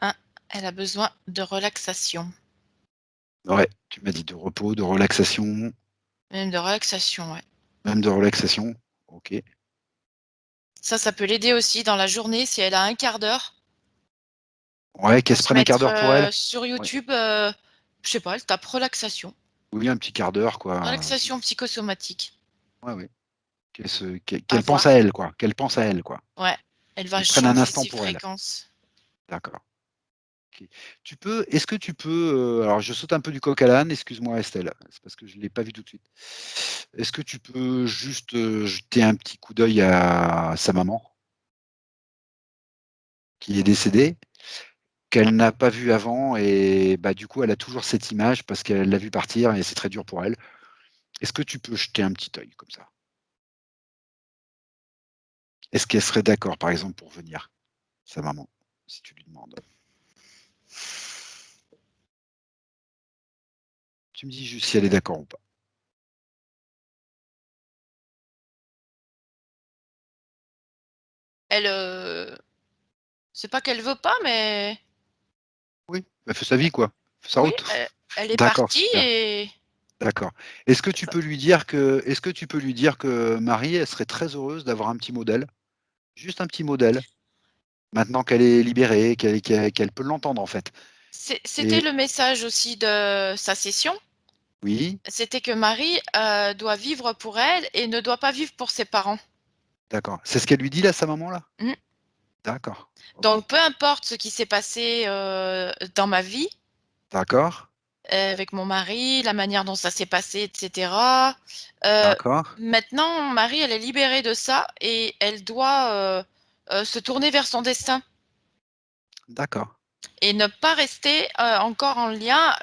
S2: Ah, elle a besoin de relaxation,
S1: Ouais, tu m'as dit de repos, de relaxation,
S2: même de relaxation, ouais.
S1: même de relaxation. OK.
S2: Ça peut l'aider aussi dans la journée si elle a un quart d'heure
S1: Ouais, qu'elle
S2: pour
S1: se
S2: se
S1: prenne un quart
S2: mettre,
S1: d'heure pour elle?
S2: sur
S1: Ouais.
S2: YouTube, je sais pas, elle tape relaxation,
S1: Oui, un petit quart d'heure, quoi,
S2: relaxation psychosomatique,
S1: ouais, ouais.
S2: à
S1: Qu'elle pense à
S2: voir.
S1: elle, quoi. Qu'elle pense à elle, quoi.
S2: Ouais, elle va
S1: Elle prenne un
S2: changer
S1: instant
S2: ses
S1: pour elle.
S2: fréquences.
S1: D'accord. OK. Est-ce que tu peux, alors je saute un peu du coq à l'âne, excuse-moi Estelle, c'est parce que je ne l'ai pas vu tout de suite. Est-ce que tu peux juste, jeter un petit coup d'œil à sa maman, qui est décédée, qu'elle n'a pas vue avant et bah, du coup, elle a toujours cette image parce qu'elle l'a vue partir et c'est très dur pour elle. Est-ce que tu peux jeter un petit œil comme ça? Est-ce qu'elle serait d'accord, par exemple, pour venir, sa maman, si tu lui demandes? Tu me dis juste si elle est d'accord ou pas.
S2: Elle, c'est pas qu'elle veut pas, mais
S1: Oui, elle fait sa vie, quoi, fait sa
S2: oui,
S1: route.
S2: elle est
S1: D'accord,
S2: partie
S1: super.
S2: et
S1: D'accord.
S2: ça
S1: Est-ce que tu peux lui dire que Marie, elle serait très heureuse d'avoir un petit modèle? Juste un petit modèle, maintenant qu'elle est libérée, qu'elle peut l'entendre, en fait.
S2: c'était
S1: Et
S2: le message aussi de sa session.
S1: oui,
S2: C'était que Marie, doit vivre pour elle et ne doit pas vivre pour ses parents.
S1: d'accord. C'est ce qu'elle lui dit là, sa maman là?
S2: Mmh.
S1: D'accord, OK.
S2: Donc peu importe ce qui s'est passé, dans ma vie,
S1: D'accord,
S2: avec mon mari, la manière dont ça s'est passé et cetera, heu,
S1: d'accord,
S2: maintenant Marie, elle est libérée de ça et elle doit, se tourner vers son destin
S1: d'accord.
S2: et ne pas rester, encore en lien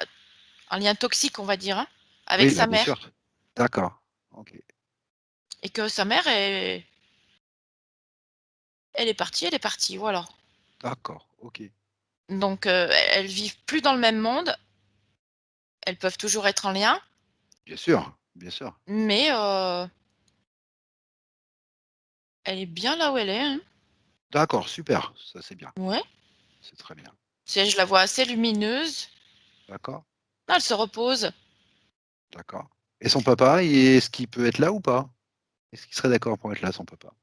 S2: toxique, on va dire, hein, avec
S1: Oui, bah,
S2: sa
S1: bien
S2: mère
S1: sûr. D'accord, OK.
S2: et que sa mère elle est partie, voilà.
S1: D'accord, OK.
S2: Donc elles vivent plus dans le même monde, elles peuvent toujours être en lien,
S1: Bien sûr, bien sûr.
S2: mais elle est bien là où elle est, hein.
S1: D'accord, super, ça c'est bien,
S2: Ouais,
S1: c'est très bien.
S2: je la vois assez lumineuse.
S1: D'accord,
S2: Ah, elle se repose.
S1: d'accord. Et son papa, est-ce qu'il peut être là ou pas? Est-ce qu'il serait d'accord pour être là, son papa?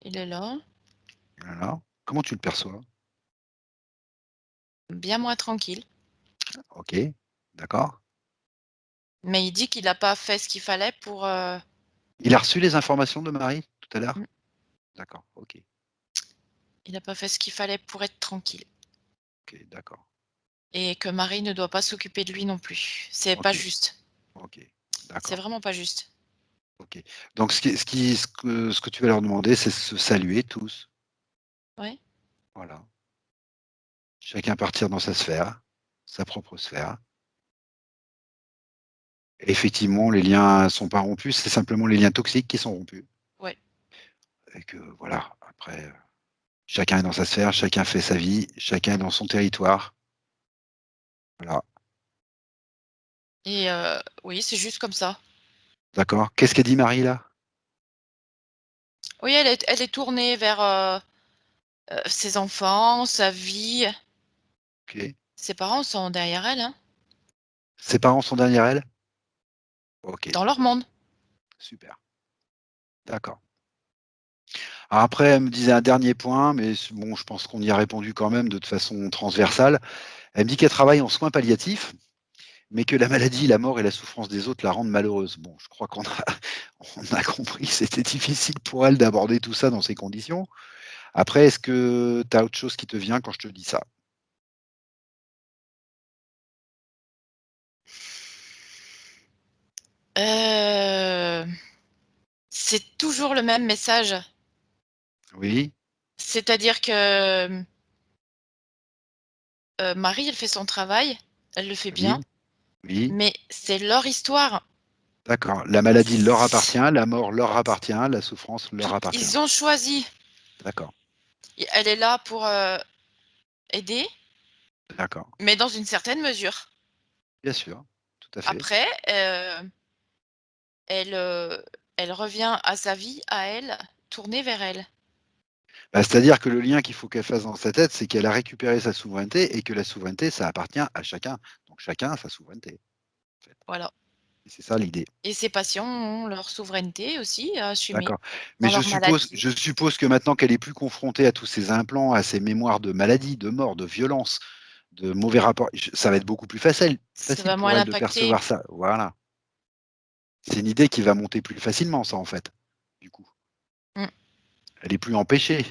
S2: il est là,
S1: Voilà. Comment tu le perçois?
S2: bien moins tranquille,
S1: OK, d'accord.
S2: mais il dit qu'il a pas fait ce qu'il fallait pour,
S1: Il a reçu les informations de Marie tout à l'heure?
S2: mmh,
S1: D'accord, OK,
S2: il a pas fait ce qu'il fallait pour être tranquille
S1: OK, d'accord.
S2: et que Marie ne doit pas s'occuper de lui non plus. C'est pas
S1: OK,
S2: juste,
S1: OK,
S2: c'est
S1: d'accord,
S2: vraiment pas juste.
S1: OK. Donc ce que tu vas leur demander, c'est se saluer tous.
S2: Ouais.
S1: Voilà. Chacun partir dans sa sphère, sa propre sphère. Et effectivement, les liens sont pas rompus, c'est simplement les liens toxiques qui sont rompus.
S2: Ouais.
S1: Et que voilà, après, chacun est dans sa sphère, chacun fait sa vie, chacun est dans son territoire. Voilà,
S2: Et oui, c'est juste comme ça.
S1: d'accord. Qu'est-ce qu'a dit Marie là?
S2: Oui, elle est tournée vers, ses enfants, sa vie.
S1: OK.
S2: Ses parents sont derrière elle, hein,
S1: Ses parents sont derrière elle? OK,
S2: dans leur monde.
S1: super, d'accord. Alors après, elle me disait un dernier point, mais bon, je pense qu'on y a répondu quand même de façon transversale. Elle me dit qu'elle travaille en soins palliatifs, mais que la maladie, la mort et la souffrance des autres la rendent malheureuse. Bon, je crois qu'on a on a compris que c'était difficile pour elle d'aborder tout ça dans ces conditions. Après, est-ce que tu as autre chose qui te vient quand je te dis ça?
S2: Heu, c'est toujours le même message.
S1: Oui,
S2: C'est-à-dire que, Marie, elle fait son travail, elle le fait bien,
S1: oui, oui,
S2: mais c'est leur histoire.
S1: d'accord. La maladie leur appartient, la mort leur appartient, la souffrance leur appartient.
S2: Ils ont choisi.
S1: D'accord,
S2: Et elle est là pour, aider,
S1: d'accord.
S2: mais dans une certaine mesure.
S1: Bien sûr, tout à fait.
S2: Après, elle, elle revient à sa vie, à elle, tournée vers elle.
S1: Bah, c'est-à-dire que le lien qu'il faut qu'elle fasse dans sa tête, c'est qu'elle a récupéré sa souveraineté et que la souveraineté, ça appartient à chacun. Donc chacun a sa souveraineté, en fait.
S2: Voilà.
S1: Et c'est ça l'idée.
S2: Et ces patients ont leur souveraineté aussi à assumer
S1: D'accord. Mais
S2: dans
S1: je
S2: leur
S1: suppose
S2: maladie.
S1: je suppose que maintenant qu'elle est plus confrontée à tous ces implants, à ces mémoires de maladie, de mort, de violence, de mauvais rapports, ça va être beaucoup plus
S2: Ça
S1: facile
S2: va moins
S1: pour elle de
S2: l'impacter.
S1: percevoir ça. Voilà. C'est une idée qui va monter plus facilement ça, en fait, du coup.
S2: Mmh.
S1: Elle est plus empêchée.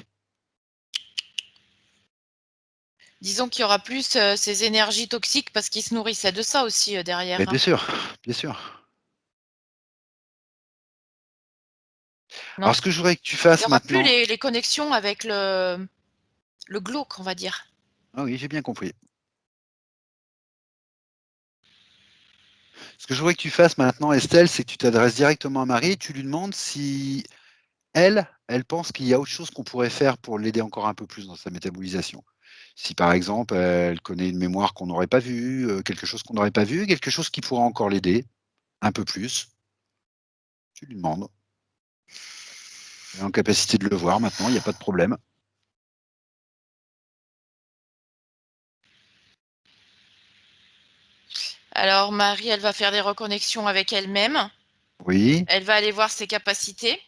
S2: Disons qu'il y aura plus, ces énergies toxiques parce qu'ils se nourrissaient de ça aussi,
S1: Mais
S2: derrière, hein.
S1: bien sûr, bien sûr.
S2: Non,
S1: Alors ce que je voudrais que tu
S2: il y
S1: fasses
S2: aura plus
S1: maintenant,
S2: les connexions avec le glauque, on va dire.
S1: ah oui, j'ai bien compris. Ce que je voudrais que tu fasses maintenant, Estelle, c'est que tu t'adresses directement à Marie et tu lui demandes si elle pense qu'il y a autre chose qu'on pourrait faire pour l'aider encore un peu plus dans sa métabolisation. Si par exemple, elle connaît une mémoire qu'on n'aurait pas vue, quelque chose qu'on n'aurait pas vu, quelque chose qui pourrait encore l'aider un peu plus, tu lui demandes. Elle est en capacité de le voir maintenant, il y a pas de problème.
S2: Alors Marie, elle va faire des reconnexions avec elle-même.
S1: Oui,
S2: Elle va aller voir ses capacités,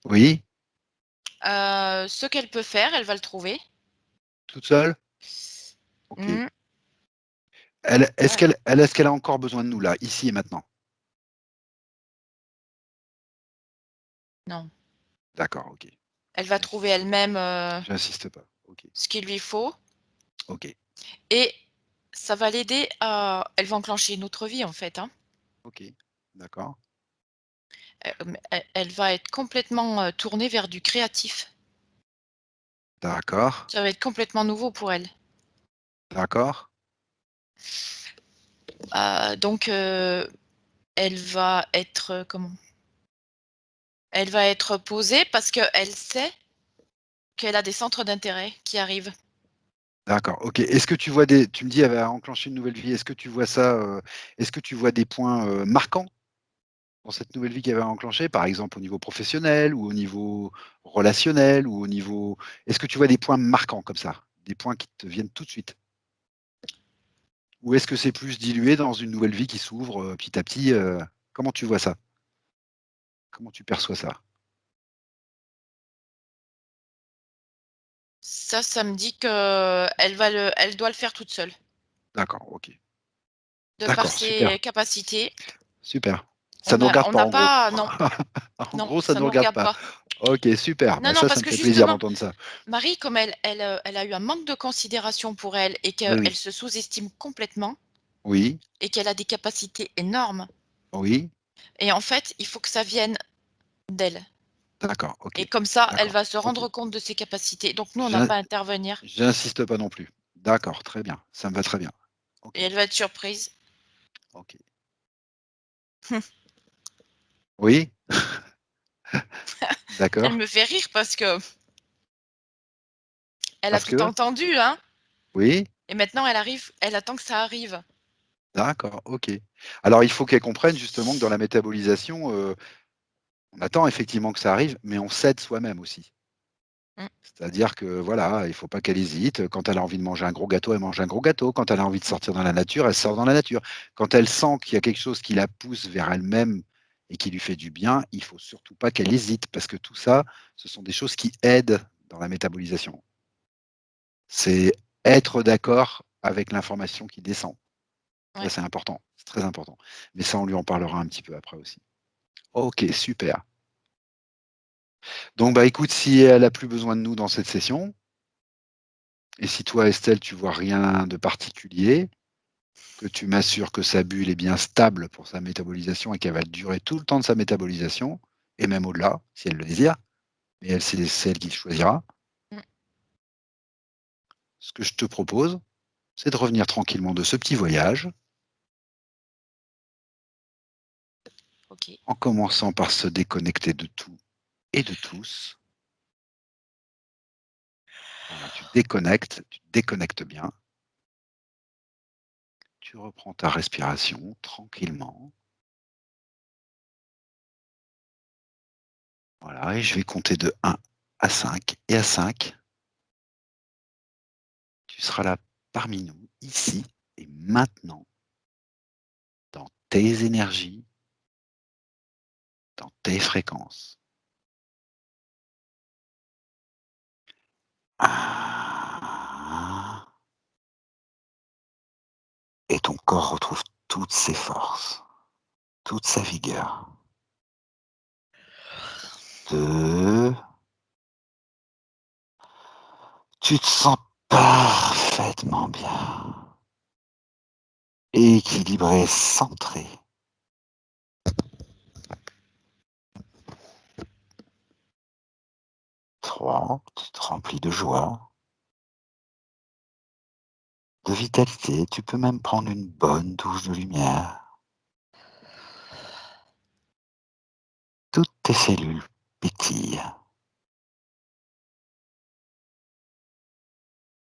S1: oui,
S2: ce qu'elle peut faire, elle va le trouver.
S1: toute seule? OK.
S2: Mmh,
S1: Elle est-ce
S2: ouais,
S1: qu'elle a encore besoin de nous là, ici et maintenant?
S2: non.
S1: D'accord, OK.
S2: Elle va trouver elle-même,
S1: J'insiste pas. OK,
S2: ce qu'il lui faut
S1: OK,
S2: et ça va l'aider à elle va enclencher une autre vie, en fait, hein.
S1: OK. D'accord,
S2: Elle va être complètement, tournée vers du créatif.
S1: d'accord,
S2: Ça va être complètement nouveau pour elle.
S1: d'accord,
S2: Donc elle va être, comment? Elle va être posée parce qu'elle sait qu'elle a des centres d'intérêt qui arrivent.
S1: d'accord, OK. Est-ce que tu vois des tu me dis elle va enclencher une nouvelle vie, est-ce que tu vois ça, est-ce que tu vois des points, marquants dans cette nouvelle vie qu'elle va enclencher? Par exemple au niveau professionnel ou au niveau relationnel ou au niveau est-ce que tu vois des points marquants comme ça? Des points qui te viennent tout de suite? Ou est-ce que c'est plus dilué dans une nouvelle vie qui s'ouvre, petit à petit, comment tu vois ça? Comment tu perçois ça?
S2: Ça me dit qu'elle doit le faire toute seule.
S1: D'accord, ok.
S2: De par
S1: D'accord, super.
S2: ses capacités.
S1: Ça ne nous regarde
S2: On
S1: pas,
S2: n'a
S1: en gros.
S2: pas, non,
S1: En
S2: non,
S1: gros, ça ne
S2: ça
S1: nous
S2: nous
S1: regarde
S2: regarde
S1: pas.
S2: pas.
S1: Ok, super.
S2: Non,
S1: Bah,
S2: non,
S1: ça
S2: parce
S1: me
S2: que
S1: fait plaisir
S2: justement,
S1: d'entendre ça.
S2: Marie, comme elle a eu un manque de considération pour elle et
S1: Oui,
S2: qu'elle
S1: oui.
S2: se sous-estime complètement
S1: Oui,
S2: et qu'elle a des capacités énormes.
S1: oui.
S2: Et en fait, il faut que ça vienne d'elle.
S1: D'accord, ok.
S2: Et comme ça, elle
S1: D'accord,
S2: va se
S1: ok.
S2: rendre compte de ses capacités. Donc nous, on n'a
S1: J'in-
S2: pas à intervenir.
S1: J'insiste pas non plus. D'accord, très bien. Ça me va très bien.
S2: Et
S1: Ok,
S2: elle va être surprise.
S1: ok. Oui,
S2: Elle
S1: d'accord.
S2: me fait rire parce que elle a
S1: Parce
S2: tout
S1: que,
S2: entendu, hein.
S1: oui,
S2: Et maintenant, elle attend que ça arrive.
S1: d'accord, ok. Alors, il faut qu'elle comprenne justement que dans la métabolisation, on attend effectivement que ça arrive, mais on cède soi-même aussi.
S2: Mm.
S1: C'est-à-dire que voilà, il ne faut pas qu'elle hésite. Quand elle a envie de manger un gros gâteau, elle mange un gros gâteau. Quand elle a envie de sortir dans la nature, elle sort dans la nature. Quand elle sent qu'il y a quelque chose qui la pousse vers elle-même et qui lui fait du bien, il ne faut surtout pas qu'elle hésite, parce que tout ça, ce sont des choses qui aident dans la métabolisation. C'est être d'accord avec l'information qui descend. Ça,
S2: Ouais.
S1: c'est important, c'est très important. Mais ça, on lui en parlera un petit peu après aussi. Ok, super. Donc, bah, écoute, si elle a plus besoin de nous dans cette session, et si toi, Estelle, tu vois rien de particulier, que tu m'assures que sa bulle est bien stable pour sa métabolisation et qu'elle va durer tout le temps de sa métabolisation, et même au-delà, si elle le désire, mais elle, c'est elle qui choisira.
S2: Mm.
S1: Ce que je te propose, c'est de revenir tranquillement de ce petit voyage,
S2: Ok.
S1: en commençant par se déconnecter de tout et de tous. Voilà, tu déconnectes bien. Tu reprends ta respiration tranquillement. Voilà, et je vais compter de 1 à 5. Et à 5, tu seras là parmi nous, ici et maintenant, dans tes énergies, dans tes fréquences. 1. Et ton corps retrouve toutes ses forces, toute sa vigueur. 2. Tu te sens parfaitement bien, équilibré, centré. 3. Tu te remplis de joie, de vitalité. Tu peux même prendre une bonne douche de lumière. Toutes tes cellules pétillent.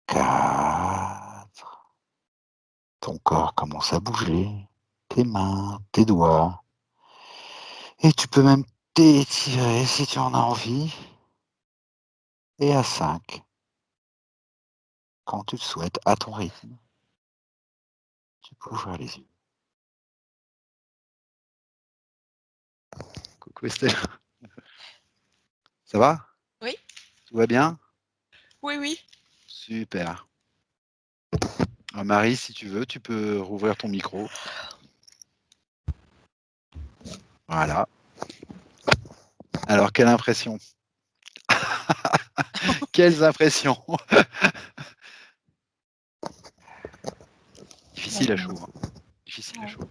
S1: 4. Ton corps commence à bouger, tes mains, tes doigts. Et tu peux même t'étirer si tu en as envie. Et à 5, quand tu le souhaites, à ton rythme, tu peux ouvrir les yeux. Coucou Estelle, ça va?
S2: Oui,
S1: Tout va bien?
S2: oui, oui.
S1: Super. Marie, si tu veux, tu peux rouvrir ton micro. Voilà. Alors, quelle impression? Quelles impressions? Difficile à chaud, hein. Difficile à chaud.